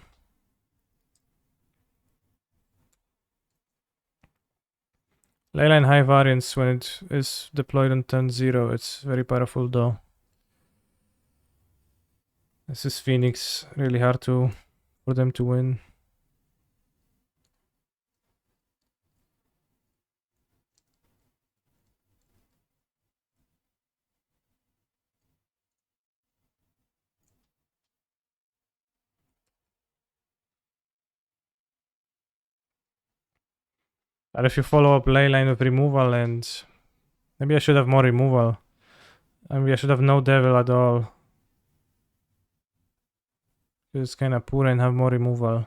Leyline high variance when it is deployed on turn 0. It's very powerful though. This is Phoenix. Really hard for them to win. But if you follow up Leyline with removal, and maybe I should have more removal. Maybe I should have no devil at all. It's kinda poor and have more removal.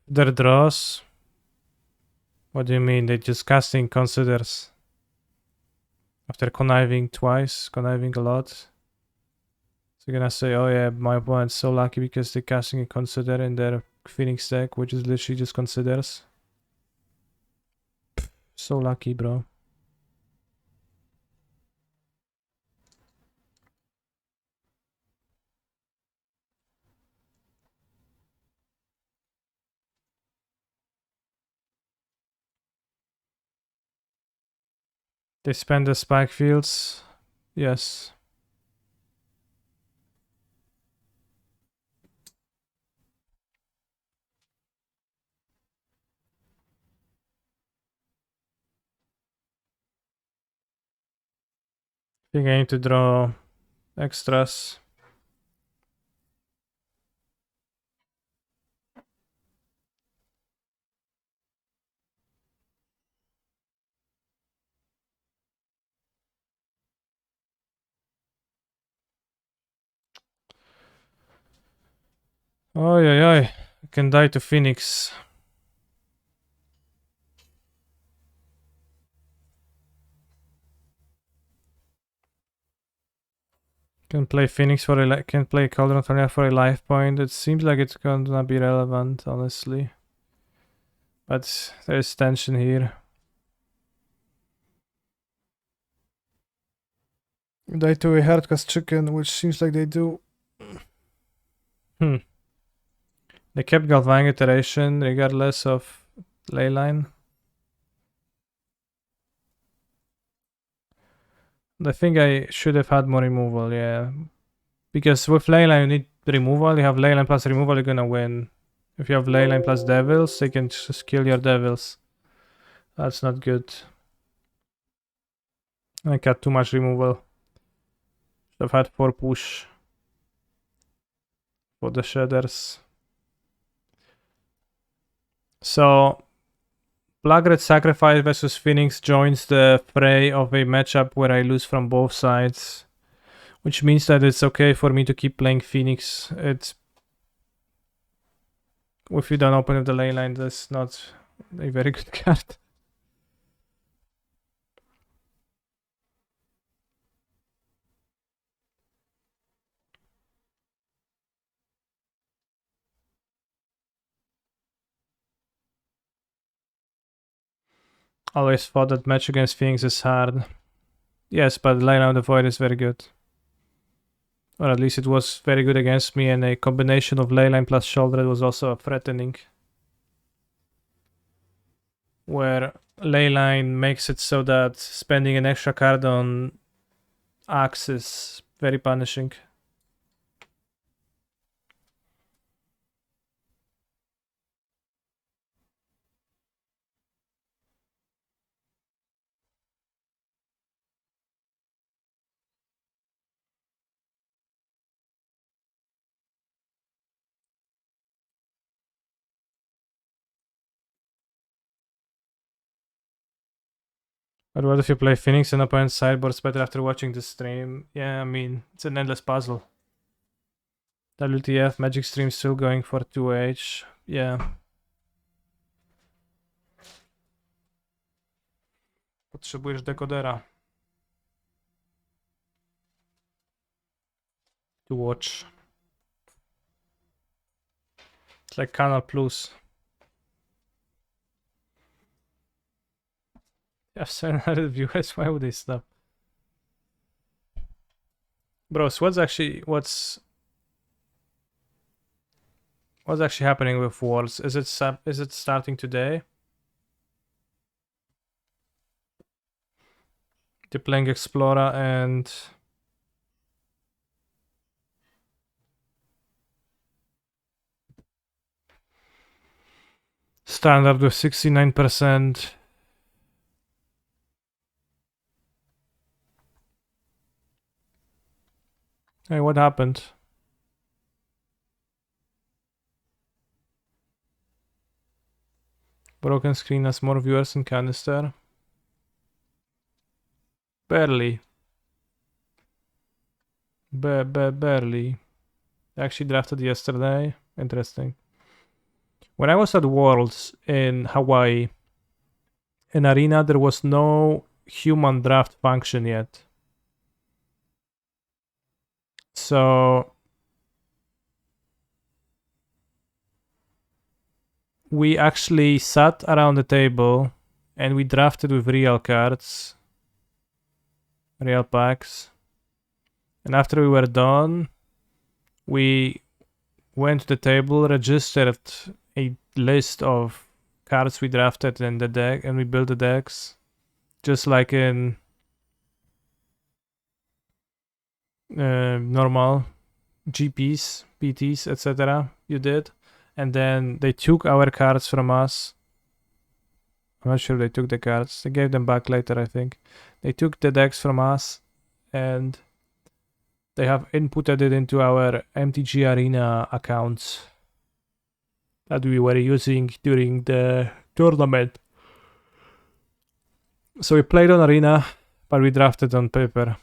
Their draws. What do you mean? They just casting considers. After conniving twice, conniving a lot. So you're gonna say, oh yeah, my opponent's so lucky because they're casting a consider in their Phoenix deck, which is literally just considers. So lucky, bro. They spend the spike fields. Yes. I think I need to draw extras. Oh yeah, I can die to Phoenix. Can play Phoenix for can play Cauldron for a life point. It seems like it's gonna be relevant, honestly. But there's tension here. Die to a hardcast chicken, which seems like they do. They kept Galvang iteration regardless of Leyline. I think I should have had more removal, yeah. Because with Leyline you need removal, you have Leyline plus removal, you're gonna win. If you have Leyline plus devils, they can just kill your devils. That's not good. I got too much removal. Should have had 4 push for the shredders. So Blackred Sacrifice versus Phoenix joins the fray of a matchup where I lose from both sides. Which means that it's okay for me to keep playing Phoenix. It's if you don't open up the ley line, that's not a very good card. Always thought that match against Phoenix is hard. Yes, but Leyline of the Void is very good. Or at least it was very good against me, and a combination of Leyline plus Shoulder was also threatening. Where Leyline makes it so that spending an extra card on Axe is very punishing. But what if you play Phoenix and opponent's sideboard's better after watching the stream? Yeah, I mean, it's an endless puzzle. WTF, Magic Stream still going for 2H. Yeah. Potrzebujesz dekodera. To watch. It's like Canal Plus. You have 700 viewers, why would they stop? Bros, what's actually happening with Worlds? Is it starting today? They're playing Explorer and Standard with 69%. Hey, what happened? Broken screen has more viewers than Canister. Barely. Barely. I actually drafted yesterday. Interesting. When I was at Worlds in Hawaii, in Arena, there was no human draft function yet. So we actually sat around the table and we drafted with real cards, real packs. And after we were done, we went to the table, registered a list of cards we drafted in the deck, and we built the decks just like in normal GPs, PTs, etc. You did, and then they took our cards from us. I'm not sure they took the cards. They gave them back later, I think. They took the decks from us, and they have inputted it into our MTG Arena accounts that we were using during the tournament. So we played on Arena, but we drafted on paper.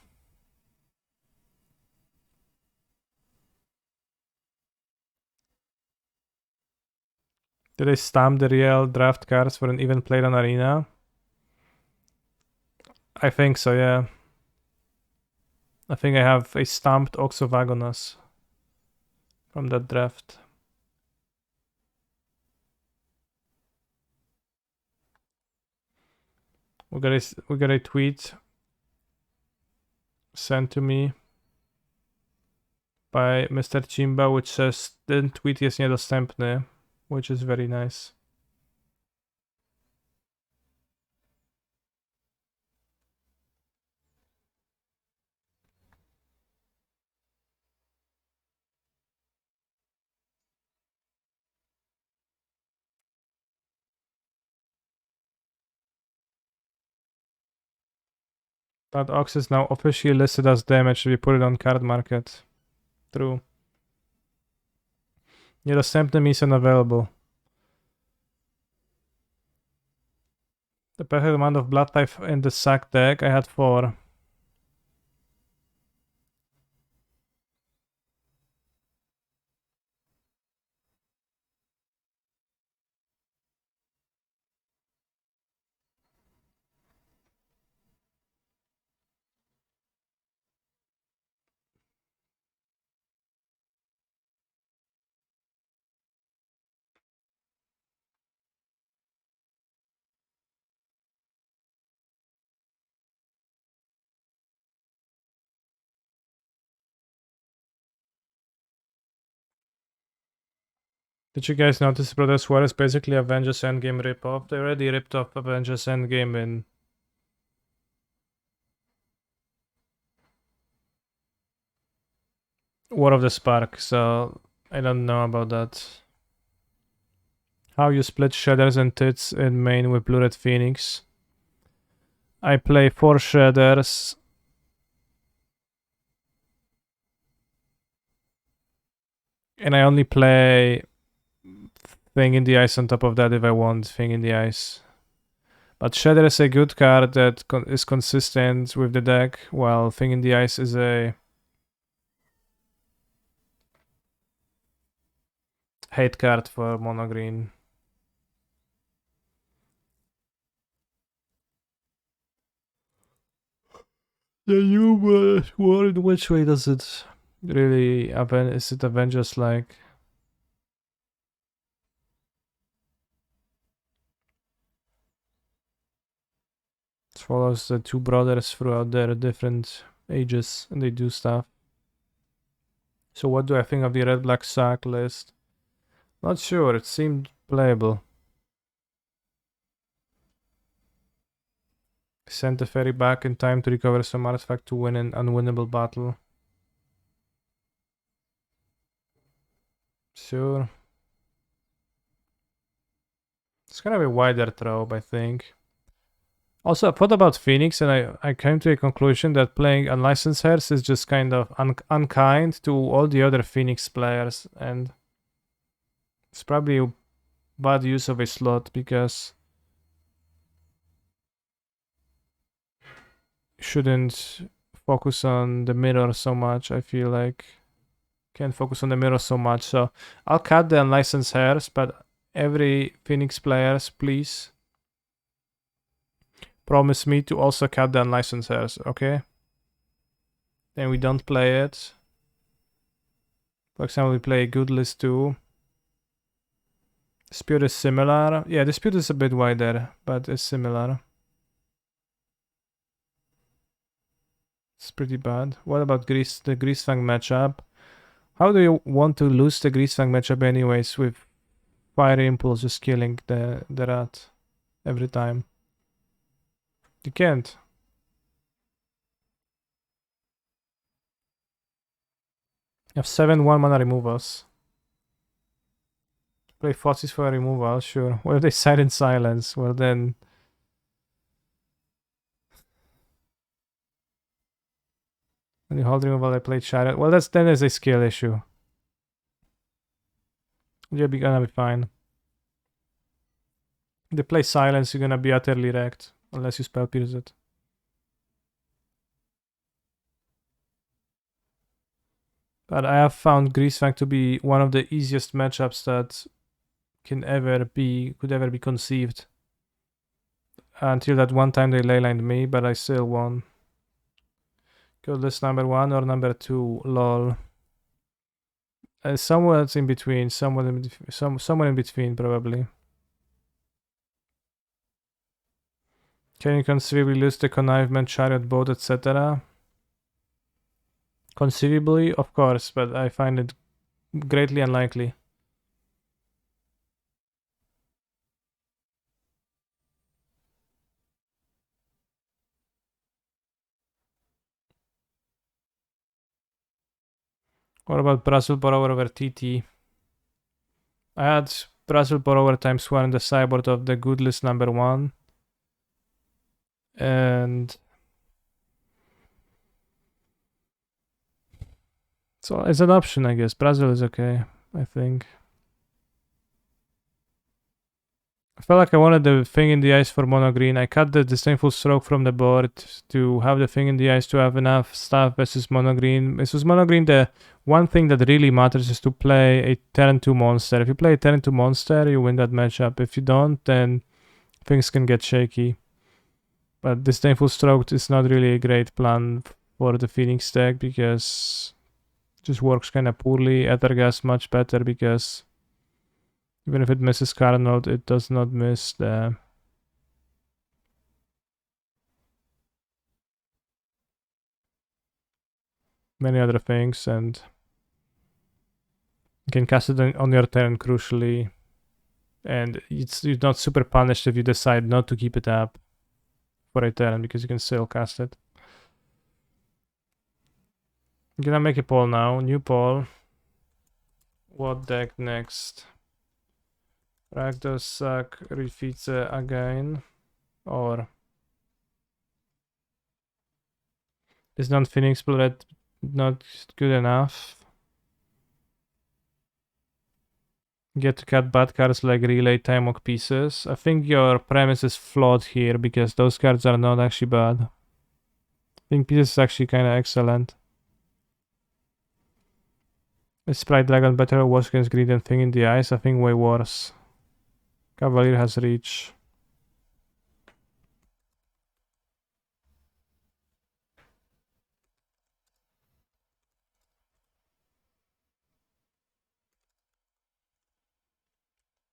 Did I stamp the real draft cards for an event played on Arena? I think so, yeah. I think I have a stamped Oxovagonus from that draft. We got a tweet sent to me by Mr. Chimba, which says ten tweet jest niedostępny, which is very nice. That Ox is now officially listed as damage if you put it on card market. True. Niedostępny means unavailable. The perfect amount of blood type in the sack deck, I had 4. Did you guys notice Brothers War is basically Avengers Endgame ripoff? They already ripped off Avengers Endgame in War of the Spark, so I don't know about that. How you split shredders and tits in main with Blue Red Phoenix? I play 4 shredders. And I only play Thing in the Ice on top of that if I want Thing in the Ice. But Shredder is a good card that is consistent with the deck, while Thing in the Ice is a hate card for mono green. The new war, in which way does it really is it Avengers like? It follows the two brothers throughout their different ages and they do stuff. So what do I think of the red black sack list? Not sure, it seemed playable. Send the fairy back in time to recover some artifact to win an unwinnable battle. Sure. It's kind of a wider trope, I think. Also, I thought about Phoenix and I came to a conclusion that playing Unlicensed Heirs is just kind of unkind to all the other Phoenix players, and it's probably a bad use of a slot because you shouldn't focus on the mirror so much. I feel like can't focus on the mirror so much, so I'll cut the Unlicensed Heirs, but every Phoenix players, please promise me to also cut the Unlicensed Heirs, okay? Then we don't play it. For example, we play a good list too. Dispute is similar. Yeah, Dispute is a bit wider, but it's similar. It's pretty bad. What about the Greasefang matchup? How do you want to lose the Greasefang matchup anyways with Fire Impulse just killing the rat every time? You can't. You have 7 1-mana removals. Play Fossis for a removal, sure. What if they Silent Silence? Well then... When you hold removal, I play Chariot. Well, then there's a skill issue. You're gonna be fine. If they play Silence, you're gonna be utterly wrecked. Unless you Spell Pierce it. But I have found Greasefang to be one of the easiest matchups that could ever be conceived. Until that one time they leylined me, but I still won. Good list number 1 or number 2, lol. Somewhere in between, somewhere in between probably. Can you conceivably lose the Connivement, Chariot, Boat, etc.? Conceivably, of course, but I find it greatly unlikely. What about Brazil Borrower over TT? I had Brazil Borrower ×1 in the sideboard of the good list number 1. And so it's an option, I guess. Brazil is okay, I think. I felt like I wanted the Thing in the Ice for mono green. I cut the Disdainful Stroke from the board to have the Thing in the Ice to have enough stuff versus mono green. Versus mono green, the one thing that really matters is to play a turn 2 monster. If you play a turn 2 monster, you win that matchup. If you don't, then things can get shaky. But Disdainful Stroke is not really a great plan for the Phoenix deck because it just works kind of poorly. Ethergas much better because even if it misses Carnold, it does not miss the many other things, and You can cast it on your turn, crucially. And you're not super punished if you decide not to keep it up for a turn, because you can still cast it. I'm gonna make a poll now. New poll. What deck next? Rakdos suck Rifice again? Or is non-Phoenix Blood not good enough? Get to cut bad cards like Relay Timok pieces. I think your premise is flawed here because those cards are not actually bad. I think pieces is actually kind of excellent. Is Sprite Dragon better or worse against Greed and Thing in the Eyes? I think way worse. Cavalier has reach.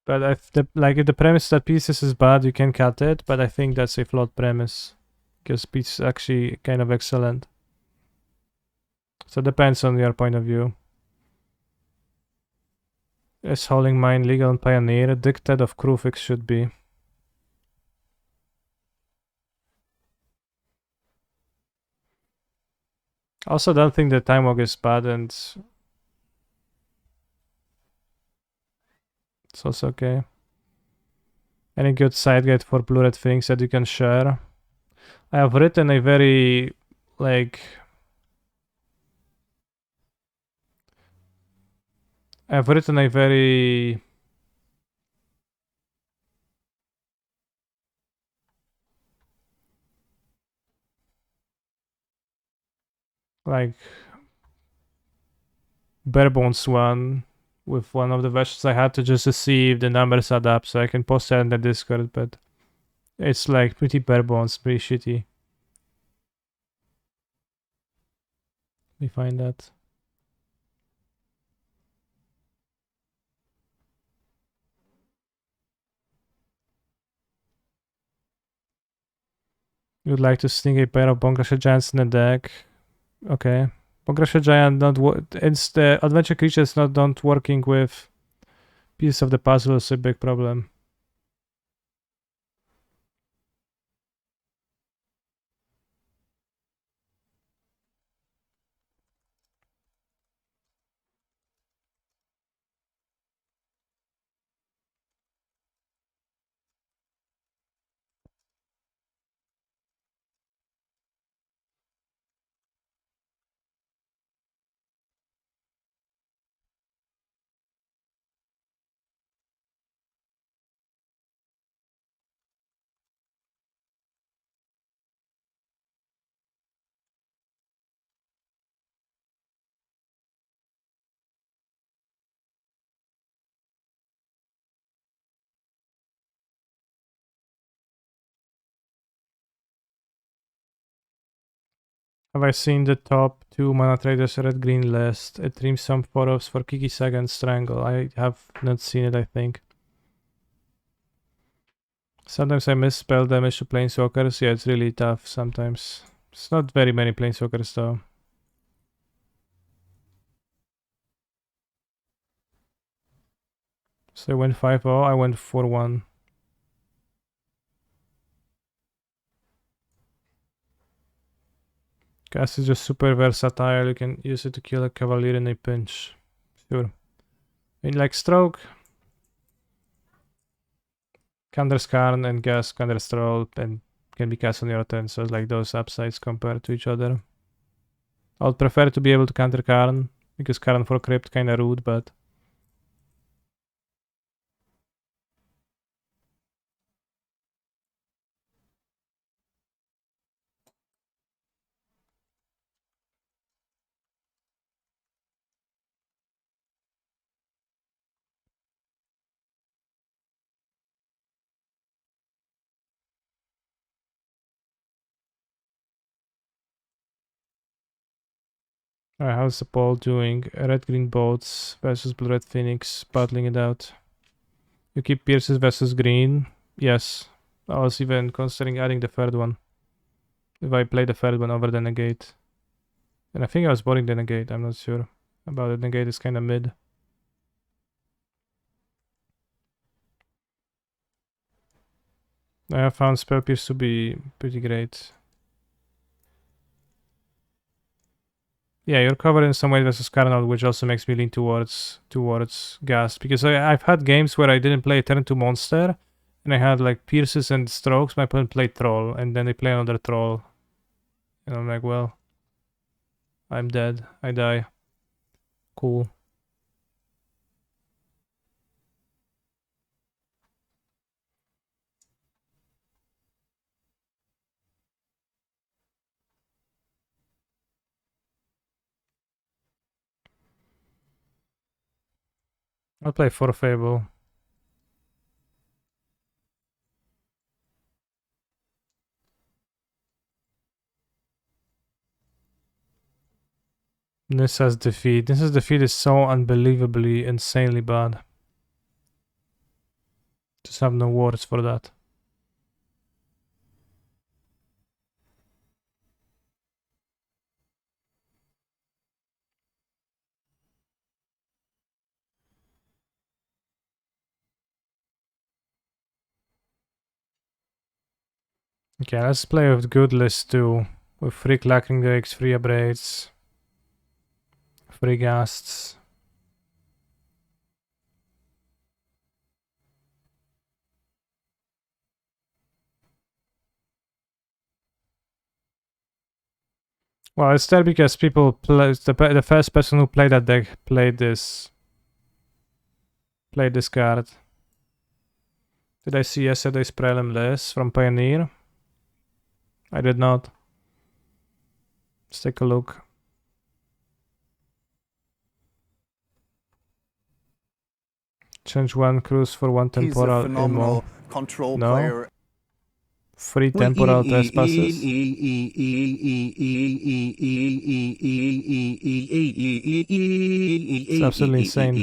But if the premise that pieces is bad, you can cut it. But I think that's a flawed premise, because pieces is actually kind of excellent. So it depends on your point of view. Is Howling Mine legal and Pioneer? Dictate of Krufix should be. Also, don't think the Time Walk is bad, and it's also okay. Any good side guide for blue-red things that you can share? I have written a very, like... I've written a very... like... bare bones one with one of the versions I had to just see if the numbers add up, so I can post that in the Discord, but it's like pretty bare bones, pretty shitty. Let me find that. You'd like to sneak a pair of Bongrasha Giants in the deck. Okay. Bongrasha Giant not it's the adventure creatures don't working with pieces of the puzzle is a big problem. Have I seen the top 2 mana traders red-green list? It dreams some photos for Kiki Saga and Strangle. I have not seen it, I think. Sometimes I miss spell damage to Planeswalkers. Yeah, it's really tough sometimes. It's not very many Planeswalkers though. So I went 5-0, I went 4-1. Cast is just super versatile. You can use it to kill a Cavalier in a pinch. Sure. I mean, like Stroke, counters Karn and Gas counters Troll and can be cast on your turn. So it's like those upsides compared to each other. I would prefer to be able to counter Karn, because Karn for Crypt kinda rude, but... Alright, how's the poll doing? Red-green boats versus blue-red Phoenix, battling it out. You keep Pierces versus green? Yes. I was even considering adding the third one. If I play the third one over the negate. And I think I was boarding the negate, I'm not sure about it. Negate is kinda mid. I have found Spell Pierce to be pretty great. Yeah, you're covered in some way versus Carnal, which also makes me lean towards Ghast. Because I've had games where I didn't play turn 2 monster, and I had like Pierces and Strokes, my opponent played Troll, and then they play another Troll. And I'm like, well, I'm dead. I die. Cool. I'll play 4 Fable. Nissa's defeat. Nissa's defeat is so unbelievably, insanely bad. Just have no words for that. Okay, let's play with good list too. With 3 Clacking Drakes, 3 Abrades, 3 Ghasts. Well, it's there because people play the first person who played that deck played this card. Did I see yesterday's prelim list from Pioneer? I did not. Let's take a look. Change 1 cruise for 1 temporal. He's a phenomenal control player. 3 temporal trespasses. It's absolutely insane.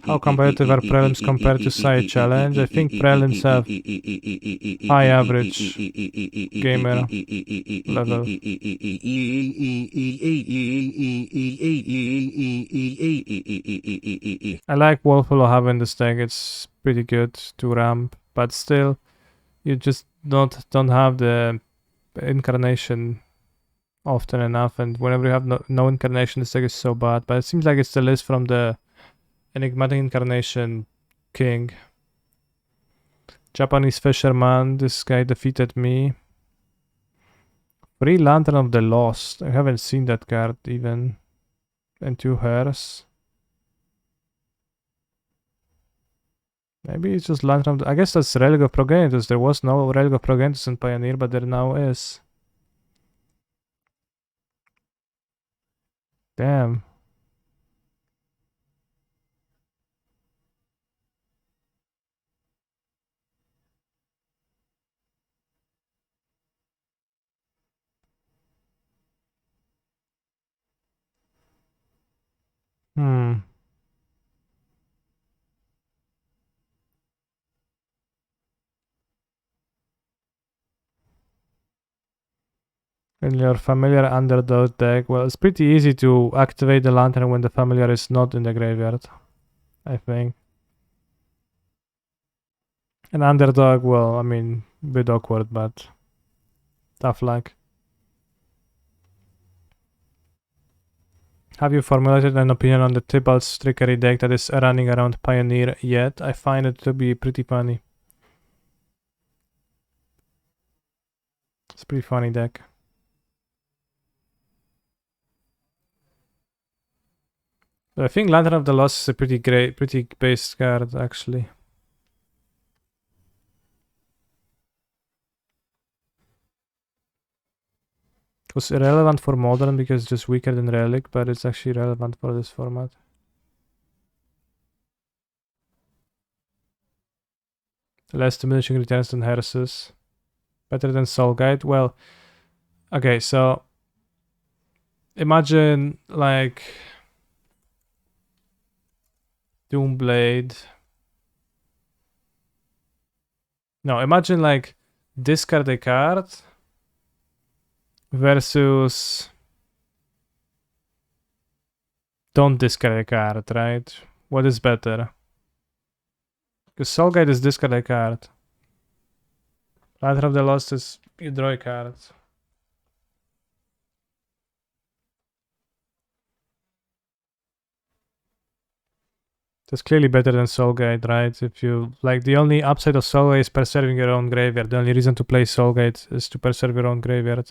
How competitive are prelims compared to side challenge? I think prelims have high average gamer level. I like Wolfolo having this deck. It's pretty good to ramp, but still, you just don't have the incarnation often enough, and whenever you have no incarnation, this deck is so bad. But it seems like it's the list from the Enigmatic Incarnation King. Japanese Fisherman, this guy defeated me. 3 Lantern of the Lost, I haven't seen that card even. And 2 Hairs. Maybe it's just Lantern of the... I guess that's Relic of Progenitus. There was no Relic of Progenitus in Pioneer, but there now is. Damn. And your familiar underdog deck, well, it's pretty easy to activate the Lantern when the familiar is not in the graveyard, I think. An underdog, well, I mean, a bit awkward, but tough luck. Have you formulated an opinion on the Tybalt's Trickery deck that is running around Pioneer yet? I find it to be pretty funny. It's a pretty funny deck. But I think Lantern of the Lost is a pretty base card, actually. It was irrelevant for Modern because it's just weaker than Relic, but it's actually relevant for this format. Less diminishing returns than Hersus. Better than Soul Guide. Well, okay, so imagine like Doomblade. No, imagine like discard a card versus don't discard a card, right? What is better? Because Soul Guide is discard a card. Lantern of the Lost is you draw a card. That's clearly better than Soul Gate, right? If you like, the only upside of Soul Gate is preserving your own graveyard. The only reason to play Soul Gate is to preserve your own graveyard.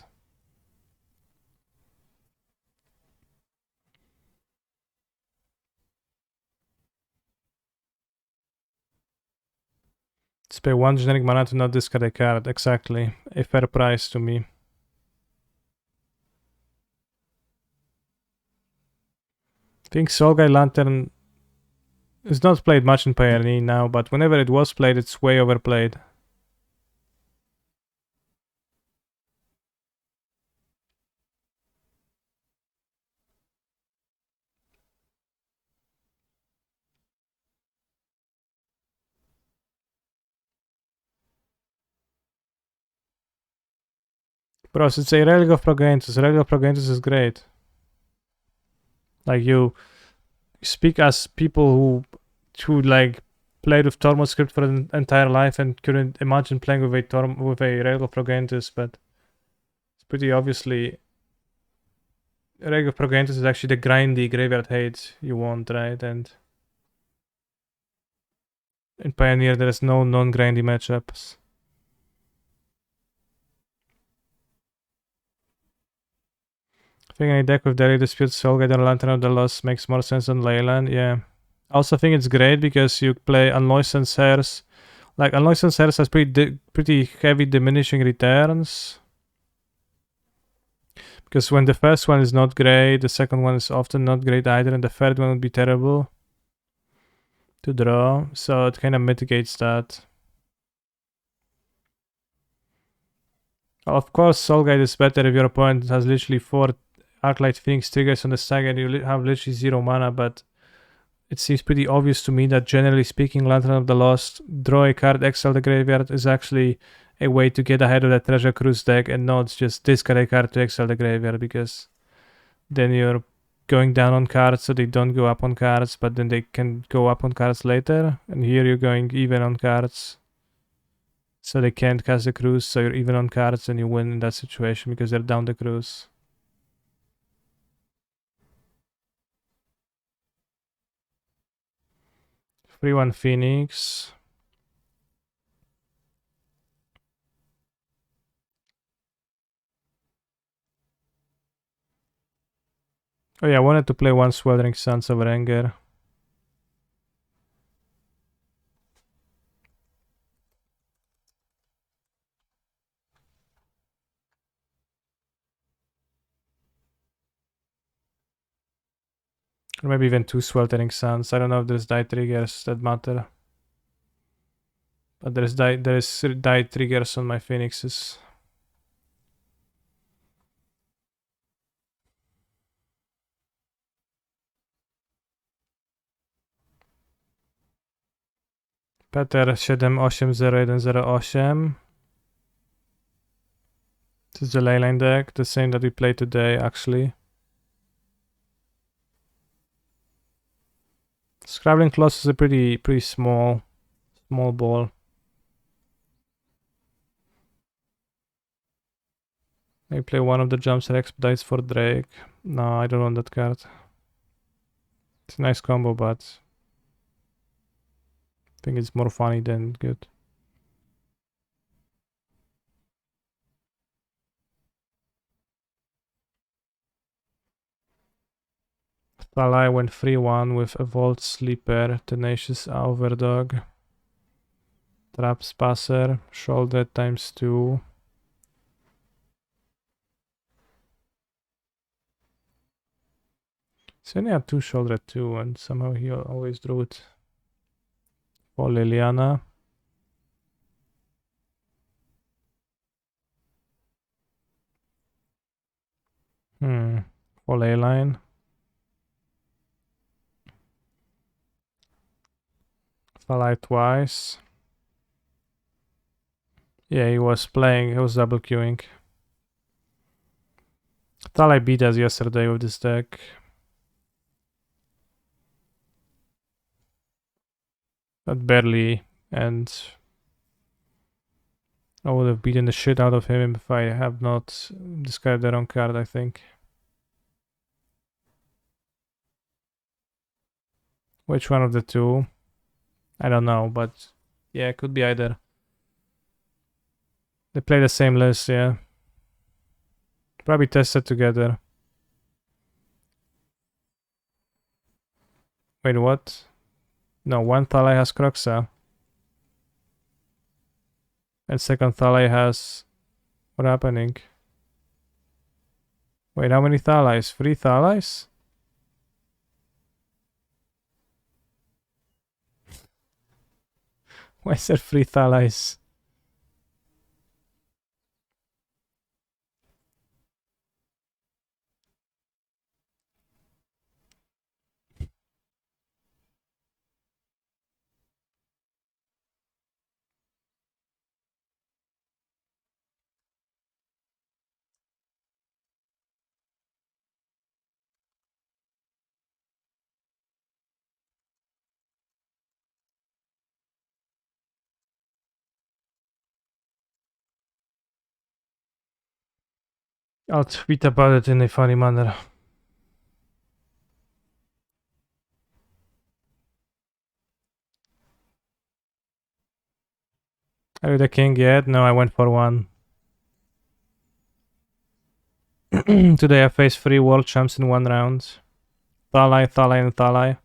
Just pay 1 generic mana to not discard a card. Exactly. A fair price to me. I think Soul Gate Lantern is not played much in Pioneer now, but whenever it was played, it's way overplayed. Bros, it's a Relic of Progentus. Relic of Progentus is great. Like, you speak as people who like played with Tormod script for an entire life and couldn't imagine playing with a Relic of Progentus, but it's pretty obviously Relic of Progentus is actually the grindy graveyard hate you want, right? And in Pioneer there is no non-grindy matchups. I think any deck with Daily Dispute, Soulgate, and Lantern of the Lost makes more sense than Leyland, yeah. I also think it's great because you play Unlicensed Heirs. Like, Unlicensed Heirs has pretty heavy diminishing returns. Because when the first one is not great, the second one is often not great either, and the third one would be terrible to draw. So it kind of mitigates that. Of course, Soulgate is better if your opponent has literally 4 Arclight Phoenix triggers on the stack and you have literally 0 mana, but it seems pretty obvious to me that generally speaking, Lantern of the Lost, draw a card, exile the graveyard is actually a way to get ahead of that Treasure Cruise deck and not just discard a card to exile the graveyard, because then you're going down on cards so they don't go up on cards, but then they can go up on cards later, and here you're going even on cards so they can't cast the cruise, so you're even on cards and you win in that situation because they're down the cruise. 3-1 Phoenix. Oh yeah, I wanted to play 1 Sweltering Sands of Anger. Or maybe even 2 Sweltering Sands. I don't know if there's die triggers that matter. But there is die triggers on my Phoenixes. Peter 780108. This is the Leyline deck, the same that we played today actually. Scrabbling Claws is a pretty small ball. Maybe play one of the jumps and expedites for Drake. No, I don't want that card. It's a nice combo, but I think it's more funny than good. Thalai went 3-1 with a Vault Sleeper, Tenacious Overdog, Traps Passer, Shoulder ×2. So only had 2 Shoulder 2 and somehow he always drew it. For Liliana. For Leyline. Thalai twice. Yeah, he was double queuing. Thalai beat us yesterday with this deck. But barely, and I would have beaten the shit out of him if I have not discarded the wrong card, I think. Which one of the two? I don't know, but yeah, it could be either. They play the same list, yeah. Probably tested together. Wait, what? No, one Thalai has Kroxa. And second Thalai has... What happening? Wait, how many Thalais? 3 Thalais? Why is there 3 Thalais? I'll tweet about it in a funny manner. Are you the king yet? No, I went for one. Today I faced 3 world champs in 1 round. Thalai, Thalai, and Thalai.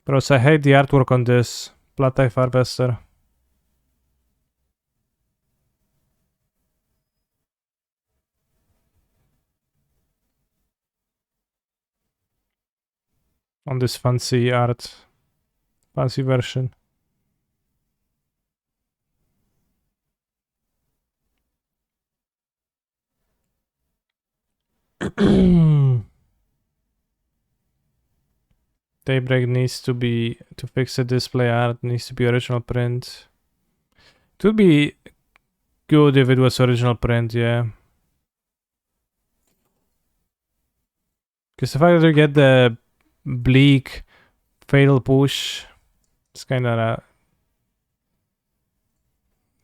Bros, I hate the artwork on this. Blood Type Harvester. On this fancy art. Fancy version. Daybreak needs to be, to fix the display art, needs to be original print. It would be good if it was original print, yeah. Because if I were to get the bleak fatal push, it's kinda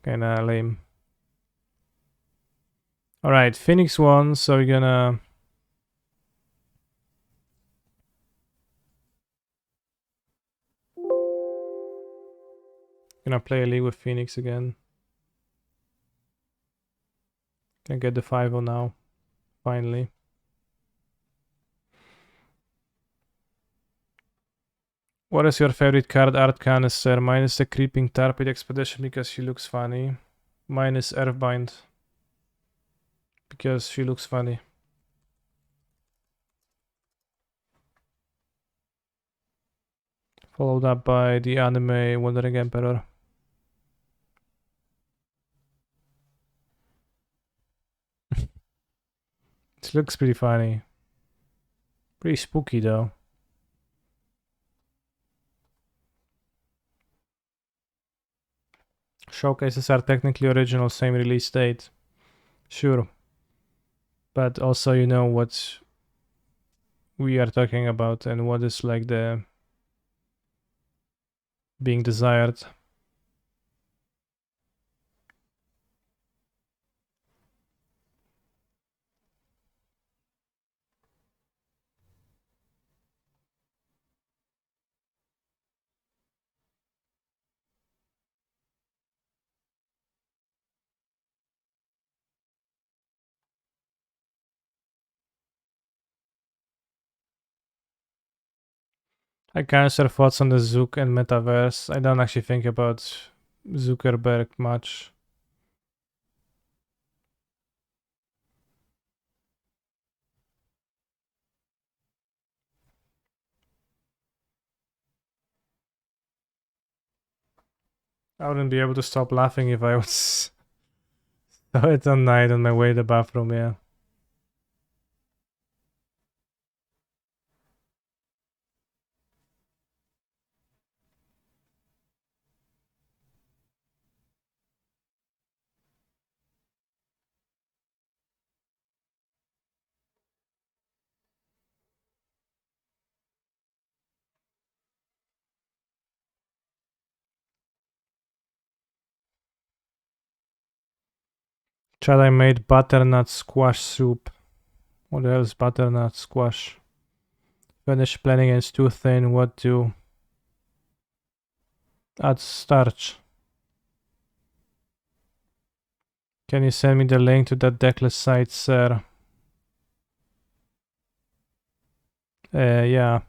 lame. Alright, Phoenix won, so we're gonna play a league with Phoenix again. Can get the 5-0 now, finally. What is your favorite card art canister? Mine is the Creeping Tarpid Expedition because she looks funny. Mine is Earthbind because she looks funny. Followed up by the anime Wandering Emperor. It looks pretty funny. Pretty spooky though. Showcases are technically original, same release date. Sure. But also you know what we are talking about and what is like the being desired. I can't share thoughts on the Zook and metaverse. I don't actually think about Zuckerberg much. I wouldn't be able to stop laughing if I was saw it on night on my way to the bathroom, yeah. Chad, I made butternut squash soup. What the hell is butternut squash? Finish planning and it's too thin. What do? Add starch. Can you send me the link to that deckless site, sir? Yeah.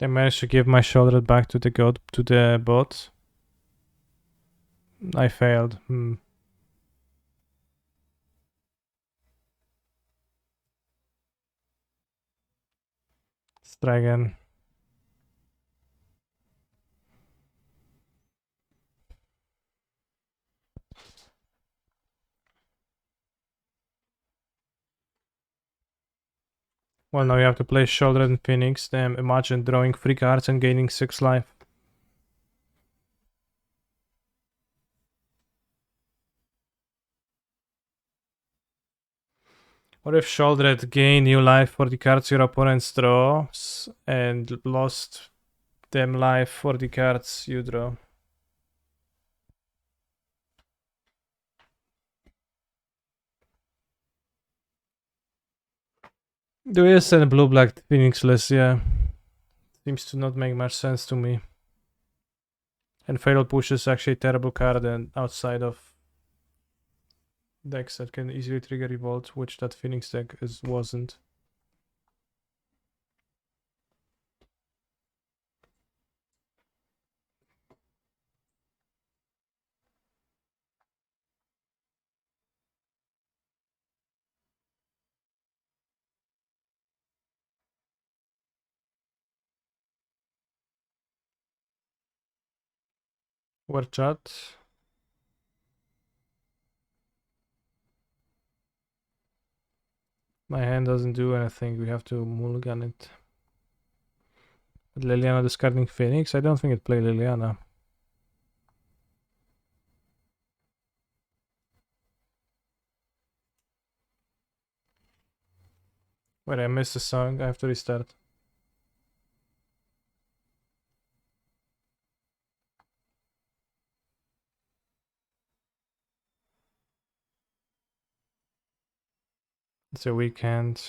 I managed to give my shoulder back to the bot. I failed. Let's try again. Well, now you have to play Shoulder and Phoenix. Damn, imagine drawing 3 cards and gaining 6 life. What if Shouldered gained new life for the cards your opponents draws and lost them life for the cards you draw? Do you send blue-black Phoenix list? Yeah. Seems to not make much sense to me. And Fatal Push is actually a terrible card and outside of decks that can easily trigger Revolt, which that Phoenix deck wasn't. War chat. My hand doesn't do anything, we have to mulligan it. But Liliana discarding Phoenix? I don't think it played Liliana. Wait, I missed the song, I have to restart. It's a weekend.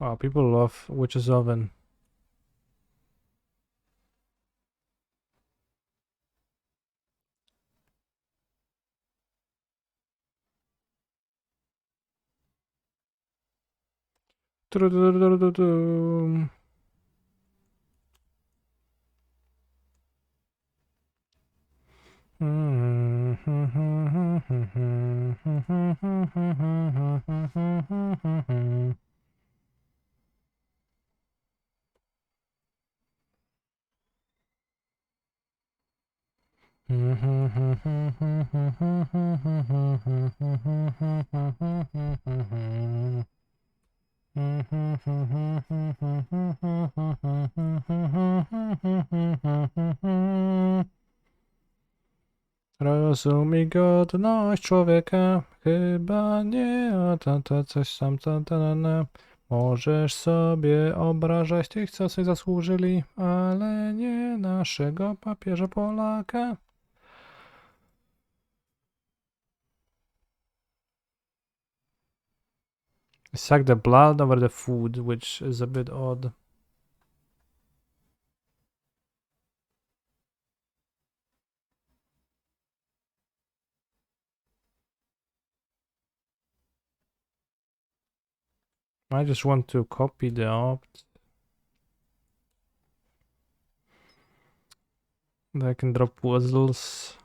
Oh, people love Witch's Oven. Rozumie godność człowieka, chyba nie, a to coś tam, Możesz sobie obrażać tych, co sobie zasłużyli, ale nie naszego papieża Polaka. Suck the blood over the food, which is a bit odd. I just want to copy the opt. And I can drop puzzles.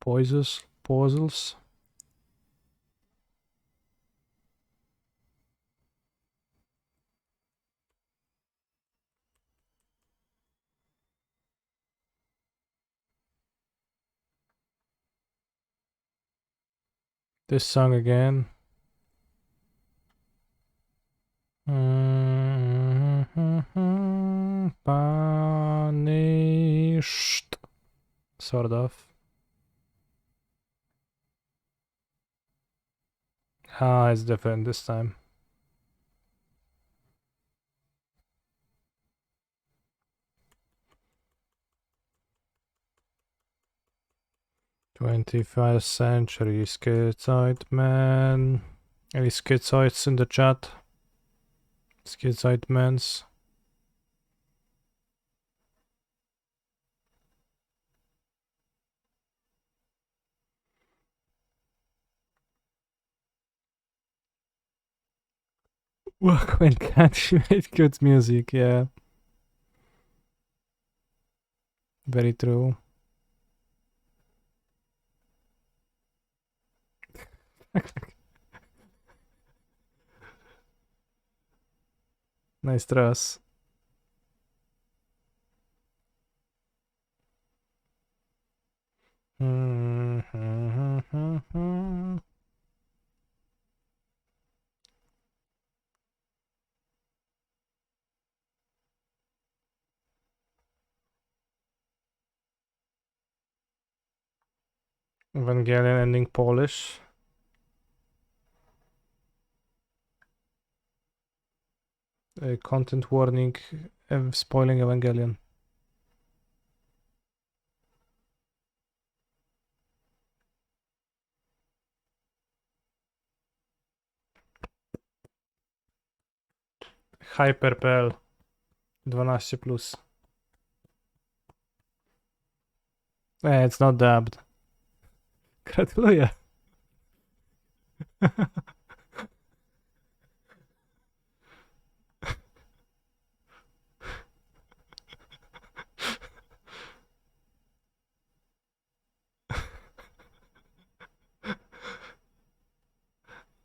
Puzzles. This song again. Punished. Sort of. Ah, it's different this time. '21st century schizoid man. Any schizoids in the chat? Schizoid mans. Work when can't she made good music, yeah. Very true. Nice dress. Evangelion ending Polish. Content warning, spoiling Evangelion. Hyper.pl 12 plus. It's not dubbed. Gratuluję.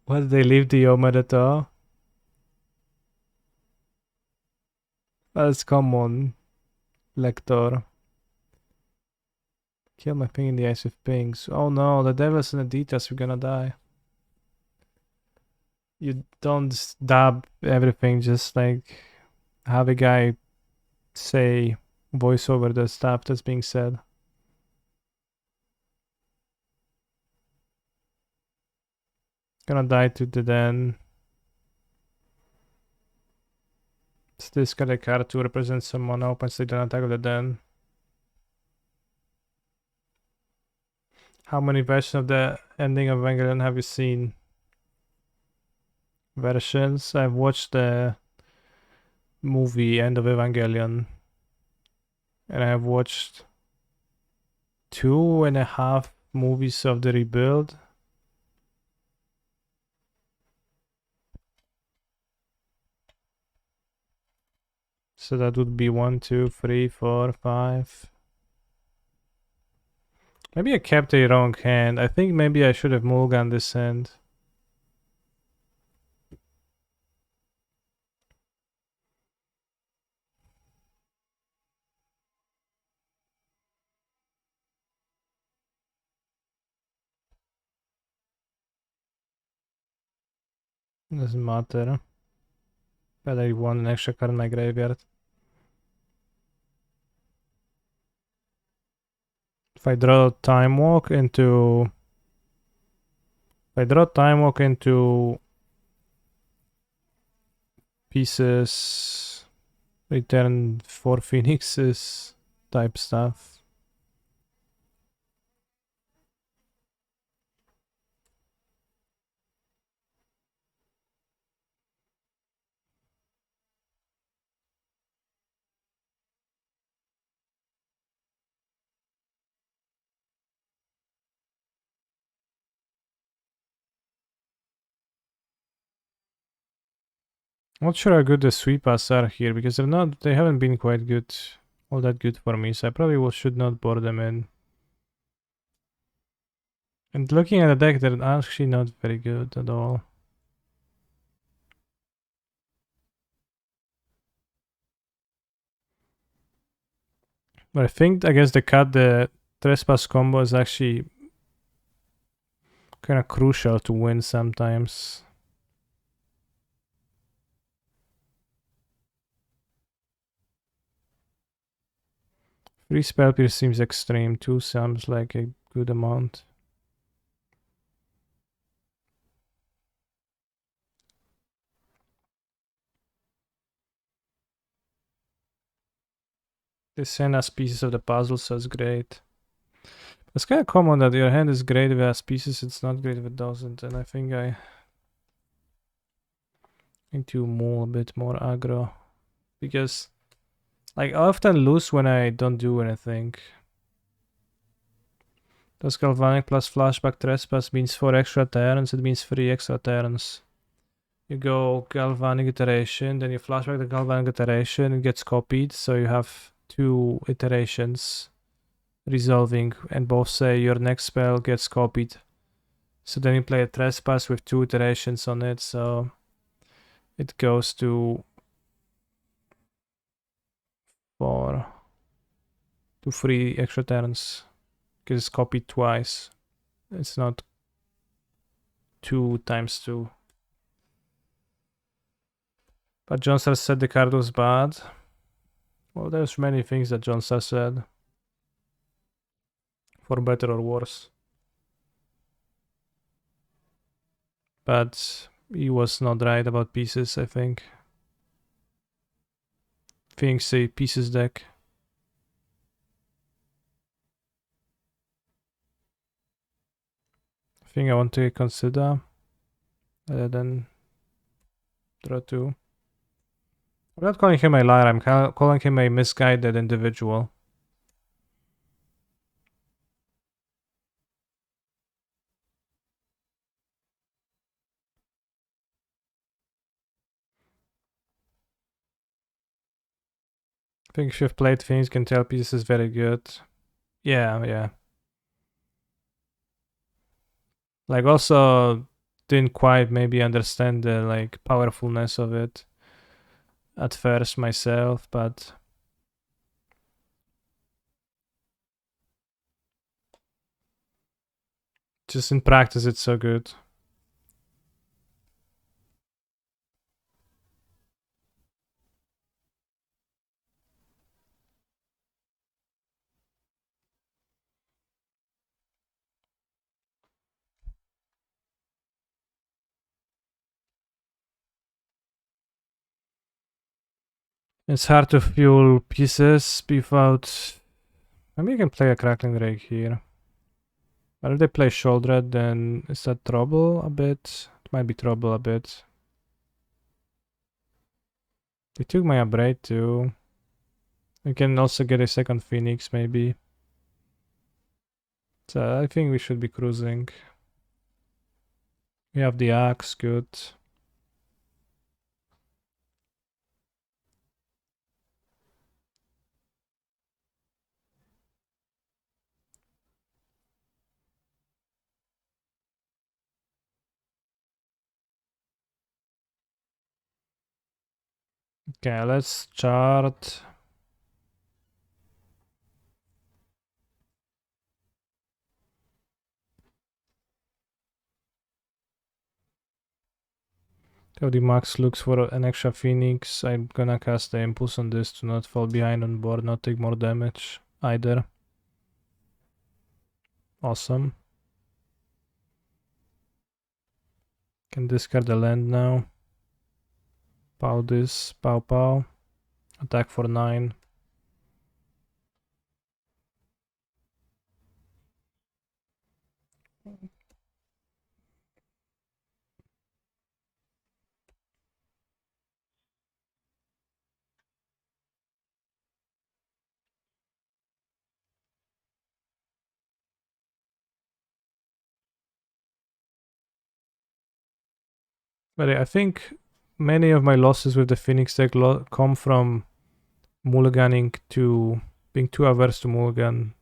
What, they leave the Omedeto? That's common, lector. Kill my ping in the eyes with pings. Oh no, the devil's in the details, we're gonna die. You don't dub everything, just like have a guy say voice over the stuff that's being said. Gonna die to the den. Discard a card to represent someone, opens the den attack of the den. How many versions of the ending of Evangelion have you seen? Versions? I've watched the movie End of Evangelion. And I have watched 2.5 movies of the rebuild. So that would be 1, 2, 3, 4, 5. Maybe I kept a wrong hand. I think maybe I should have mulliganed this hand. Doesn't matter. But I won an extra card in my graveyard. If I draw Time Walk into... If I draw Time Walk into pieces, return 4 phoenixes type stuff. Not sure how good the sweepas are here, because they haven't been quite good, all that good for me, so I probably should not board them in. And looking at the deck, they're actually not very good at all. But I think against the cut, the trespass combo is actually kind of crucial to win sometimes. Three spell pierce seems extreme. Two sounds like a good amount. They send us pieces of the puzzle, so it's great. It's kind of common that your hand is great if it has pieces, it's not great if it doesn't, and I think I need to move a bit more aggro. Because, like, I often lose when I don't do anything. Does Galvanic plus Flashback Trespass means 4 extra turns, it means 3 extra turns. You go Galvanic Iteration, then you flashback the Galvanic Iteration, it gets copied, so you have 2 iterations resolving, and both say your next spell gets copied. So then you play a Trespass with 2 iterations on it, so it goes to 4 to 3 extra turns, because it's copied twice. It's not 2 times 2. But Johnstar said the card was bad. Well, there's many things that Johnstar said. For better or worse. But he was not right about pieces, I think. Phoenix a pieces deck. I think I want to consider. Then draw 2. I'm not calling him a liar, I'm calling him a misguided individual. I think if you've played Phoenix, can tell pieces is very good. Yeah. Like, also didn't quite maybe understand the like powerfulness of it at first myself, but just in practice it's so good. It's hard to fuel pieces without... Maybe you can play a Crackling Rake here. But if they play Shouldered, then is that trouble a bit? It might be trouble a bit. They took my Abrade too. We can also get a second Phoenix, maybe. So I think we should be cruising. We have the Axe, good. Okay, let's chart. If the Max looks for an extra Phoenix, I'm gonna cast the Impulse on this to not fall behind on board, not take more damage either. Awesome. Can discard the land now. Pow this, pow. Attack for 9. But I think many of my losses with the Phoenix deck come from mulliganing to being too averse to mulligan.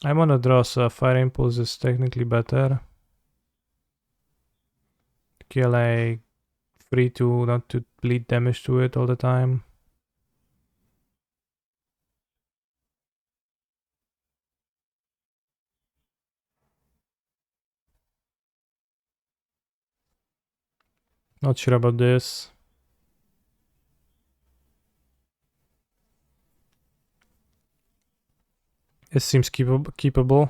I'm on a draw, so Fire Impulse is technically better. Kill a free to not to bleed damage to it all the time. Not sure about this. It seems keepable.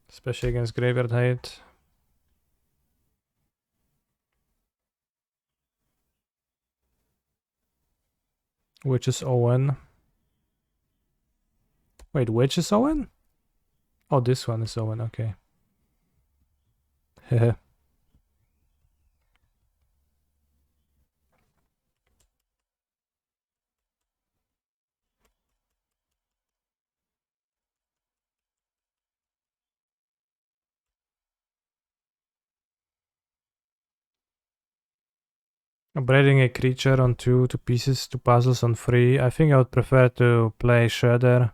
Especially against Graveyard Hate. Which is Owen. Wait, which is Owen? Oh, this one is Owen, okay. Heh. Upgrading a creature on 2 pieces to puzzles on 3. I think I would prefer to play Shredder.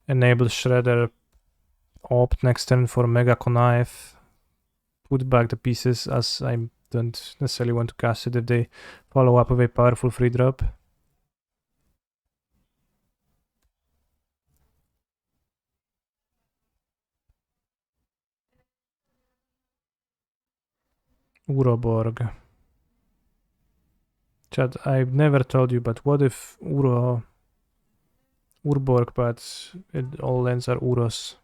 Enable Shredder opt next turn for Mega Connive. Put back the pieces as I don't necessarily want to cast it if they follow up with a powerful free drop. Uroborg. Chad, I've never told you, but what if Urborg, but all lands are Uros?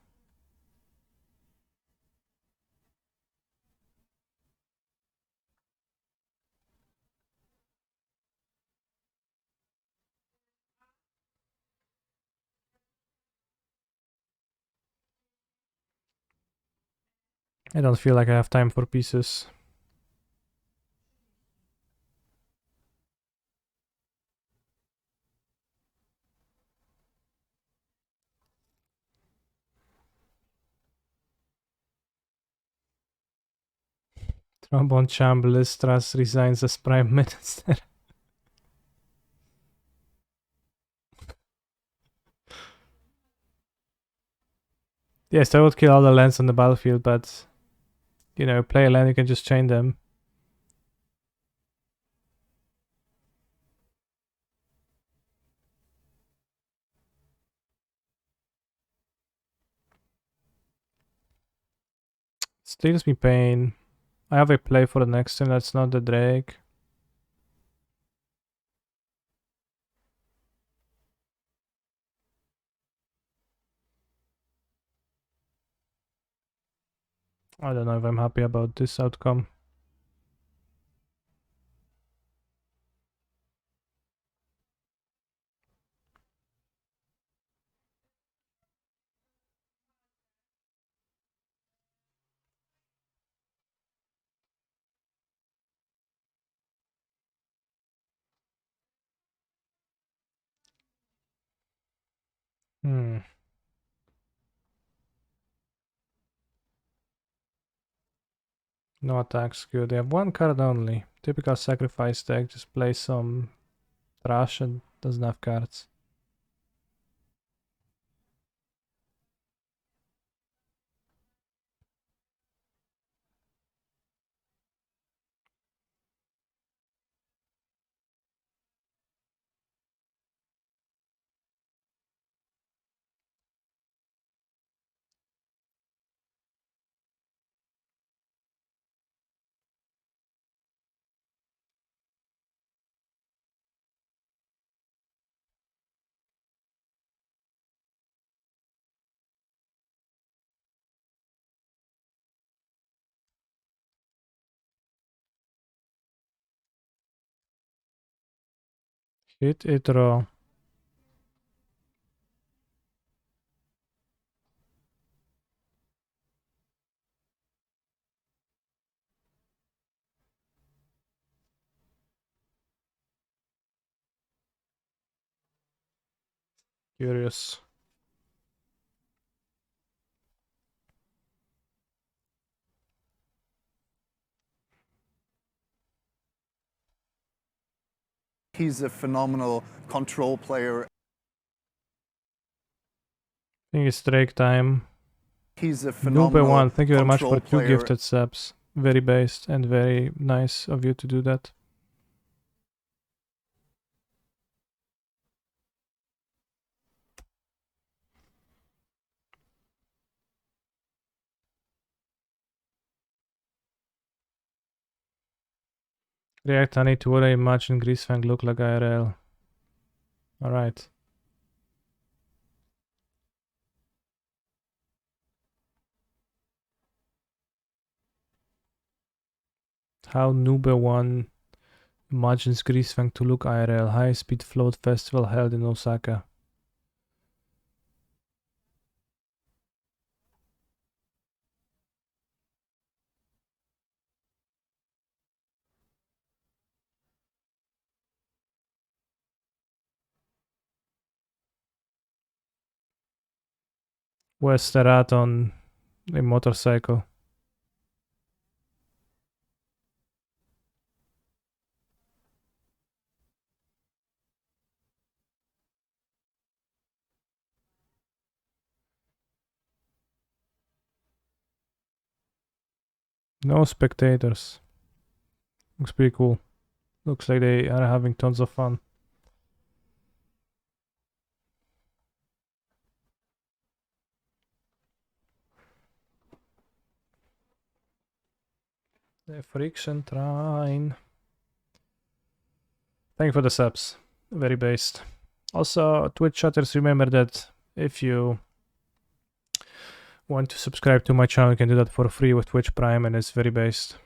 I don't feel like I have time for pieces. Trombone Champ Listras resigns as Prime Minister. Yes, I would kill all the lands on the battlefield, but you know, play a land, you can just chain them. Steals me pain. I have a play for the next turn, that's not the Drake. I don't know if I'm happy about this outcome. Hmm. No attacks, good. They have one card only. Typical sacrifice deck, just play some trash and doesn't have cards. Hit it, draw. Curious. He's a phenomenal control player. I think it's Drake time. He's a phenomenal Nube1, thank you very much control for 2 player. gifted subs. Very based and very nice of you to do that. React honey to what I imagine Greasefang look like IRL. Alright. How Nube1 imagines Greasefang to look IRL. High speed float festival held in Osaka. Where's the rat on a motorcycle? No spectators. Looks pretty cool. Looks like they are having tons of fun. The friction train. Thank you for the subs. Very based. Also, Twitch chatters, remember that if you want to subscribe to my channel, you can do that for free with Twitch Prime, and it's very based.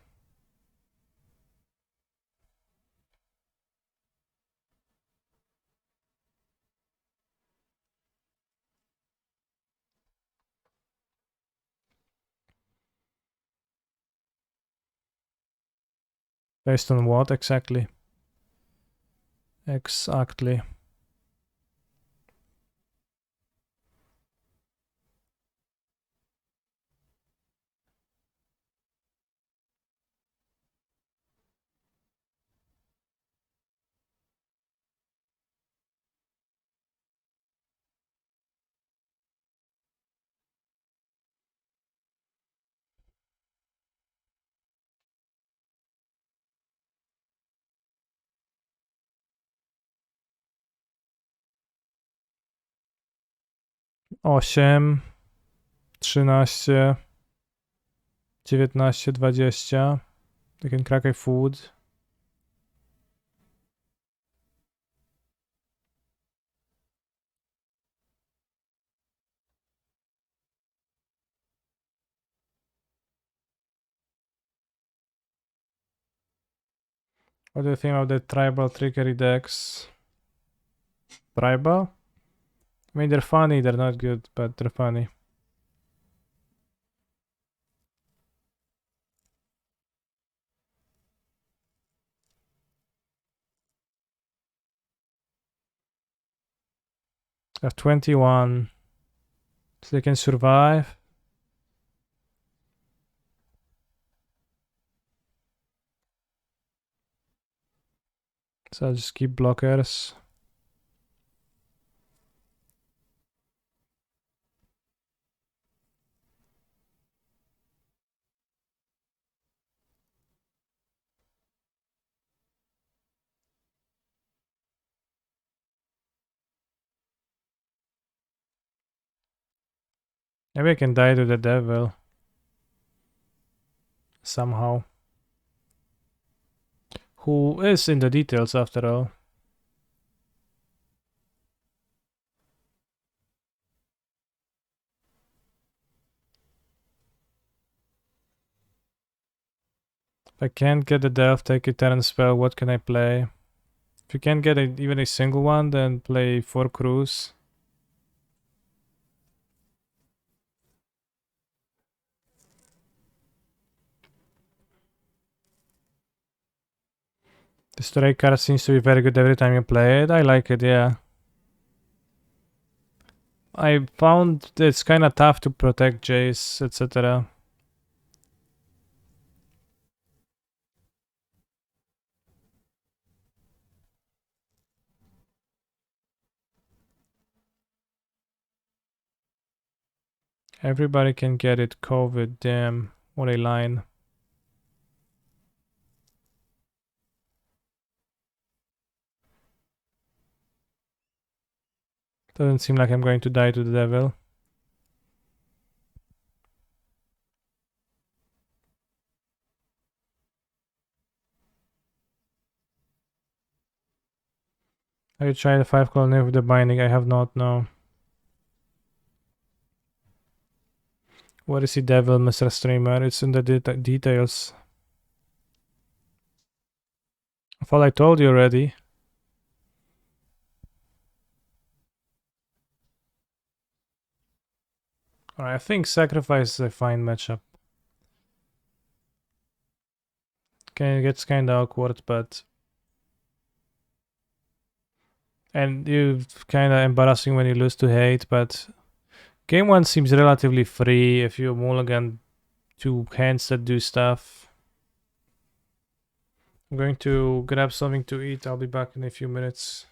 Based on what exactly? Exactly. Osiem, 13, 19, 20. You can crack a food. What do you think of the tribal trickery decks? Tribal? I mean, they're funny, they're not good, but they're funny. I have 21. So they can survive. So I'll just keep blockers. Maybe I can die to the devil. Somehow. Who is in the details after all. If I can't get the Delph, take a Terran spell, what can I play? If you can't get even a single one, then play 4 crews. The stray card seems to be very good every time you play it. I like it, yeah. I found it's kind of tough to protect Jace, etc. Everybody can get it. COVID, damn. What a line. Doesn't seem like I'm going to die to the devil. Have you tried the 5-color with the binding? I have not, no. What is the devil, Mr. Streamer? It's in the details. I thought I told you already. Alright, I think Sacrifice is a fine matchup. Okay, it gets kinda awkward, but... And you kinda embarrassing when you lose to Hate, but... Game 1 seems relatively free if you mulligan 2 hands that do stuff. I'm going to grab something to eat. I'll be back in a few minutes.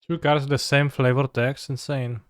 Two cards with the same flavor text, insane.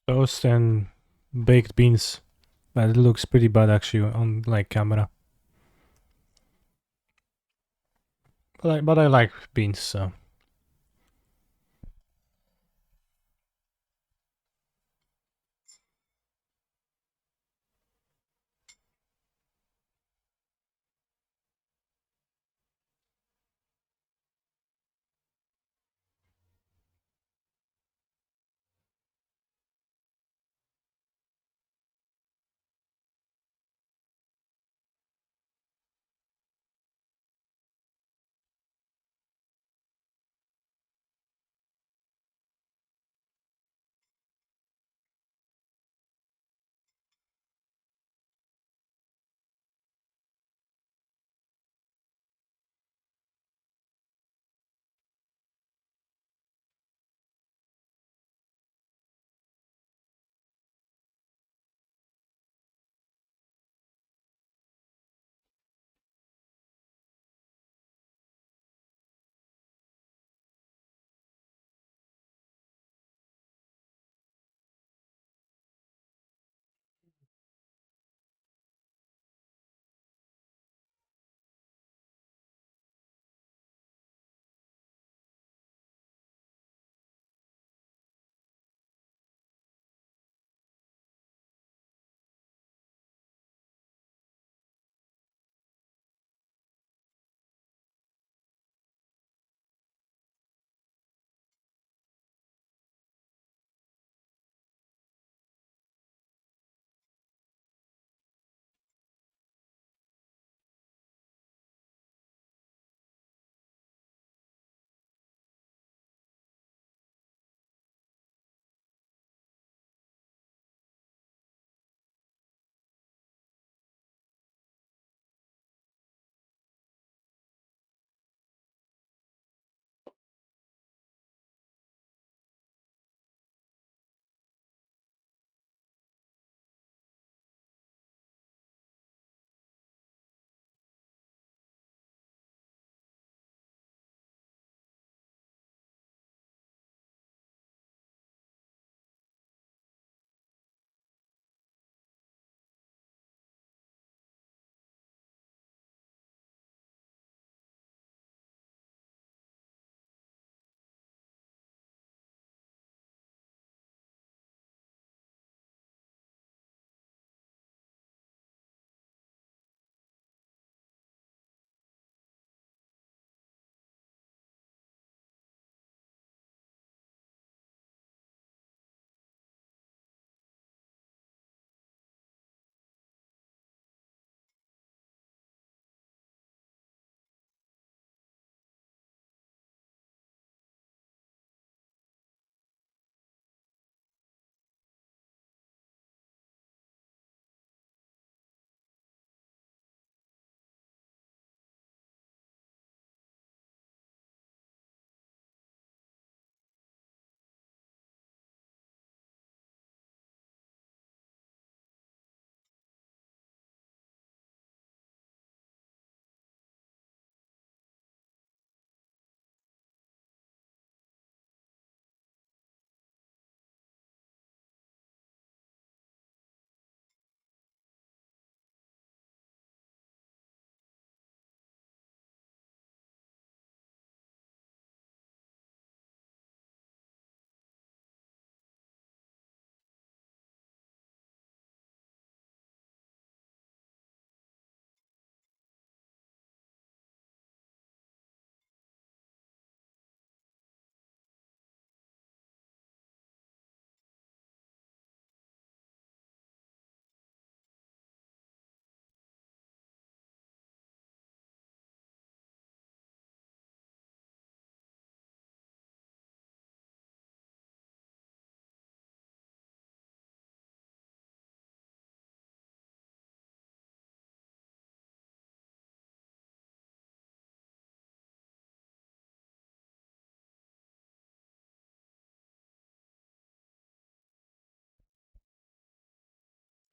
Toast and baked beans. But it looks pretty bad actually on like camera. But I like beans, so.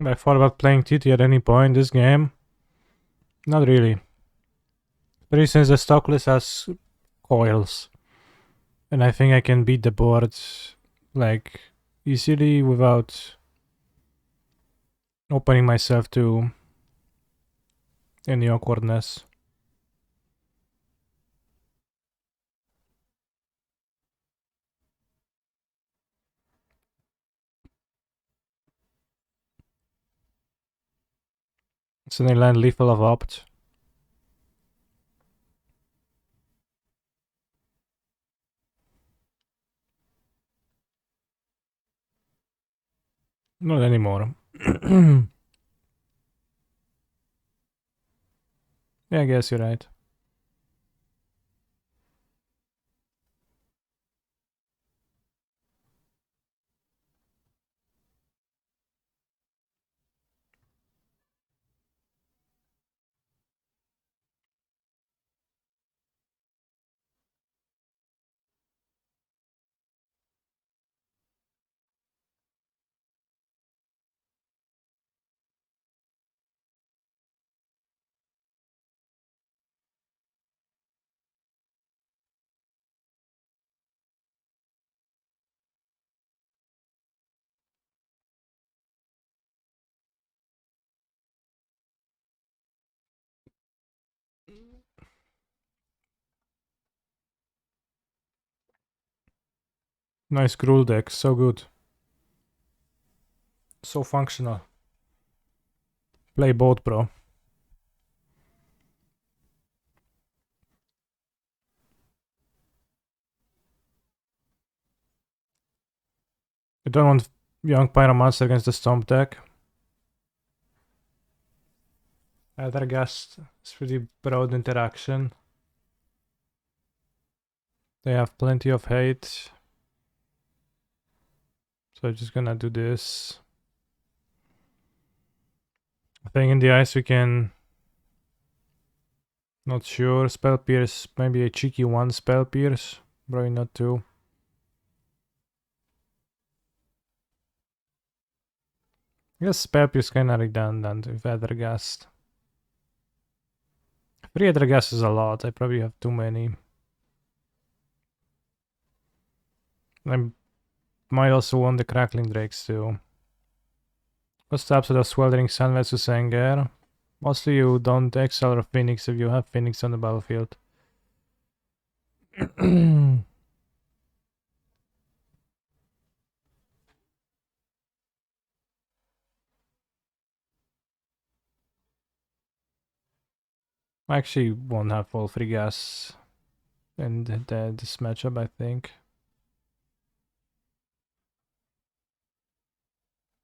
I thought about playing TT at any point this game. Not really. Especially since the stock list has coils. And I think I can beat the board like easily without opening myself to any awkwardness. So they land lethal of opt. Not anymore. Yeah, I guess you're right. Nice Gruul deck, so good. So functional. Play both, bro. I don't want Young Pyromancer against the Stomp deck. Ethergast is pretty broad interaction. They have plenty of hate. So I'm just gonna do this. I think in the ice we can... Not sure. Spell Pierce, maybe a cheeky one Spell Pierce. Probably not two. I guess Spell Pierce kinda redundant with Ethergast. 3 Ethergast is a lot. I probably have too many. I might also want the Crackling Drakes too. What's the upside of Sweltering Sun versus Anger? Mostly you don't exile or Phoenix if you have Phoenix on the battlefield. I actually won't have all 3 gas in this matchup, I think.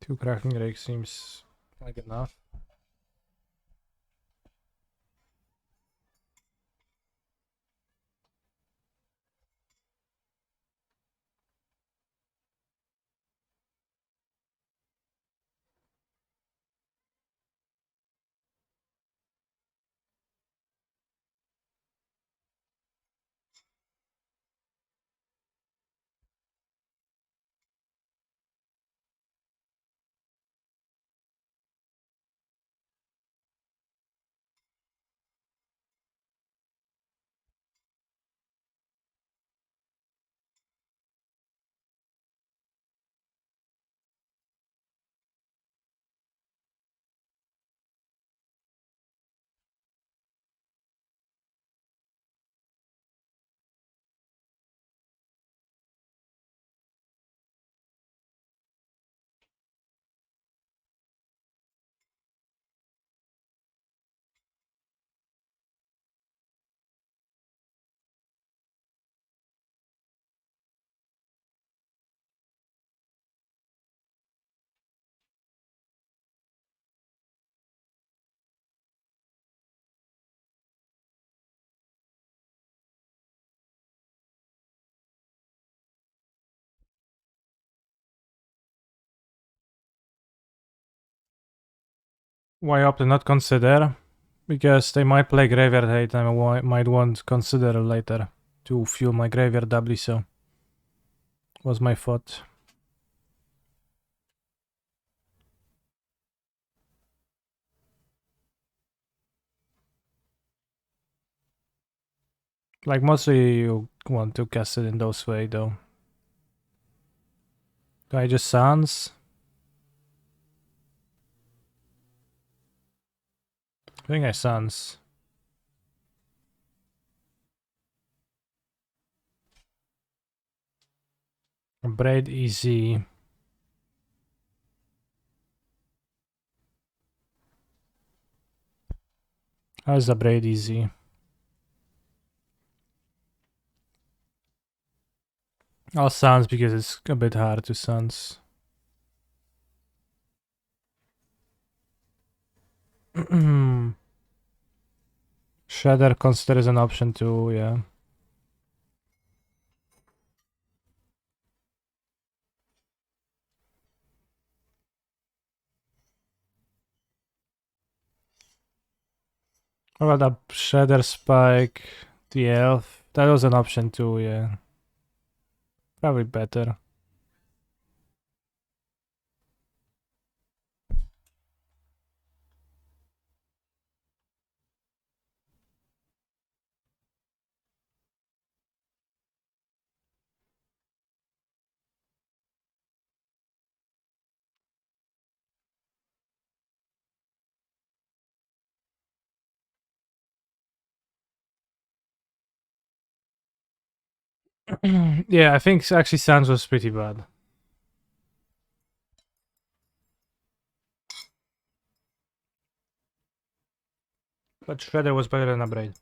2 Cracking Rake seems like enough. Why opt to not consider? Because they might play Graveyard Hate and I might want to consider later to fuel my Graveyard doubly, so was my thought. Like, mostly you want to cast it in those way, though. Do I just Sans? I think I Sans. Braid easy. How is the braid easy? I'll Sans because it's a bit hard to Sans. Shredder considers an option too, yeah. What about the Shredder Spike, the Elf? That was an option too, yeah. Probably better. Yeah, I think actually Sans was pretty bad. But Shredder was better than a Braid.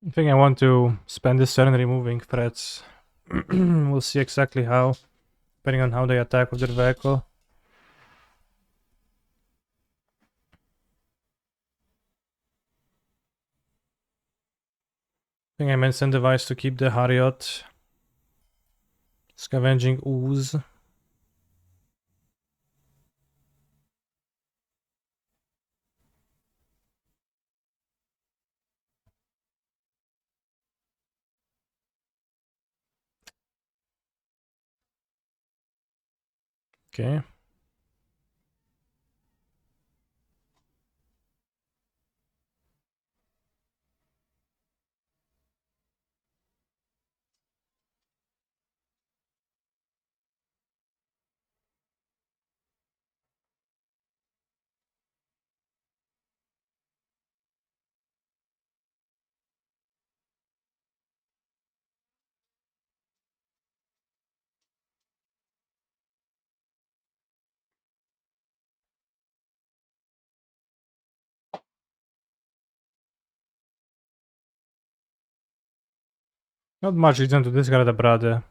I think I want to spend this turn removing threats. We'll see exactly how, depending on how they attack with their vehicle. I think I'm incentivized to keep the Harriot. Scavenging Ooze. Okay. Not much reason to discard a brother.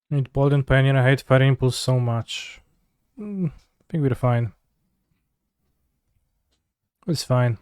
Need Bold and Pioneer. I hate Fire Impulse so much. I think we're fine. It's fine.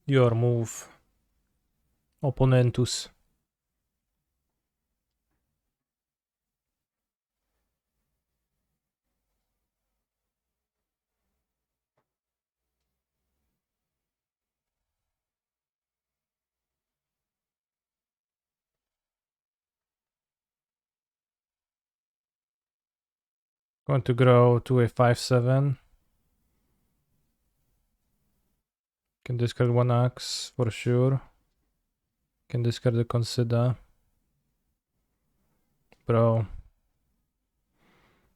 Your move. Opponentus. Going to grow to a 5/7. Can discard one axe for sure. Can discard the consider. Bro.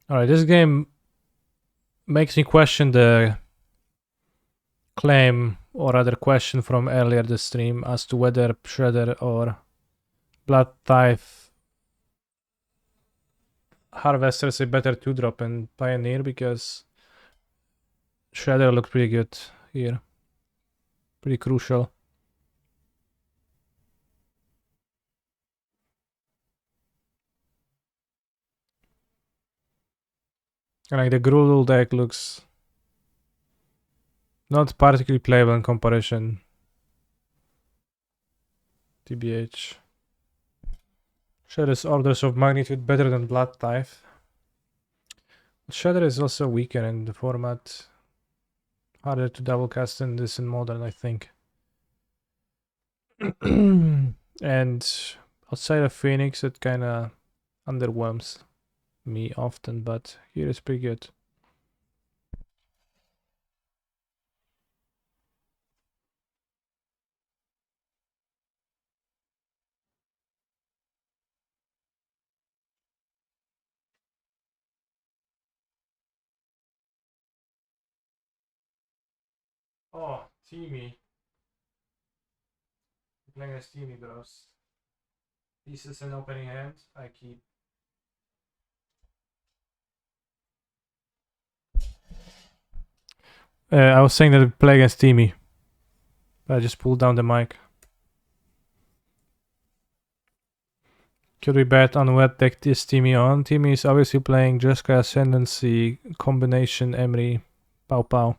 Alright, this game makes me question the claim, or rather question from earlier this stream, as to whether Shredder or Blood Tithe Harvester is a better 2-drop in Pioneer, because Shredder looked pretty good here. Pretty crucial. And like the Grudel deck looks not particularly playable in comparison. TBH. Shredder is orders of magnitude better than Blood Tithe. Shredder is also weaker in the format. Harder to double cast in this in modern, I think. And outside of Phoenix, it kinda underwhelms me often, but here it's pretty good. Oh, Teamy. Playing as Teamy, bros. Pieces in opening hand, I keep. I was saying that I play against Teamy. But I just pulled down the mic. Could we bet on what deck is Teamy on? Teamy is obviously playing Jeskai Ascendancy combination Emry Pow Pow.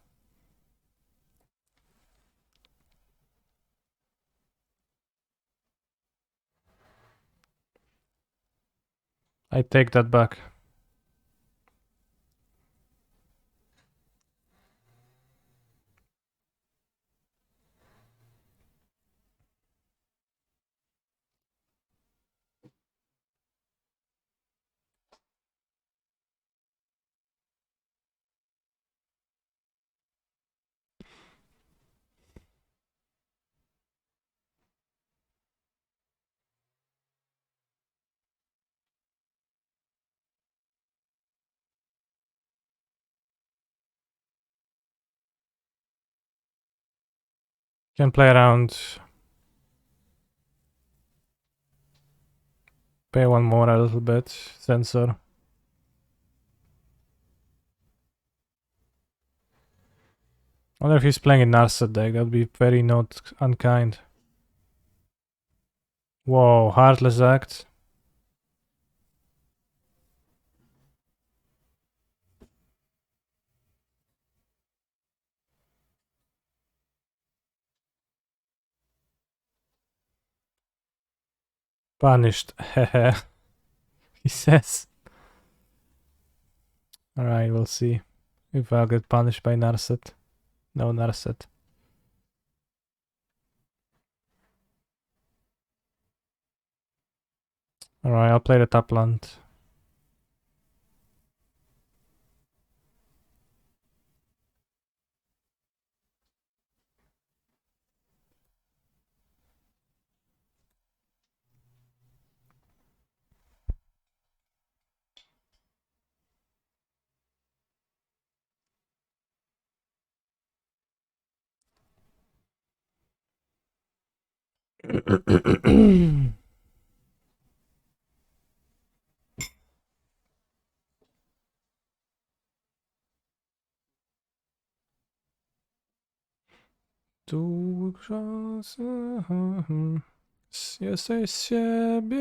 I take that back. Can play around. Pay one more a little bit. Sensor. I wonder if he's playing a Narset deck. That would be very not unkind. Whoa, Heartless Act. Punished. Hehe. He says. Alright, we'll see if I'll get punished by Narset. No Narset. Alright, I'll play the top land. Tu jesteś z siebie.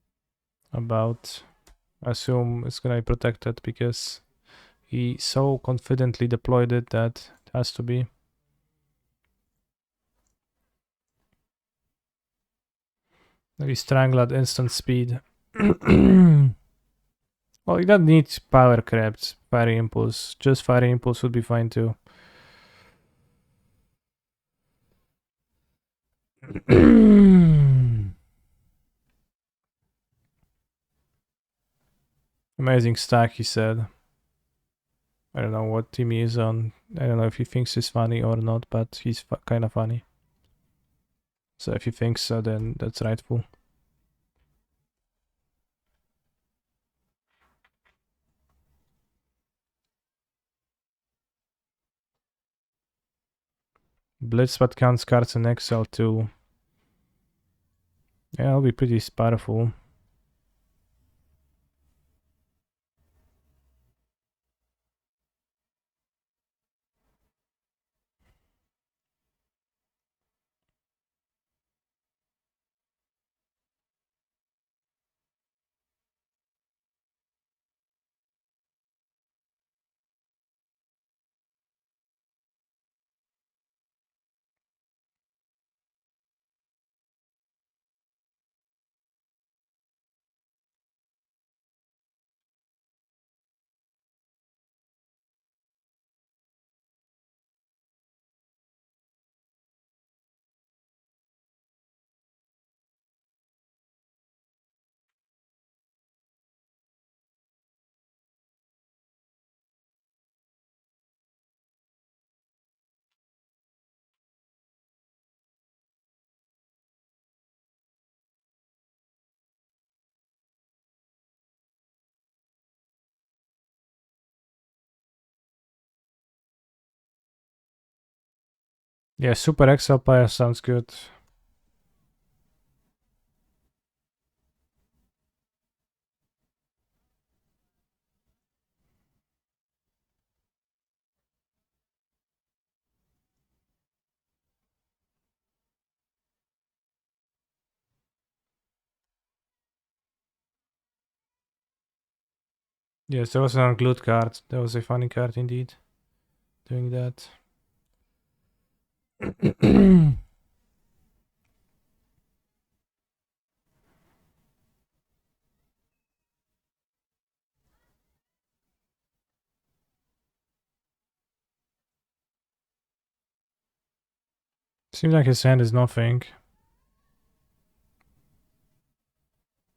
about. I assume it's gonna be protected because he so confidently deployed it that it has to be. Maybe strangle at instant speed. Well, you don't need power crept, fire impulse. Just fire impulse would be fine too. Amazing stack, he said. I don't know what team he is on. I don't know if he thinks he's funny or not, but he's kind of funny. So if he thinks so, then that's rightful. Blitz but counts cards in Excel too. Yeah, it'll be pretty powerful. Yeah, Super Excel player sounds good. Yes, there was an unglued card. That was a funny card indeed. Doing that. Seems like his hand is nothing.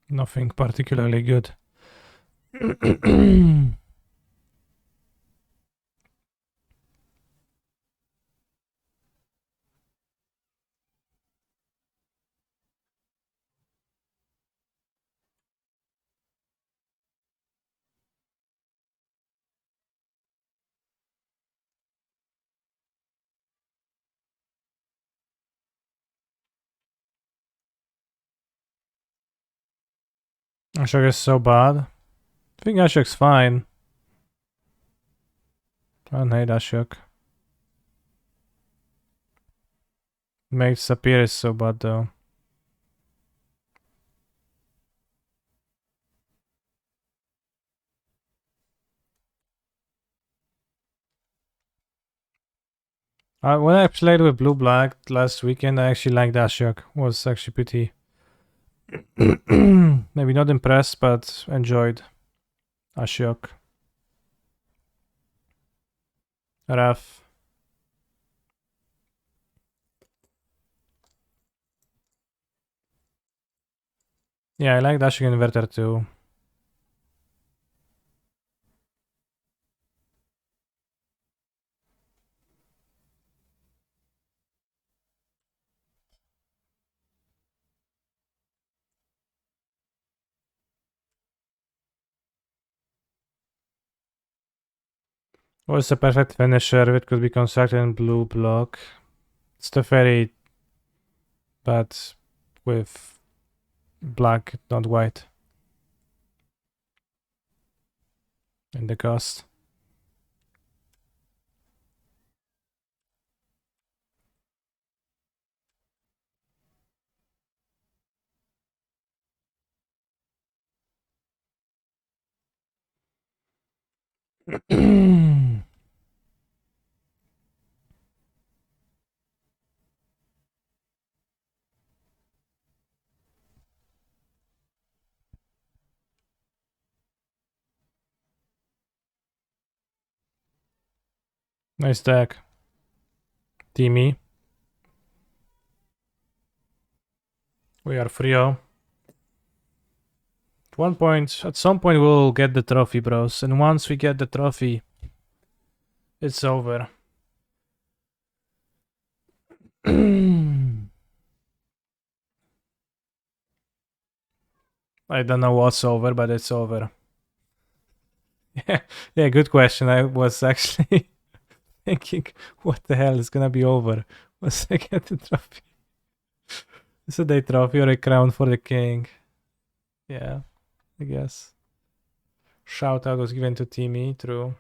Nothing particularly good. Ashok is so bad. I think Ashok's fine. I don't hate Ashok. Makes Sapir is so bad though. When I played with Blue Black last weekend, I actually liked Ashok. Was actually pretty. Maybe not impressed, but enjoyed Ashok. Raf. Yeah, I like Ashok Inverter too. What's the perfect finisher? It could be constructed in blue block. It's the very bad with black, not white. In the cost. Nice deck. Timmy. We are 3-0. At some point we'll get the trophy, bros. And once we get the trophy, it's over. I don't know what's over, but it's over. Yeah, good question. I was actually thinking, what the hell is gonna be over once I get the trophy? Is it a trophy or a crown for the king? Yeah, I guess. Shout out was given to Timmy, true.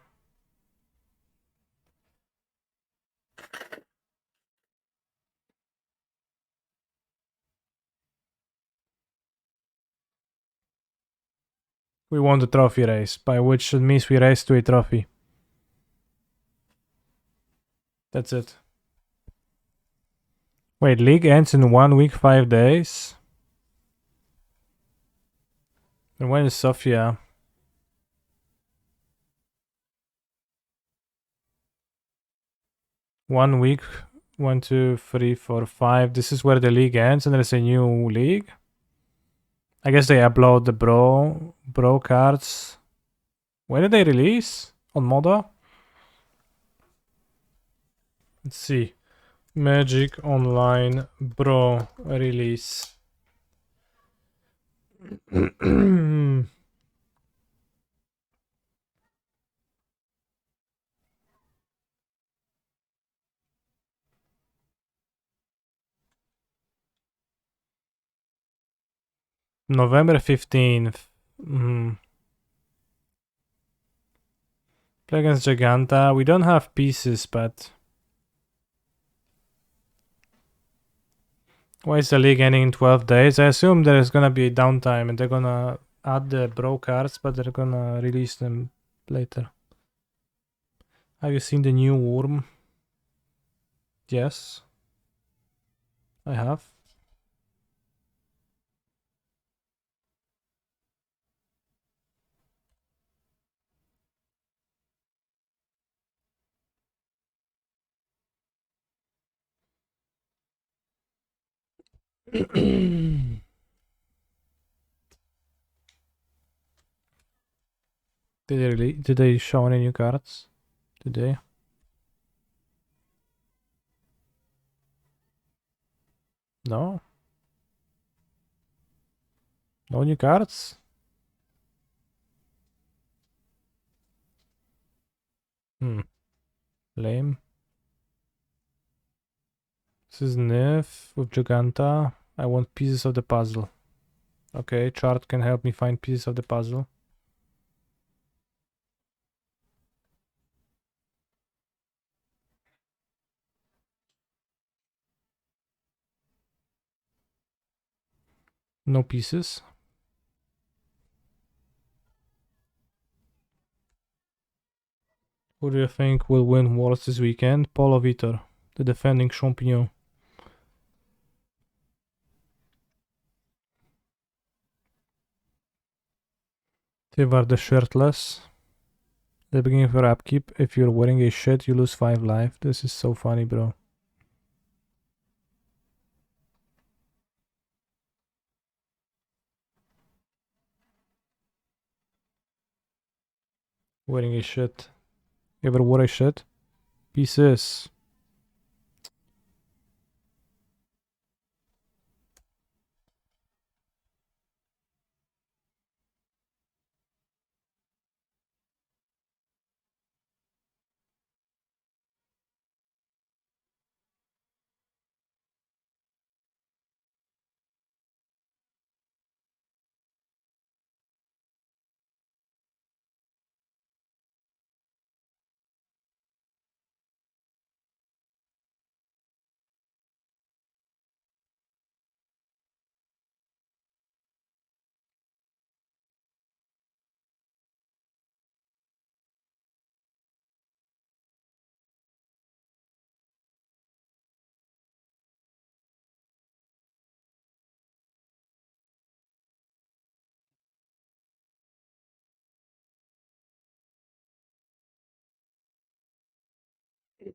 We won the trophy race, by which it means we raced to a trophy. That's it. Wait, league ends in 1 week, 5 days? And when is Sofia? One week, 1, 2, 3, 4, 5. This is where the league ends, and there's a new league. I guess they upload the bro cards. When did they release? On Moda? Let's see. Magic Online Bro release. November 15th. Play against Giganta. We don't have pieces, but... Why is the league ending in 12 days? I assume there is gonna be a downtime and they're gonna add the bro cards, but they're gonna release them later. Have you seen the new Worm? Yes. I have. Did they show any new cards today? No? No new cards? Lame. This is Nif with Giganta. I want pieces of the puzzle. Okay, chart can help me find pieces of the puzzle. No pieces. Who do you think will win Worlds this weekend? Paulo Vitor, the defending champion. Tivar the shirtless. The beginning of your upkeep. If you're wearing a shirt, you lose 5 life. This is so funny, bro. Wearing a shirt. You ever wore a shirt? Pieces.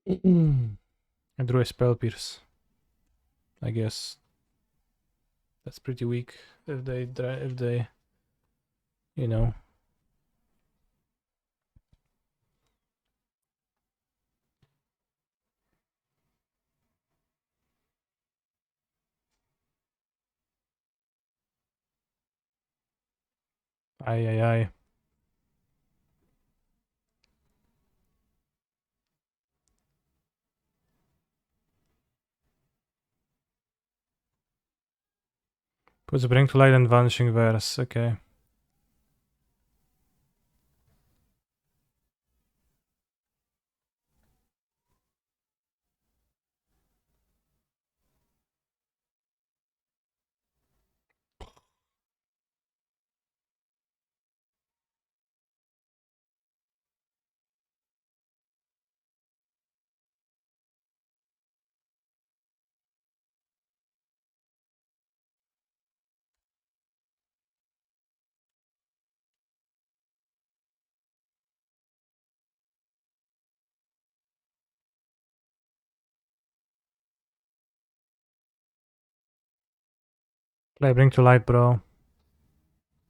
I drew a Spell Pierce. I guess that's pretty weak if they you know. Ay ay ay. Puts Bring to Light and Vanishing Verse, okay. Play Bring to Light, bro.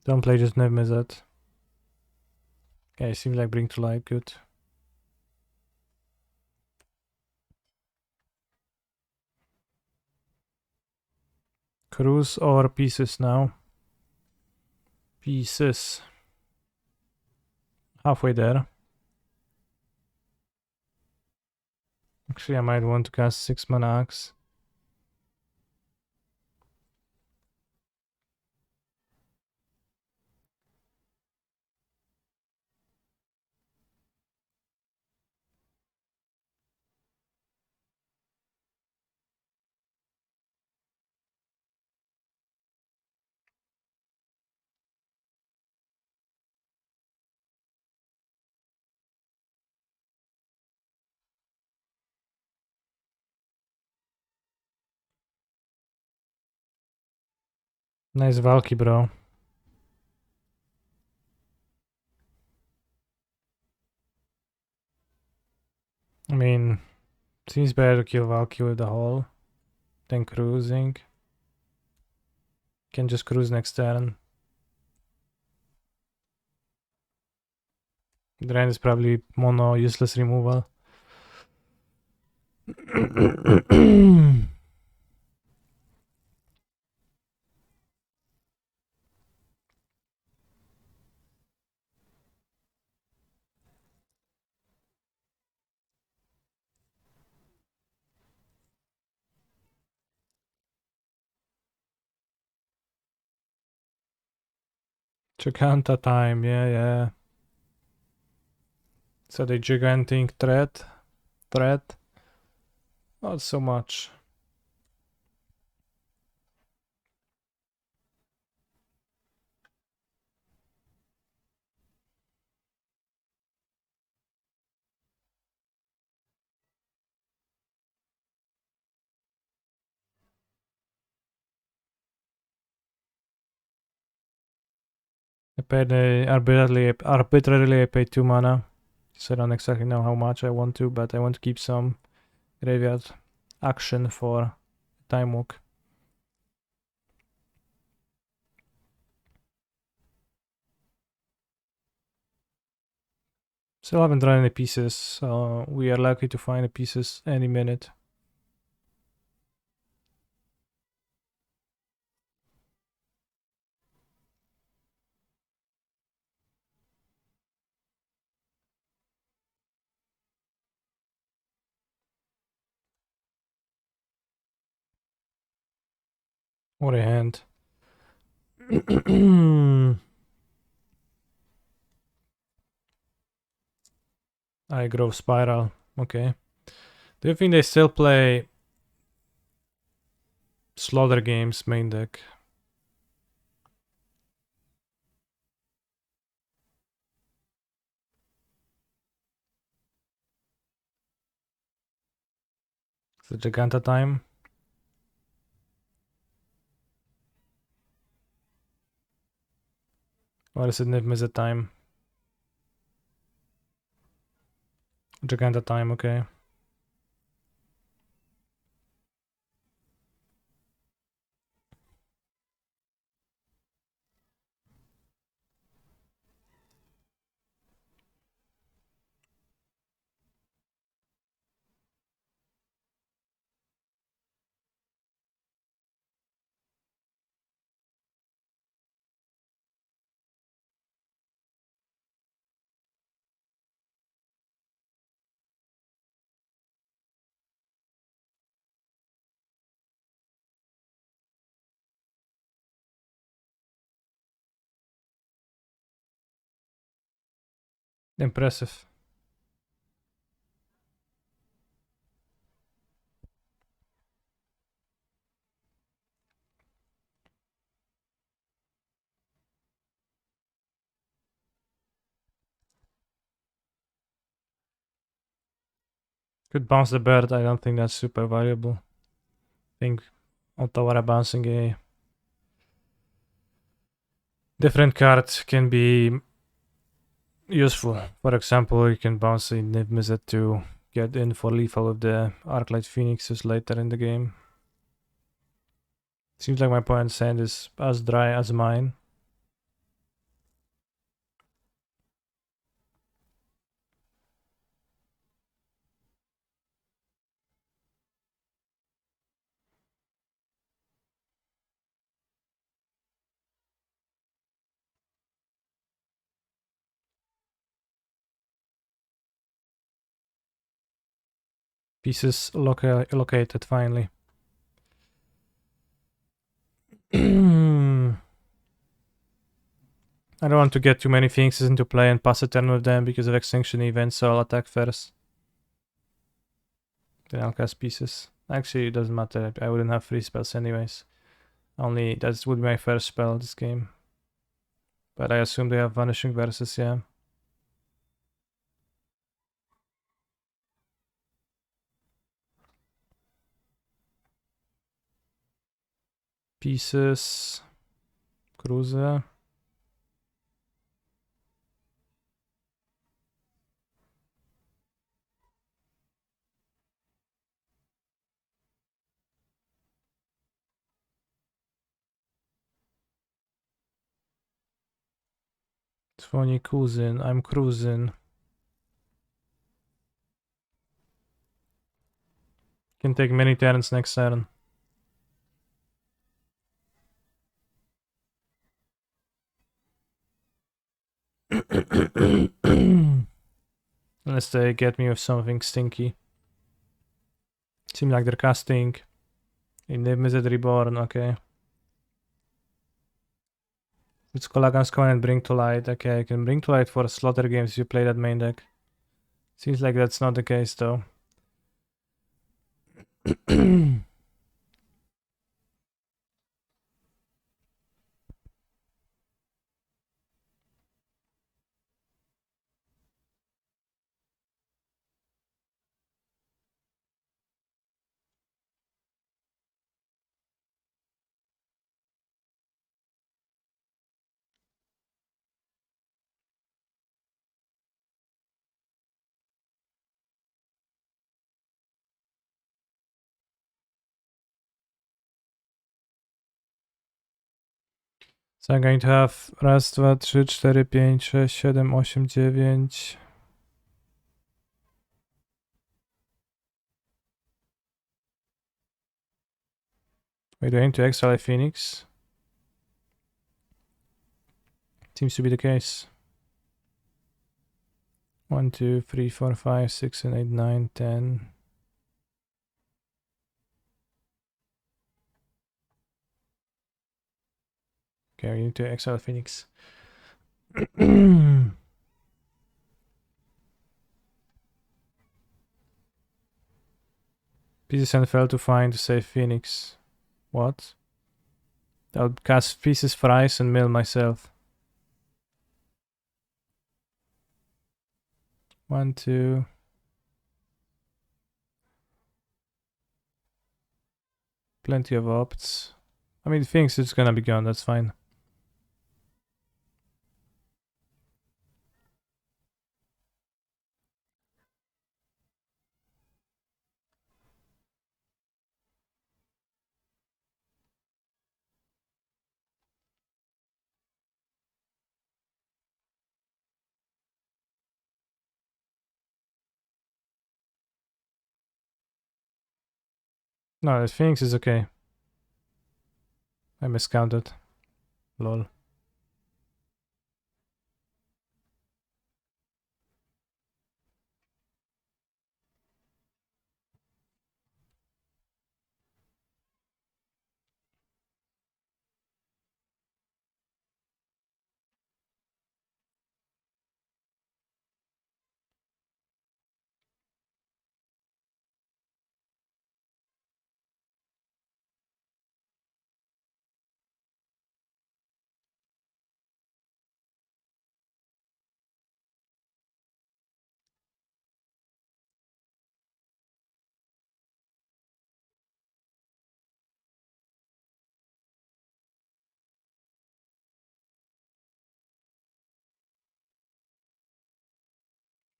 Don't play just Niv Mizzet. Okay, seems like Bring to Light, good. Cruise or Pieces now? Pieces. Halfway there. Actually, I might want to cast 6 mana Axe. Nice Valky, bro. I mean, seems better to kill Valky with the hull than cruising. Can just cruise next turn. Drain is probably mono useless removal. Giganta time, yeah. So the gigantic threat. Not so much. Arbitrarily I paid 2 mana. So I don't exactly know how much I want to, but I want to keep some graveyard action for Time Walk. Still haven't drawn any pieces, so we are likely to find the pieces any minute. What a hand. I Grove Spiral, okay. Do you think they still play Slaughter Games main deck? Is it Giganta time? Or is it Niv Mizzet time? Giganta time, okay. Impressive. Could bounce the bird. I don't think that's super valuable. I think Otawara bouncing a different card can be useful. For example, you can bounce a Niv Mizzet to get in for lethal with the Arclight Phoenixes later in the game. Seems like my opponent's hand is as dry as mine. Pieces located finally. I don't want to get too many Phoenixes into play and pass a turn with them because of extinction events, so I'll attack first. Then I'll cast pieces. Actually, it doesn't matter. I wouldn't have free spells anyways. Only that would be my first spell this game. But I assume they have Vanishing Verses, yeah. Pieces. Cruiser. Dzwoni kuzyn. I'm cruising. Can take many turns next turn. Unless they get me with something stinky. Seems like they're casting in the Mizzet Reborn, okay. It's Kolagan's Covenant Bring to Light. Okay, I can Bring to Light for Slaughter games if you play that main deck. Seems like that's not the case though. So I'm going to have raz, dwa, trzy, cztery, pięć, sześć, siedem, osiem, dziewięć. Wait, do I need to exile a Phoenix? Seems to be the case. 1, 2, 3, 4, 5, 6, and 8, 9, 10. Okay, we need to exile a Phoenix. Pieces and fail to find a safe Phoenix. What? I'll cast Pieces for ice and mill myself. 1, 2. Plenty of opts. I mean, Phoenix is gonna be gone, that's fine. No, the Phoenix is okay. I miscounted. Lol.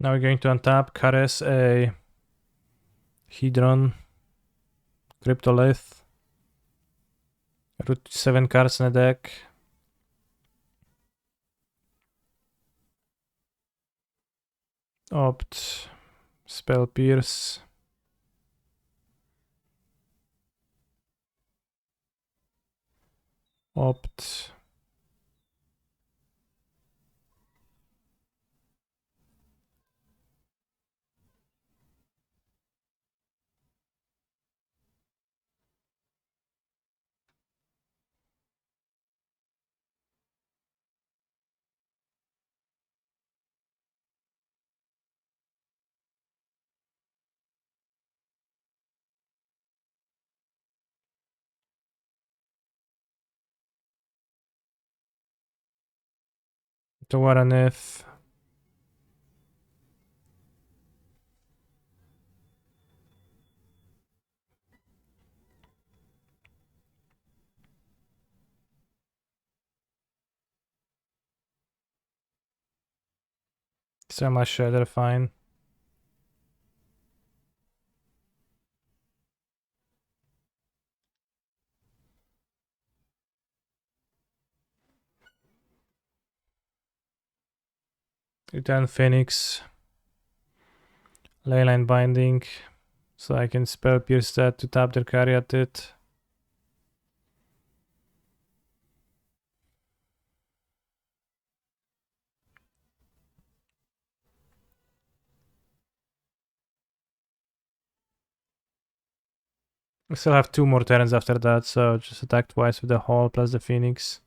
Now we're going to untap, caress a Hedron, Cryptolith, root 7 cards in the deck. Opt, Spell Pierce. Opt. To Waraneth. Sama Shredder, fine. Return Phoenix. Leyline Binding. So I can Spell Pierce that to tap their Caryatid. We still have 2 more turns after that, so just attack twice with the Hall plus the Phoenix.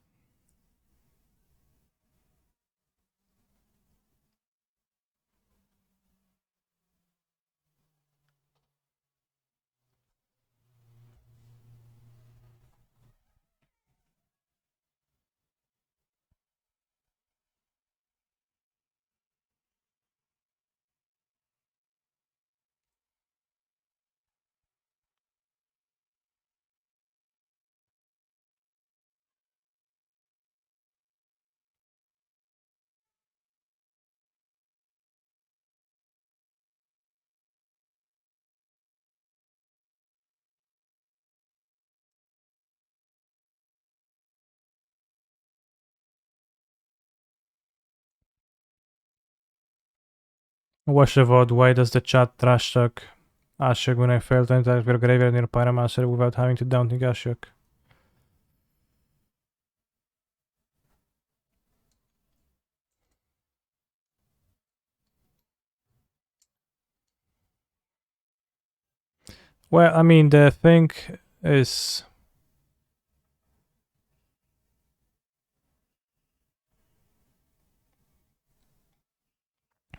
Wash the vote. Why does the chat trash talk Ashok when I failed to interact with graveyard near Pyromancer without having to downthink Ashok? Well, I mean, the thing is...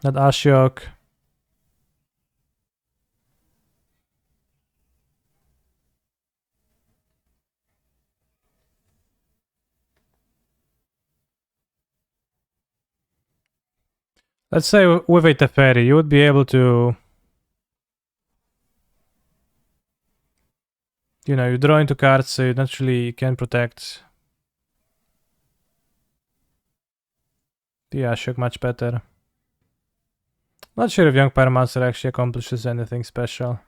that Ashok... Let's say with a Teferi, you would be able to... You know, you draw into cards, so you naturally can protect the Ashok much better. Not sure if Young Pyromancer actually accomplishes anything special.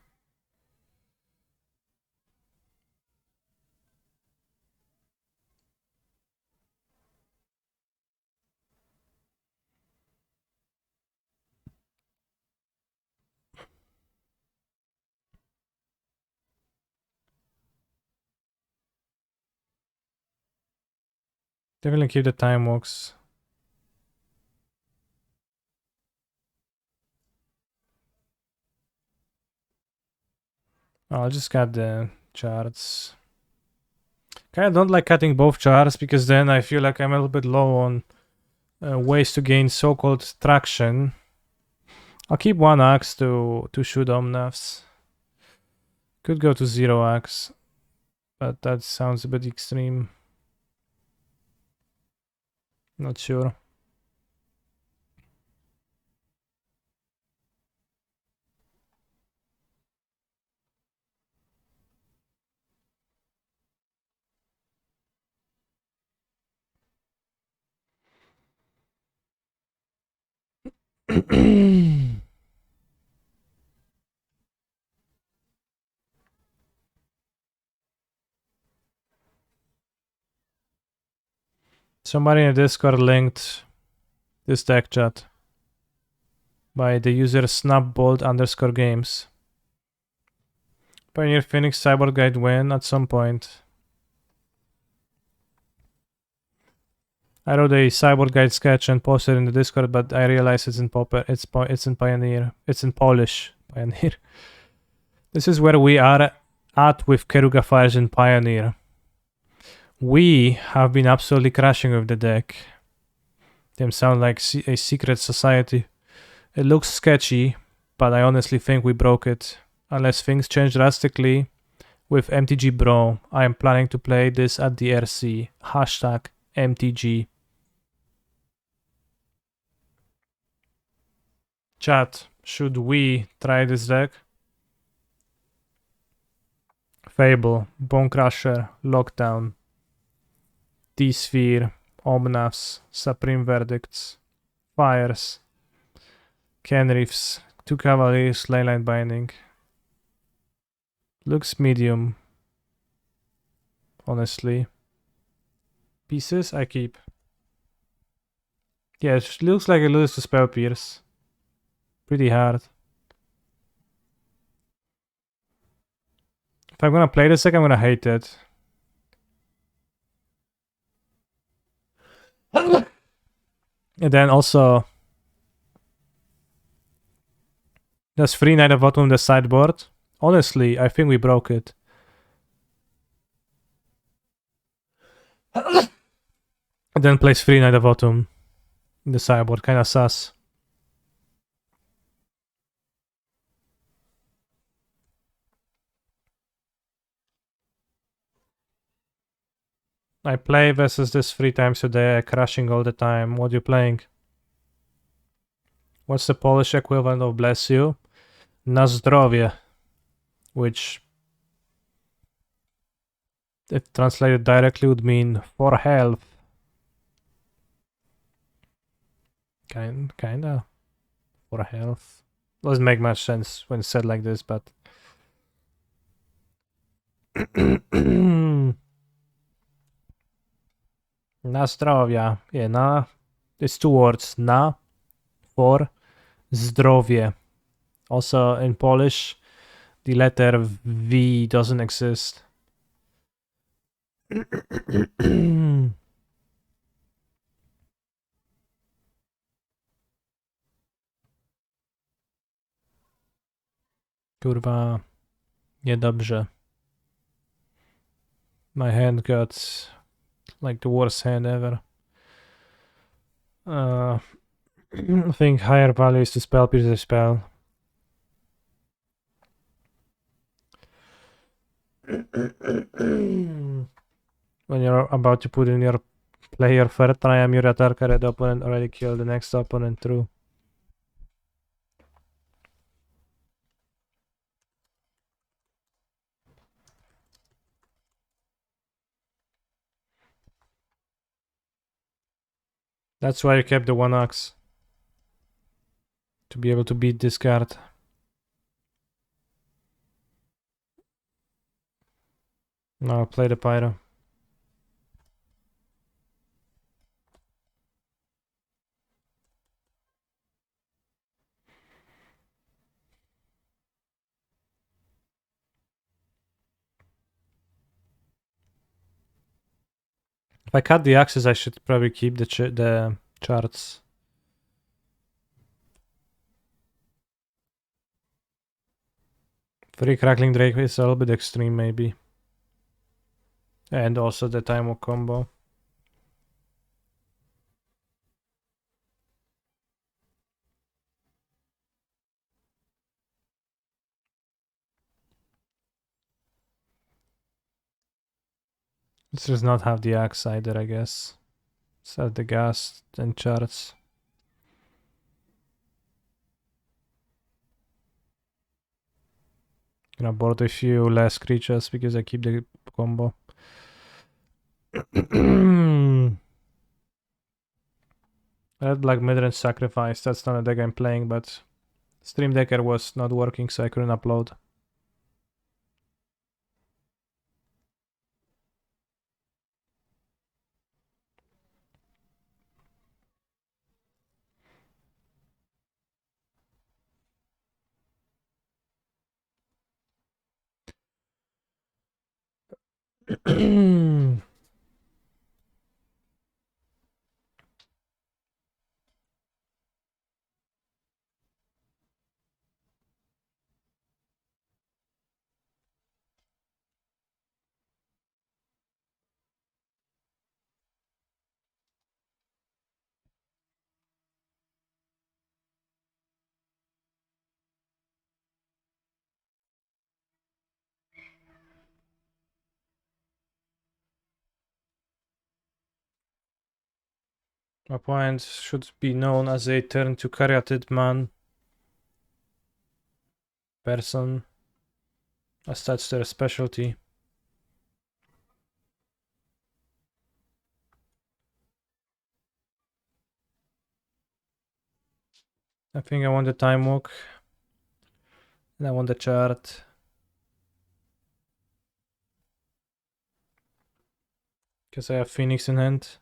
Definitely keep the Time Walks. Oh, I'll just cut the charts. Kinda don't like cutting both charts because then I feel like I'm a little bit low on ways to gain so-called traction. I'll keep 1 axe to shoot Omnaths. Could go to 0 axe, but that sounds a bit extreme. Not sure. Somebody in the Discord linked this deck, chat, by the user snapbolt_games. Pioneer Phoenix Cyborg Guide win at some point. I wrote a Cyborg Guide sketch and posted in the Discord, but I realized it's in Pioneer. It's in Polish. Pioneer. This is where we are at with Keruga Fires in Pioneer. We have been absolutely crashing with the deck. Them sound like a secret society. It looks sketchy, but I honestly think we broke it. Unless things change drastically with MTG Bro, I am planning to play this at the RC. Hashtag MTG. Chat, should we try this deck? Fable, Bone Crusher, Lockdown, T-Sphere, Omnaths, Supreme Verdicts, Fires, Kenriffs, 2 Cavaliers, Leyline Binding. Looks medium, honestly. Pieces I keep. Yeah, it looks like it loses to Spell Pierce. Pretty hard. If I'm gonna play this deck, I'm gonna hate it. And then also, there's 3 Knight of Autumn on the sideboard. Honestly, I think we broke it. And then plays 3 Knight of Autumn in the sideboard, kinda sus. I play versus this 3 times a day, crashing all the time. What are you playing? What's the Polish equivalent of bless you? Na zdrowie. Which, if translated directly, would mean for health. Kinda. For health. Doesn't make much sense when said like this, but... Na zdrowia. Yeah, na. It's 2 words. Na for zdrowie. Also in Polish, the letter V doesn't exist. Kurwa, niedobrze. My hand got like the worst hand ever. I think higher value is to spell pierce the spell. When you're about to put in your player third triumph, your attack red opponent already killed the next opponent through. That's why you kept the 1 axe. To be able to beat this card. Now I'll play the Pyro. If I cut the axes, I should probably keep the charts. Free Crackling Drake is a little bit extreme, maybe. And also the time of combo. It does not have the axe either, I guess. It's have the gas and charts. Gonna board a few less creatures because I keep the combo. Red Black Midrange Sacrifice, that's not a deck I'm playing, but Stream Decker was not working, so I couldn't upload. My opponent should be known as a turn to caryatid man. Person. As that's their specialty. I think I want the time walk. And I want the chart. Because I have Phoenix in hand.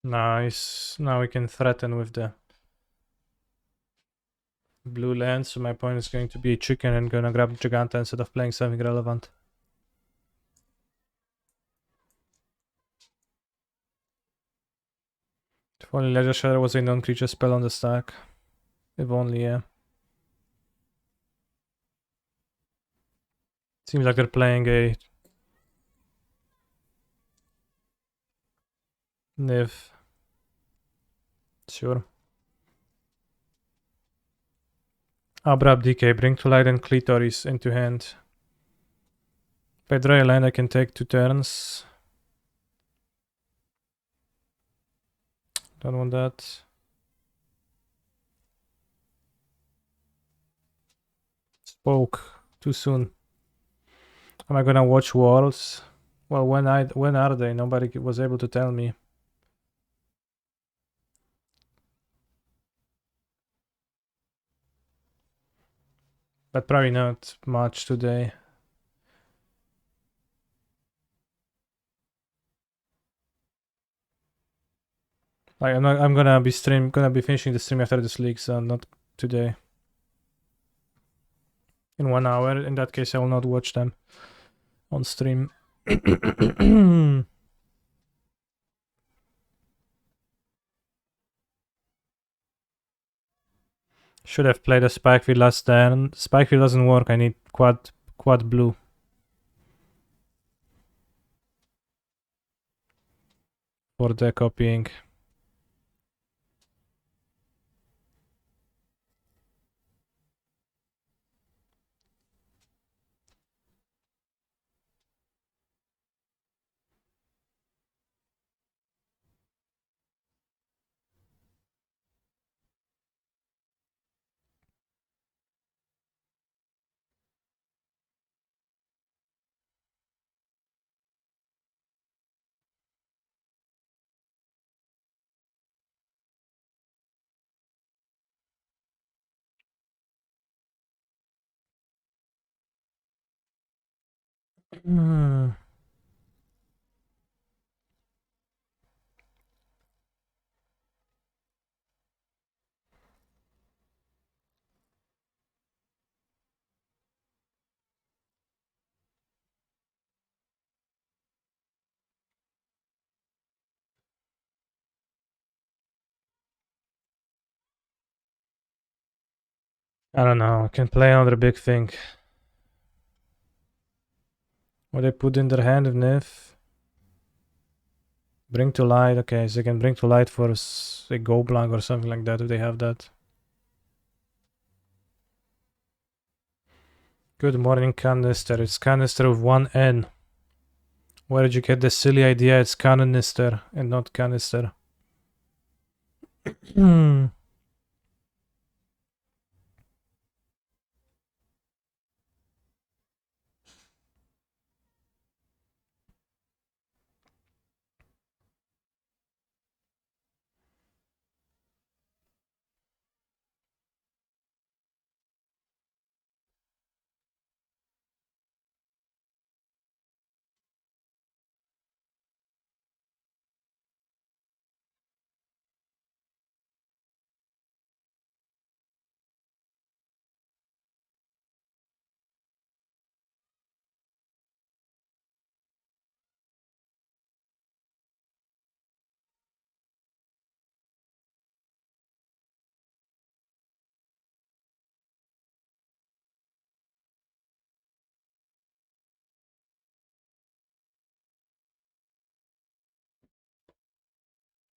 Nice. Now we can threaten with the blue land, so my opponent is going to be a chicken and gonna grab Giganta instead of playing something relevant. If only Leisure Shadow was a non-creature spell on the stack. If only, yeah. Seems like they're playing a Niv. Sure. Abrupt Decay, bring to light and Clitoris into hand. If I draw a land, I can take 2 turns. Don't want that. Spoke too soon. Am I gonna watch Worlds? Well, when are they? Nobody was able to tell me. But probably not much today. Like I'm gonna be finishing the stream after this league, so not today. In 1 hour. In that case, I will not watch them on stream. Should have played a Spikefield last turn. Spikefield doesn't work. I need quad blue. For the copying. I don't know. I can play another big thing. What they put in their hand of Nif. Bring to light. Okay, so they can bring to light for a Goblank or something like that if they have that. Good morning, Canister. It's Canister with 1 N. Where did you get the silly idea it's Canister and not Canister?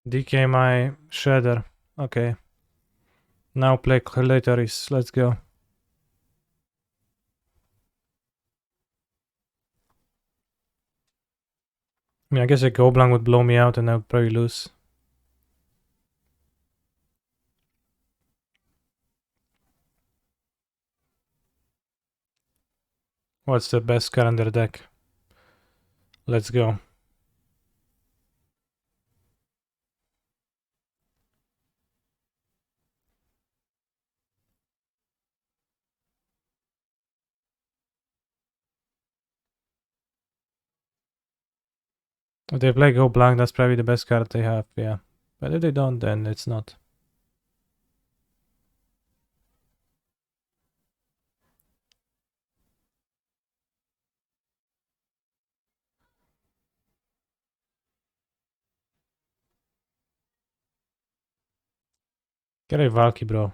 DK my shredder. Okay. Now play Cletoris. Let's go. I mean, I guess a Goblang would blow me out and I would probably lose. What's the best card in their deck? Let's go. If they play Goblang, that's probably the best card they have, yeah. But if they don't, then it's not. Get a Valky, bro.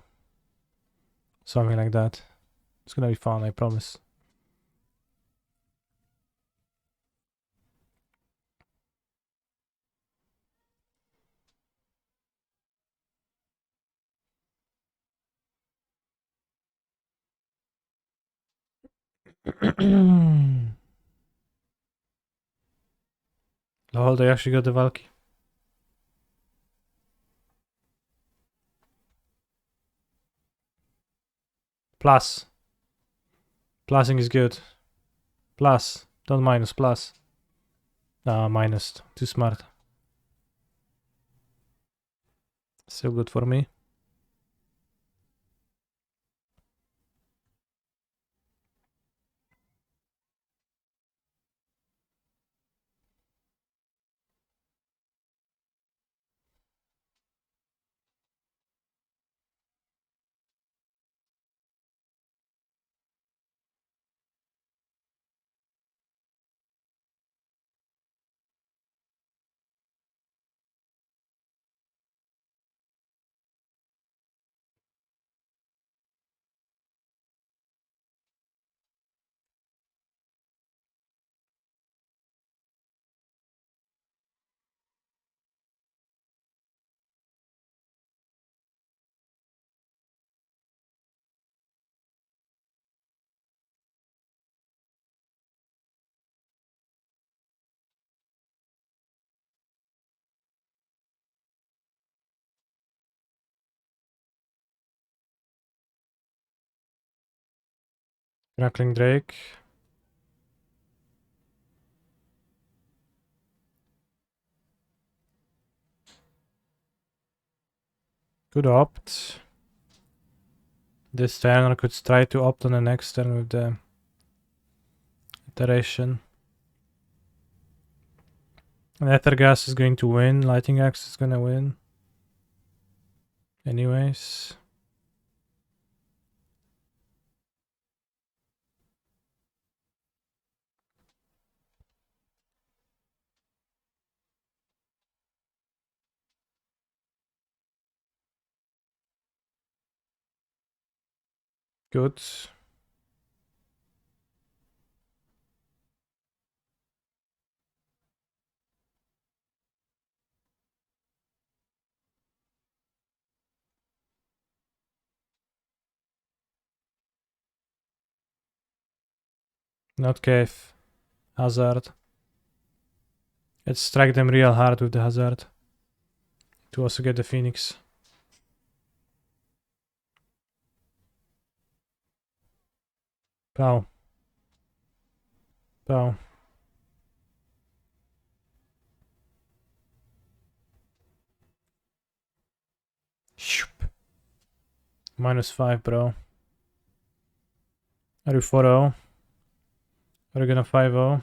Something like that. It's gonna be fun, I promise. Lol, they actually got the Valky. Plus. Plussing is good. Plus. Don't minus, plus. Nah, minus. Too smart. Still good for me. Crackling Drake. Good opt. This turn I could try to opt on the next turn with the iteration. And Ethergas is going to win. Lightning Axe is gonna win. Anyways. Good. Not Cave. Hazard. Let's strike them real hard with the Hazard. To also get the Phoenix. Pow. Pow. Shoop. -5, bro. Are you 4-0? Are you gonna 5-0?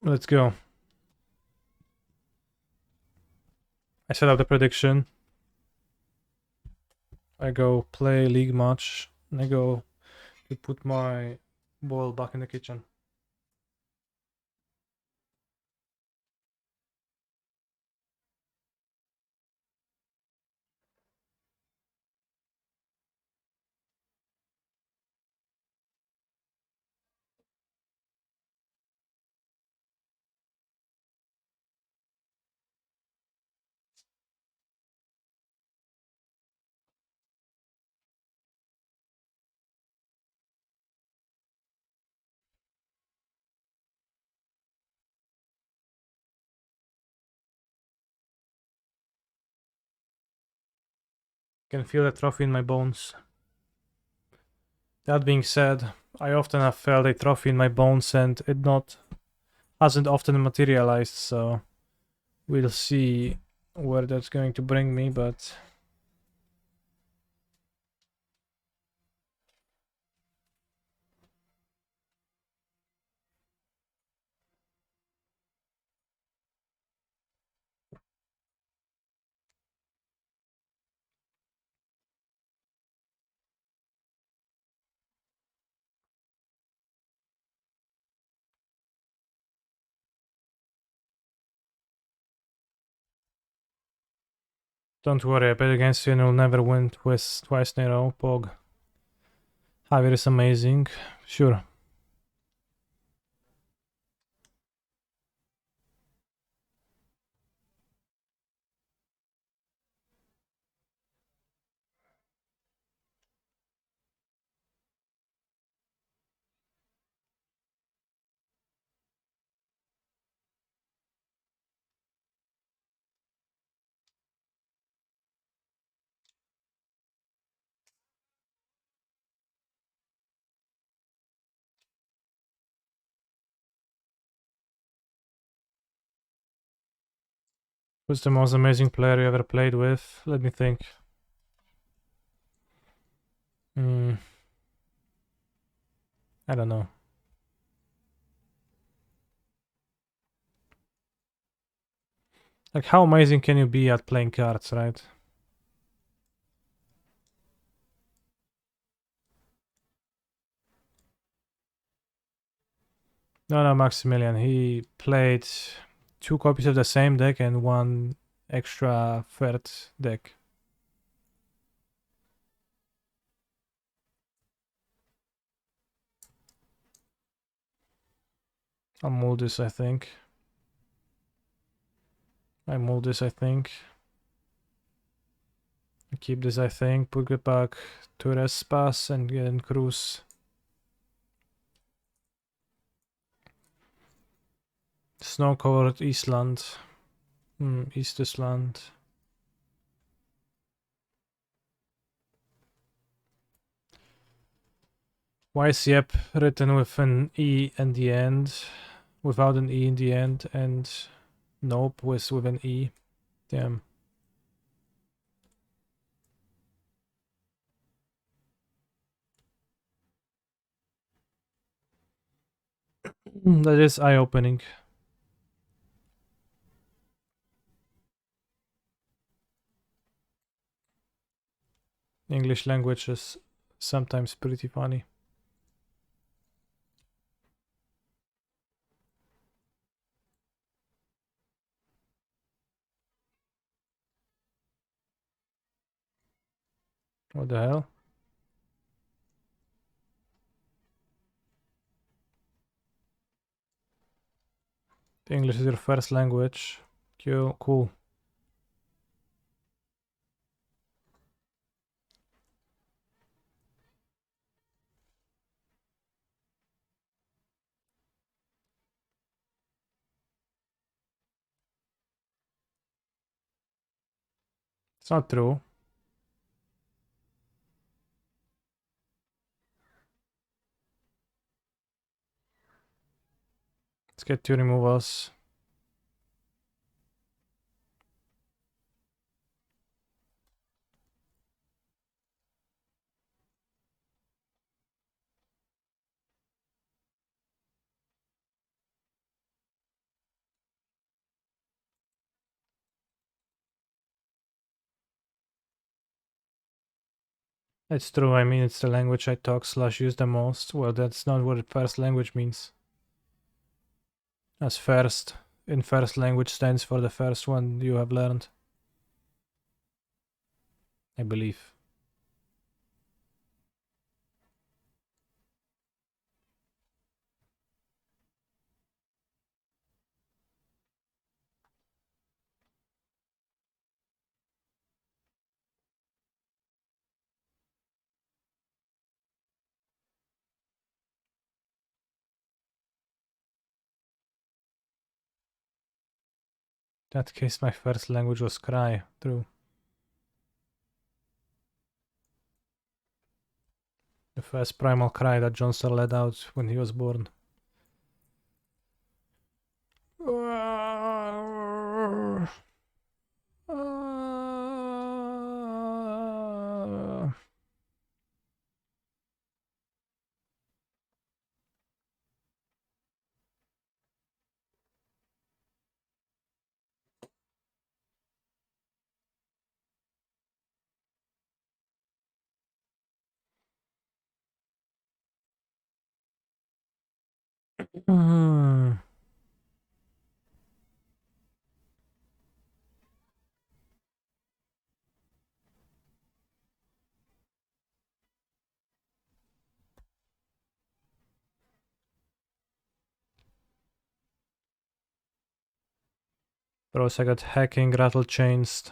Let's go. I set up the prediction. I go play league match. And I go to put my ball back in the kitchen. Can feel the trophy in my bones. That being said, I often have felt a trophy in my bones and it hasn't often materialized, so we'll see where that's going to bring me, but don't worry, I bet against you and you'll never win twice in a row, Pog. Javier is amazing. Sure. Who's the most amazing player you ever played with? Let me think. I don't know. Like, how amazing can you be at playing cards, right? No, Maximilian. He played 2 copies of the same deck and 1 extra third deck. I'll mold this, I think. Keep this, I think. Put it back to Respas and then cruise. Snow-covered Eastland. Eastland. Why is Yep written with an E in the end? Without an E in the end, and Nope with an E. Damn. That is eye-opening. English language is sometimes pretty funny. What the hell? English is your first language. Cool. It's not true. Let's get 2 removals. It's true, I mean, it's the language I talk / use the most. Well, that's not what first language means. As first, in first language stands for the first one you have learned. I believe. In that case, my first language was Cry. True. The first primal cry that Johnson let out when he was born. Bros, I got hacking, rattle chains.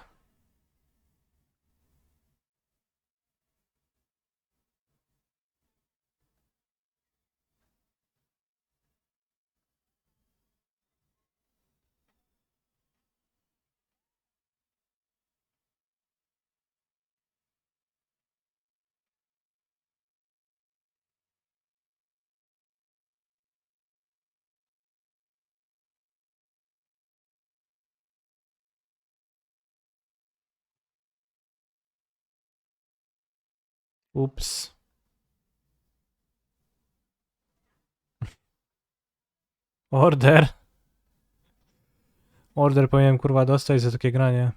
Oops. Order. Order powinienem kurwa dostać za takie granie.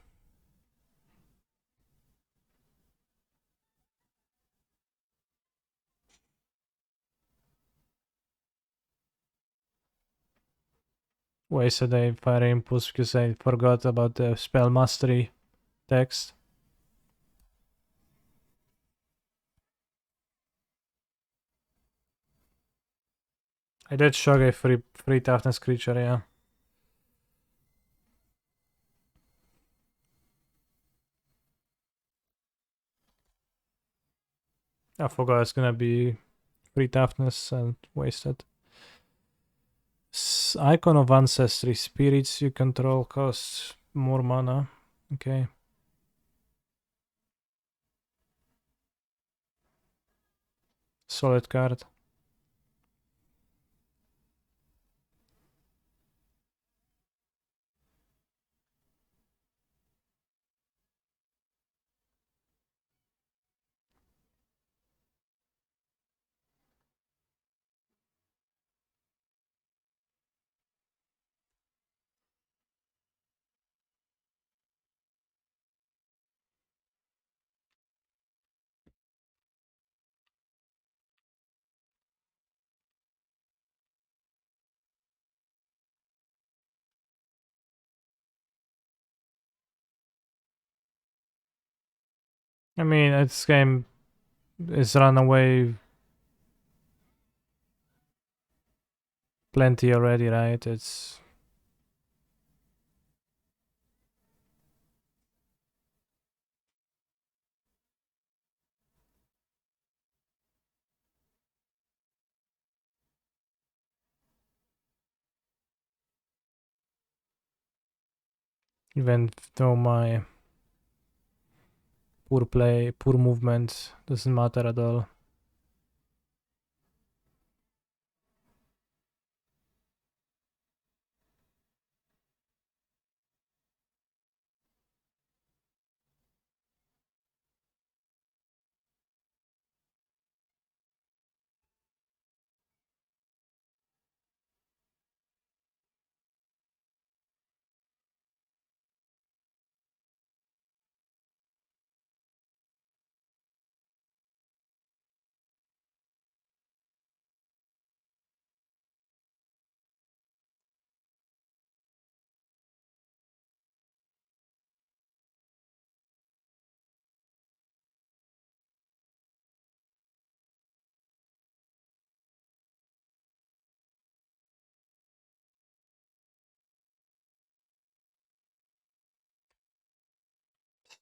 Wasted a fire impulse because I forgot about the spell mastery text. I did shock a free toughness creature, yeah. I forgot it's gonna be free toughness and wasted. Icon of Ancestry. Spirits you control cost more mana. Okay. Solid card. I mean, this game is run away plenty already, right? It's even though my poor play, poor movement doesn't matter at all.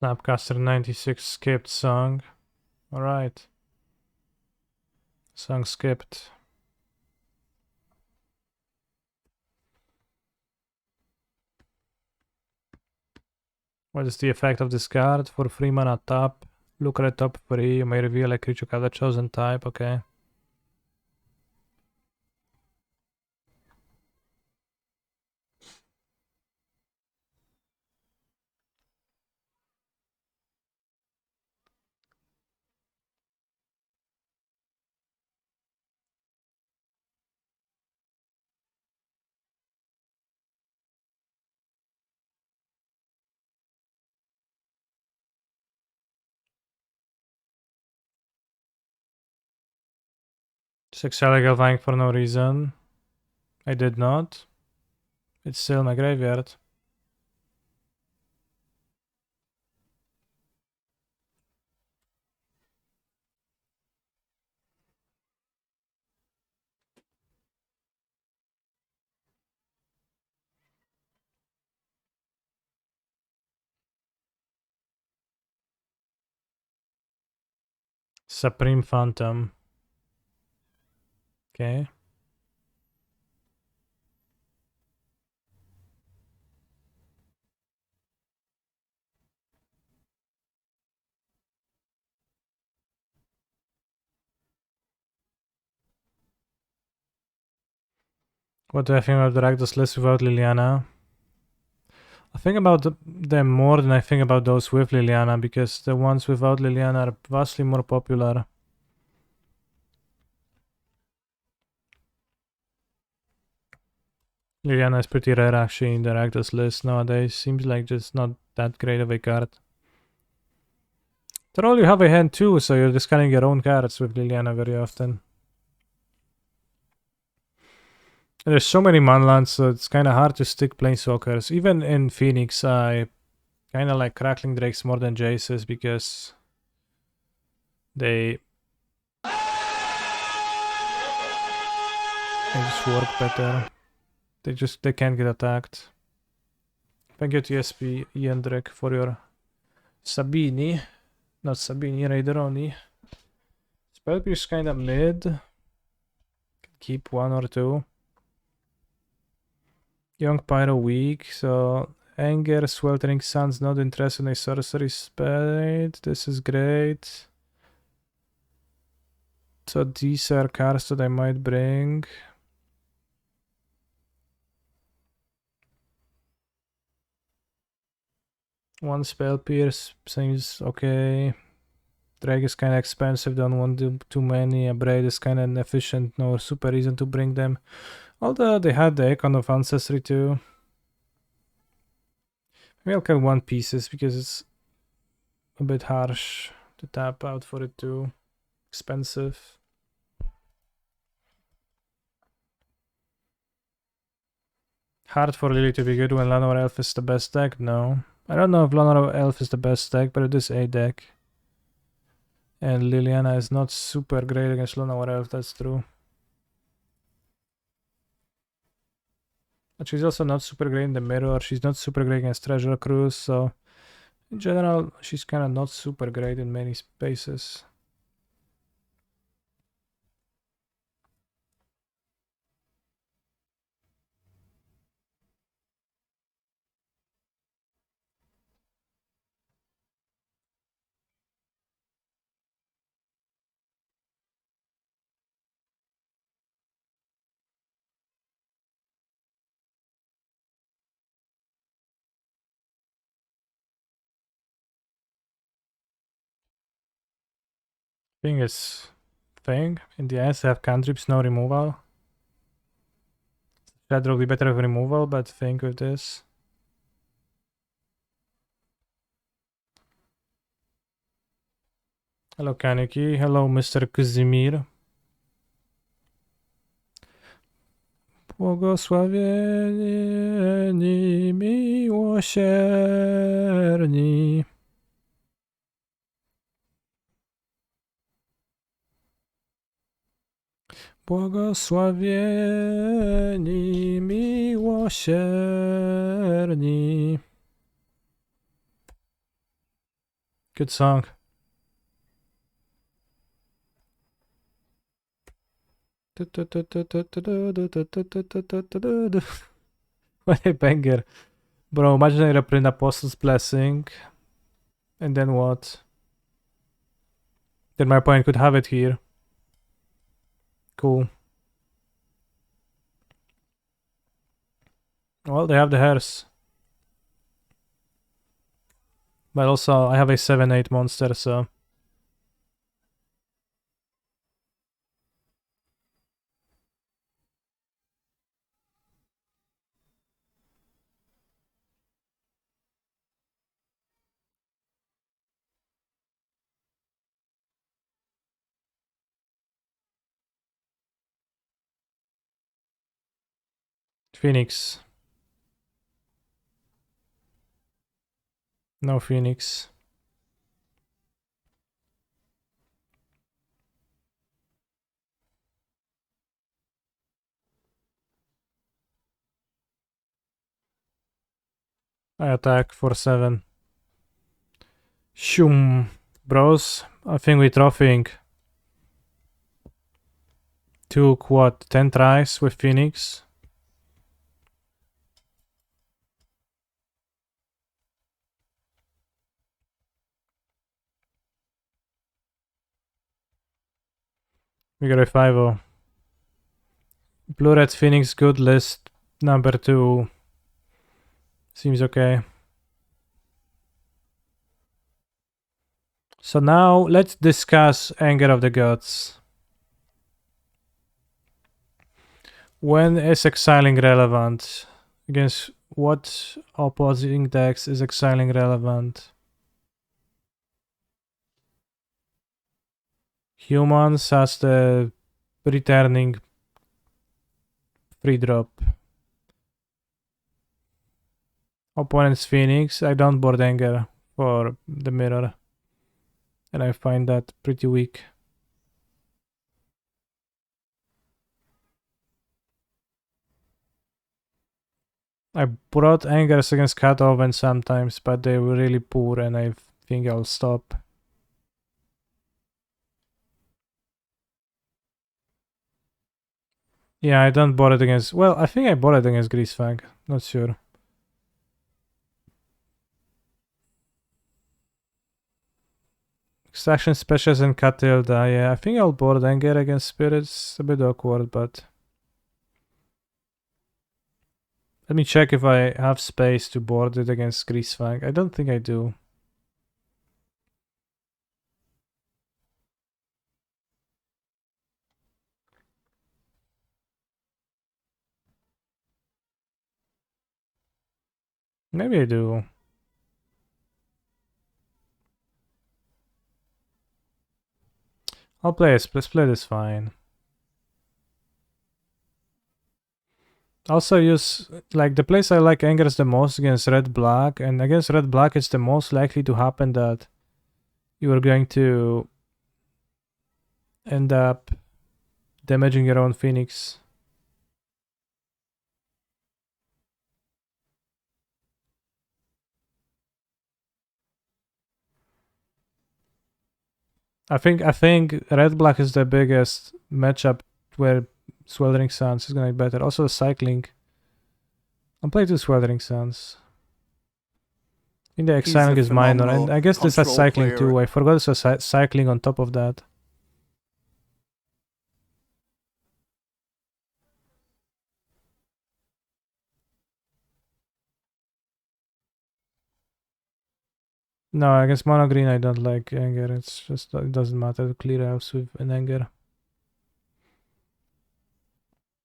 Snapcaster 96 skipped song. Alright. Song skipped. What is the effect of this card? For 3 mana tap, Look at the top 3. You may reveal a creature card of chosen type. Okay. Sexually Galvanic for no reason. I did not. It's still in my graveyard. Supreme Phantom. Okay. What do I think about the Rakdos list without Liliana? I think about them more than I think about those with Liliana, because the ones without Liliana are vastly more popular. Liliana is pretty rare actually in the Rakdos list nowadays. Seems like just not that great of a card. After all, you have a hand too, so you're discarding your own cards with Liliana very often. There's so many manlands, so it's kind of hard to stick planeswalkers. Even in Phoenix, I kind of like Crackling Drakes more than Jaces because they just work better. They can't get attacked. Thank you TSP Ian Drake for your Sabini. Not Sabini, Raideroni. Spellpierce kinda mid. Keep one or two. Young Pyro weak, so Anger, Sweltering Suns, not interested in a sorcery spade. This is great. So these are cards that I might bring. One Spellpierce seems okay. Drag is kind of expensive, don't want too many. A Braid is kind of inefficient, no super reason to bring them. Although they had the Icon of Ancestry too. Maybe I'll cut one pieces because it's a bit harsh to tap out for it too. Expensive. Hard for Lily to be good when Llanowar Elf is the best deck? No. I don't know if Llanowar Elf is the best deck, but it is a deck. And Liliana is not super great against Llanowar Elf, that's true. But she's also not super great in the mirror, she's not super great against Treasure Cruise, so in general, she's kind of not super great in many spaces. Thing is, in the end, they have cantrips, no removal. Shadow will be better with removal, but think with this. Hello Kaneki, hello Mr. Kazimir. Błogosławieni miłosierni. Błogosławieni miłosierni. Good song. What a banger. Bro, imagine I reprint Apostle's Blessing. And then what? Then my opponent could have it here. Cool. Well, they have the hairs. But also, I have a 7-8 monster, so... Phoenix. No Phoenix. I attack for 7. Shoom. Bros, I think we're trophying. 2 quad, 10 tries with Phoenix. We got a 5-0. Blue Red Phoenix, good list. Number 2. Seems okay. So now let's discuss Anger of the Gods. When is exiling relevant? Against what opposing decks is exiling relevant? Humans has the returning free drop. Opponent's Phoenix. I don't board Anger for the mirror. And I find that pretty weak. I brought Angers against Cat Oven sometimes, but they were really poor and I think I'll stop. Yeah, I don't board it against... Well, I think I board it against Greasefang. Not sure. Extraction Specials and Catilda. Yeah, I think I'll board Anger against Spirits. A bit awkward, but... Let me check if I have space to board it against Greasefang. I don't think I do. Maybe I do. I'll play a split is fine. Also use, like, the place I like Angers the most against Red Black, and against Red Black it's the most likely to happen that you are going to end up damaging your own Phoenix. I think Red Black is the biggest matchup where Sweltering Suns is gonna be better. Also cycling. I'll play 2 Sweltering Suns. I think the exiling is minor, and I guess this has cycling too. I forgot this was cycling on top of that. No, against mono green I don't like Anger. It's just, it doesn't matter to clear house with an Anger.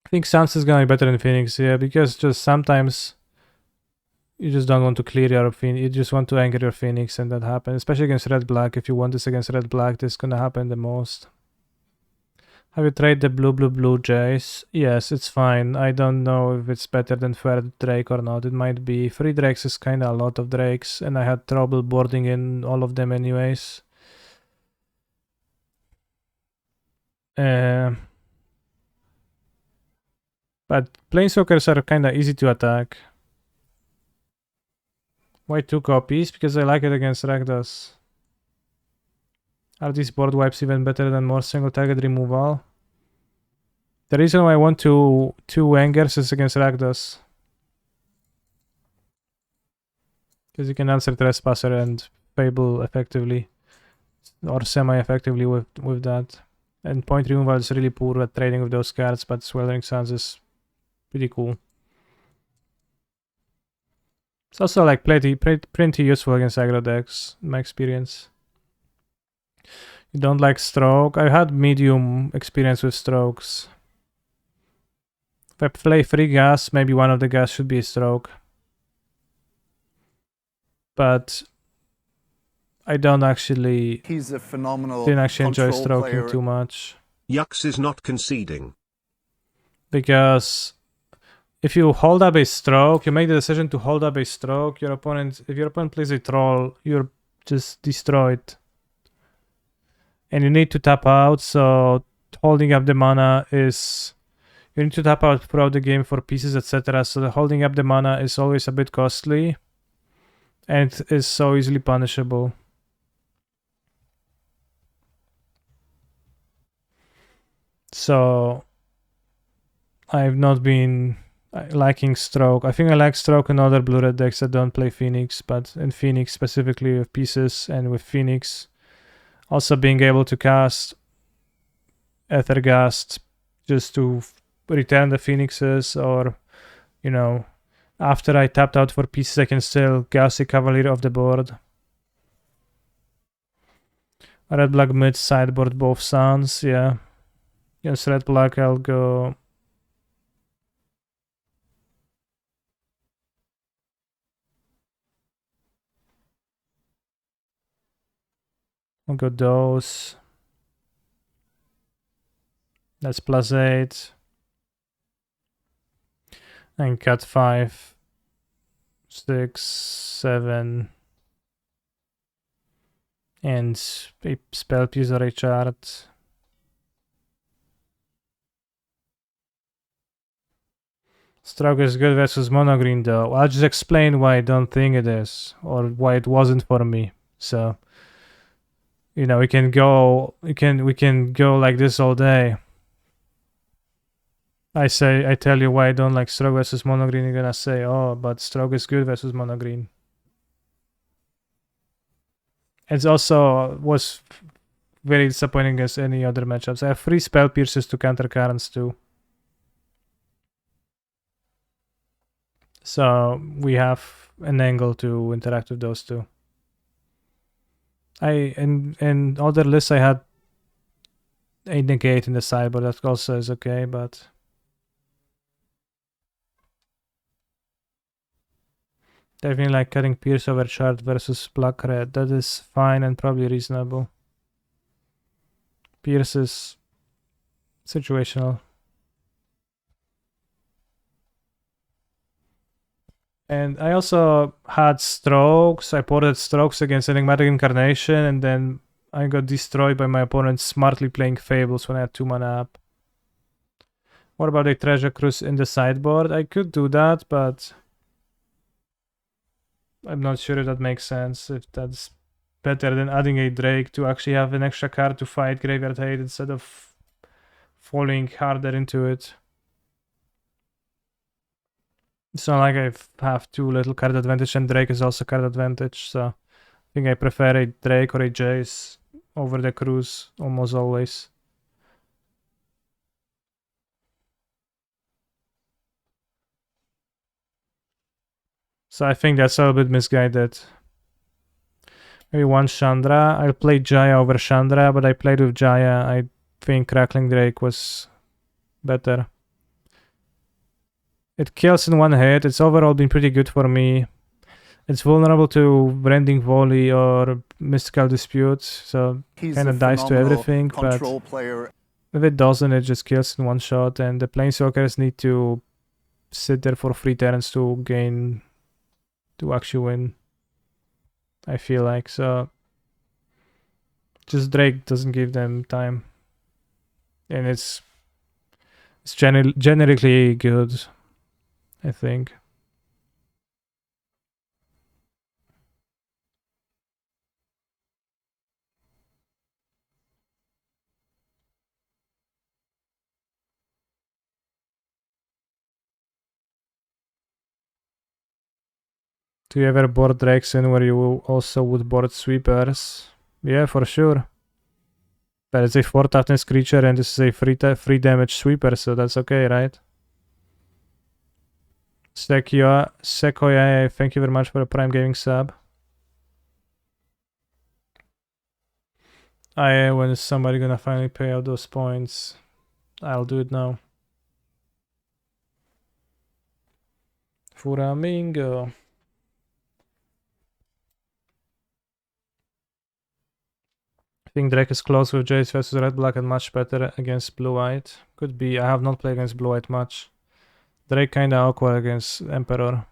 I think Suns is gonna be better than Phoenix, yeah, because just sometimes you just don't want to clear your Phoenix, you just want to Anger your Phoenix, and that happens. Especially against Red Black. If you want this against Red Black, this is gonna happen the most. Have you tried the blue Jays? Yes, it's fine. I don't know if it's better than third Drake or not. It might be. 3 Drakes is kinda a lot of Drakes, and I had trouble boarding in all of them anyways. But Planeswalkers are kinda easy to attack. Why 2 copies? Because I like it against Rakdos. Are these board wipes even better than more single target removal? The reason why I want two Angers is against Rakdos. Because you can answer Trespasser and Fable effectively. or semi-effectively with that. And point removal is really poor at trading with those cards, but Sweltering Suns is pretty cool. It's also like pretty useful against aggro decks, in my experience. You don't like Stroke? I had medium experience with Strokes. If I play 3 gas, maybe one of the gas should be a Stroke. But I don't actually... He's a phenomenal didn't actually enjoy stroking player. too much. Yux is not conceding. Because if you hold up a stroke, you make the decision to hold up a stroke, if your opponent plays a troll, you're just destroyed. And you need to tap out, so holding up the mana is... You need to tap out throughout the game for pieces, etc. So the holding up the mana is always a bit costly. And it is so easily punishable. So I've not been liking Stroke. I think I like Stroke in other blue-red decks that don't play Phoenix, but in Phoenix specifically with pieces and with Phoenix. Also being able to cast Aethergast just to return the Phoenixes, or, you know, after I tapped out for pieces I can still cast a Cavalier off the board. Red-black mid sideboard both Suns, yeah. Against red-black I'll go... I'll go those. That's +8. And cut 5, 6, 7. And a spell piece or a chart. Stroke is good versus mono green though. I'll just explain why I don't think it is, or why it wasn't for me. So, you know, we can go like this all day. I tell you why I don't like Stroke versus mono green, you're gonna say, oh, but Stroke is good versus mono green. It also was very disappointing against any other matchups. I have 3 spell pierces to counter Karns too. So we have an angle to interact with those two. In other lists I had a negate in the sideboard, that also is okay, but definitely like cutting Pierce over Shard versus Black Red. That is fine and probably reasonable. Pierce is situational. And I also had Strokes. I ported Strokes against Enigmatic Incarnation, and then I got destroyed by my opponent smartly playing Fables when I had 2 mana up. What about a Treasure Cruise in the sideboard? I could do that, but I'm not sure if that makes sense, if that's better than adding a Drake to actually have an extra card to fight Graveyard Hate instead of falling harder into it. It's not like I have too little card advantage, and Drake is also card advantage, so I think I prefer a Drake or a Jace over the Cruise almost always. So I think that's a little bit misguided. Maybe one Chandra. I'll play Jaya over Chandra, but I played with Jaya. I think Crackling Drake was better. It kills in 1 hit. It's overall been pretty good for me. It's vulnerable to Rending Volley or Mystical Dispute, so kind of dies to everything. But if it doesn't, it just kills in 1 shot, and the Planeswalkers need to sit there for 3 turns to actually win. I feel like, so just Drake doesn't give them time, and it's generically good, I think. Do you ever board Drakes in where you also would board Sweepers? Yeah, for sure. But it's a 4 toughness creature and this is a free damage sweeper, so that's okay, right? Sequoia, thank you very much for a Prime Gaming sub. When is somebody gonna finally pay out those points? I'll do it now. Furamingo. I think Drake is close with Jace versus Red Black and much better against Blue White. Could be. I have not played against Blue White much. Drake kinda awkward against Emperor.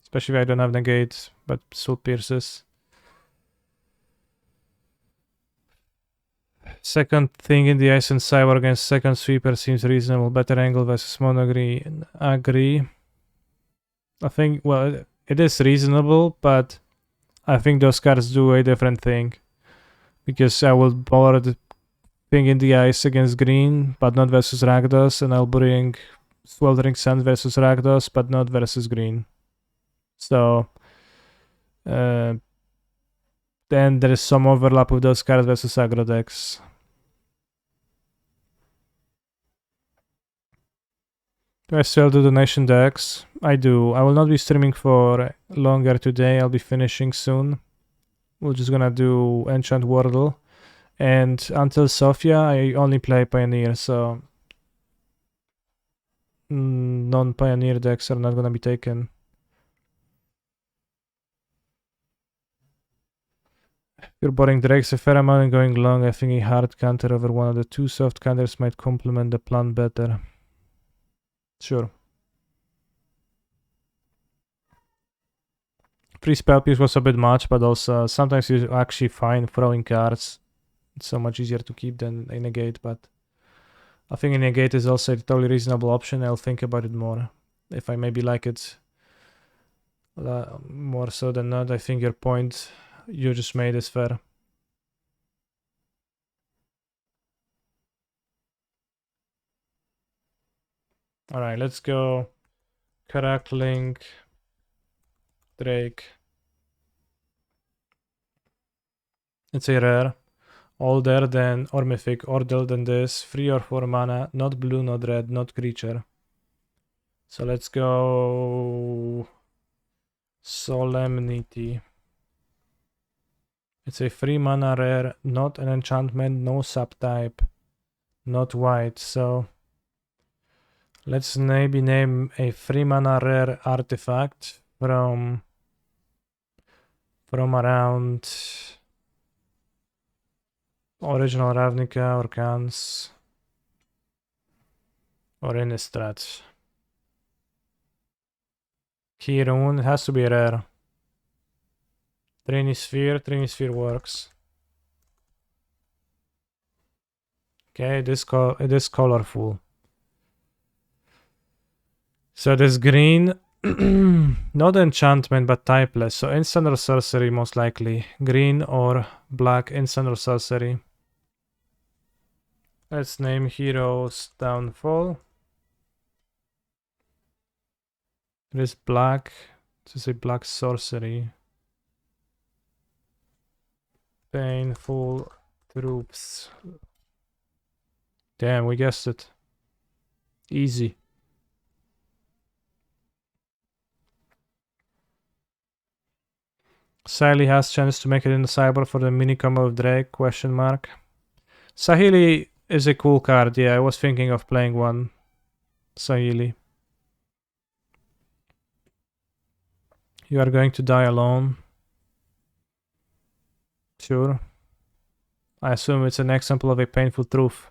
Especially if I don't have negate, but Soul Pierces. Second thing in the Ice and Cyber against second sweeper seems reasonable. Better angle versus Monogree. Agree. I think, well, it is reasonable, but I think those cards do a different thing. Because I will board Thing in the Ice against green, but not versus Rakdos, and I'll bring Sweltering Sun versus Rakdos, but not versus green. So, then there is some overlap with those cards versus aggro decks. Do I still do donation decks? I do. I will not be streaming for longer today. I'll be finishing soon. We're just gonna do Enchant Wordle. And until Sophia, I only play Pioneer, so non-Pioneer decks are not gonna be taken. You're boarding Drakes a fair amount and going long. I think a hard counter over one of the two soft counters might complement the plan better. Sure. Free spell piece was a bit much, but also sometimes you actually find throwing cards. It's so much easier to keep than a negate, but I think a negate is also a totally reasonable option. I'll think about it more. If I maybe like it more so than not, I think your point you just made is fair. Alright, let's go. Crackling Drake. It's a rare. Older than or mythic, older than this. 3 or 4 mana, not blue, not red, not creature. So let's go Solemnity. It's a 3 mana rare, not an enchantment, no subtype, not white. So let's maybe name a 3 mana rare artifact from around original Ravnica or Khans or Innistrad. Kirun has to be rare. Trinisphere works. Okay, it is colorful. So this green, not enchantment but typeless. So instant or sorcery most likely. Green or black, instant or sorcery. Let's name Hero's Downfall. It is black. This is a black sorcery. Painful Troops. Damn, we guessed it. Easy. Sahili has chance to make it in the cyber for the mini combo of Drake, question mark. Sahili is a cool card, yeah, I was thinking of playing one. Sahili. You are going to die alone. Sure. I assume it's an example of a painful truth.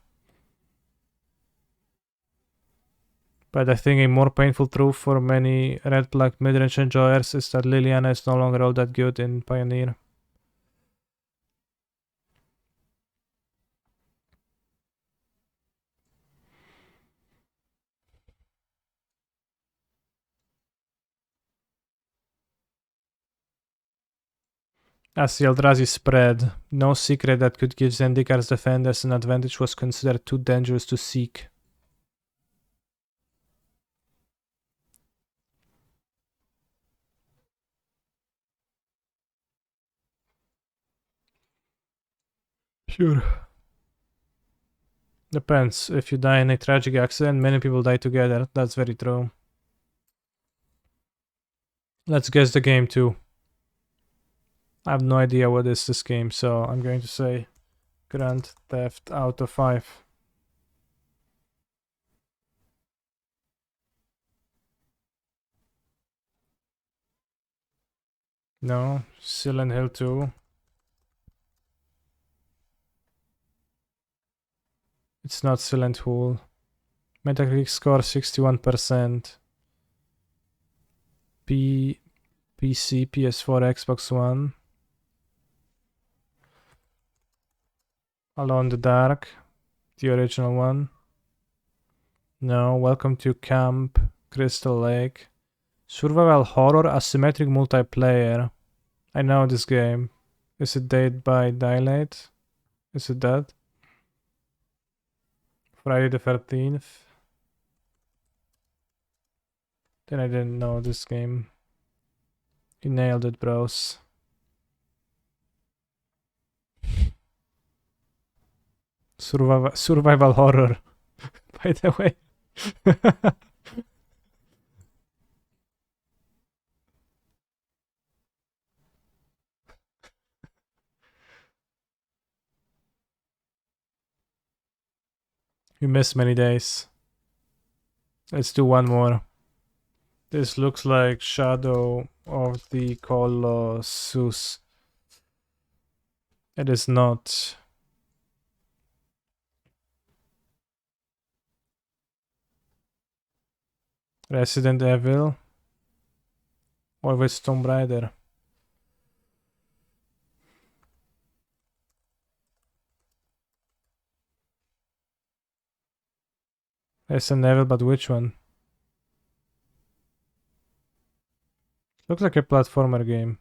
But I think a more painful truth for many red-black midrange enjoyers is that Liliana is no longer all that good in Pioneer. As the Eldrazi spread, no secret that could give Zendikar's defenders an advantage was considered too dangerous to seek. Sure. Depends. If you die in a tragic accident, many people die together. That's very true. Let's guess the game too. I have no idea what is this game, so I'm going to say Grand Theft Auto 5. No, Silent Hill 2. It's not Silent Hill. Metacritic score 61%. PC, PS4, Xbox One. Alone in the Dark, the original one. No, Welcome to Camp Crystal Lake. Survival horror asymmetric multiplayer. I know this game. Is it Dead by Daylight? Is it that? Friday the 13th. Then I didn't know this game. You nailed it, bros. Survival horror, by the way. You missed many days. Let's do one more. This looks like Shadow of the Colossus. It is not. Resident Evil. Or with Tomb Raider. Resident Evil, but which one? Looks like a platformer game.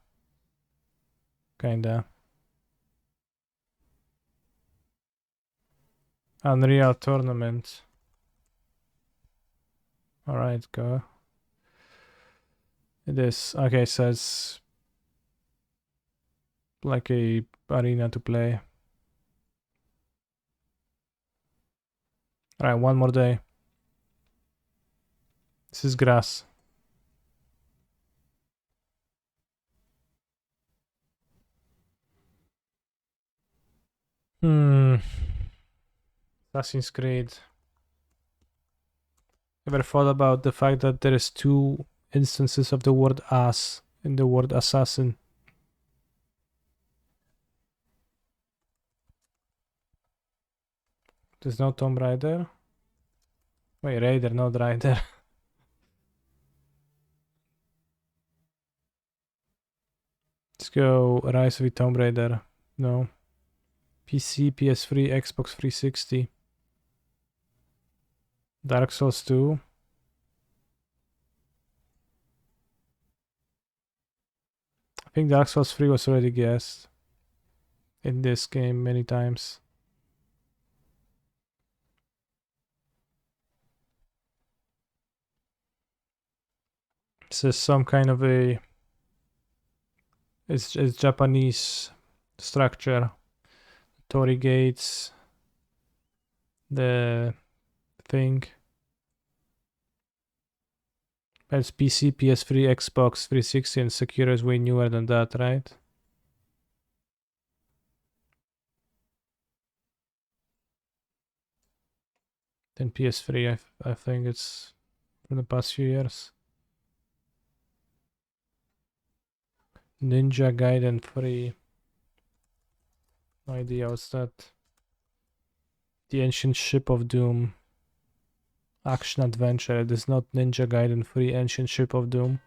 Kinda. Unreal Tournament. Alright, go. It is. Okay, so it's like a arena to play. Alright, one more day. This is grass. Assassin's Creed. Ever thought about the fact that there is 2 instances of the word ass in the word assassin? There's no Tomb Raider? Wait, Raider, not Rider. Let's go Rise of the Tomb Raider. No. PC, PS3, Xbox 360. Dark Souls 2. I think Dark Souls 3 was already guessed in this game many times. This is some kind of a... It's Japanese structure. Torii Gates. The thing. It's PC, PS3, Xbox 360, and Sekiro is way newer than that, right? Then PS3, I think it's from the past few years. Ninja Gaiden 3. No idea what's that. The Ancient Ship of Doom. Action adventure. It is not Ninja Gaiden 3 Ancient Ship of Doom.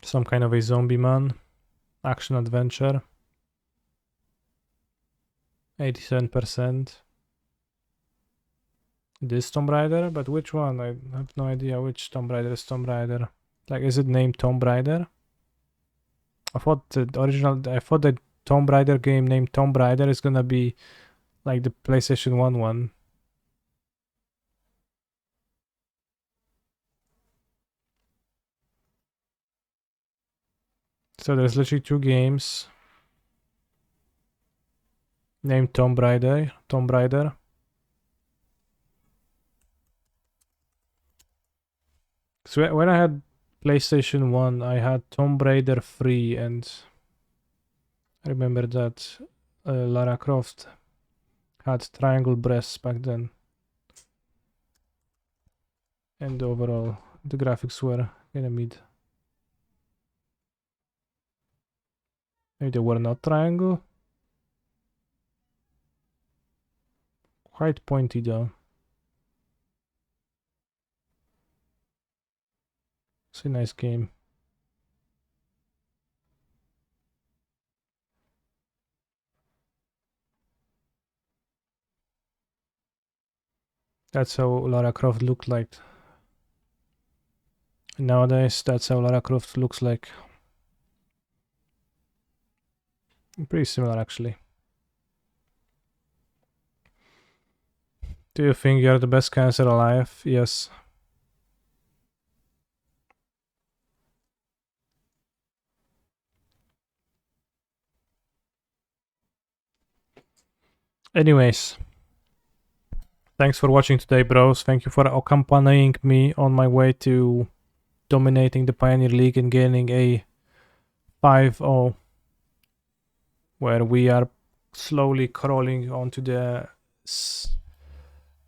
Some kind of a zombie man. Action adventure. 87%. This Tomb Raider? But which one? I have no idea which Tomb Raider is Tomb Raider. Like, is it named Tomb Raider? I thought the Tomb Raider game named Tomb Raider is gonna be like the PlayStation 1 one. So there's literally 2 games. named Tomb Raider. Tomb Raider. So when I had PlayStation 1, I had Tomb Raider 3, and I remember that Lara Croft had triangle breasts back then. And overall, the graphics were kind of mid. Maybe they were not triangle. Quite pointy though. It's a nice game. That's how Lara Croft looked like. Nowadays, that's how Lara Croft looks like. Pretty similar, actually. Do you think you're the best cancer alive? Yes. Anyways. Thanks for watching today, bros. Thank you for accompanying me on my way to dominating the Pioneer League and gaining a 5-0, where we are slowly crawling onto the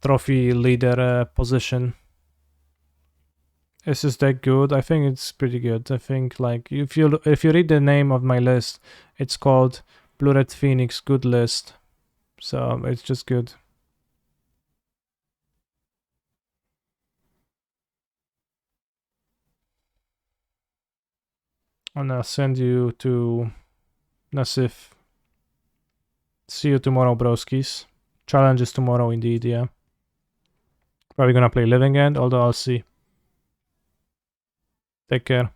trophy leader position. Is this deck good? I think it's pretty good. I think, like, if you read the name of my list, it's called Blue Red Phoenix Good List, so it's just good. And I'll send you to Nassif. See you tomorrow, broskies. Challenge is tomorrow indeed, yeah. Probably gonna play Living End, although I'll see. Take care.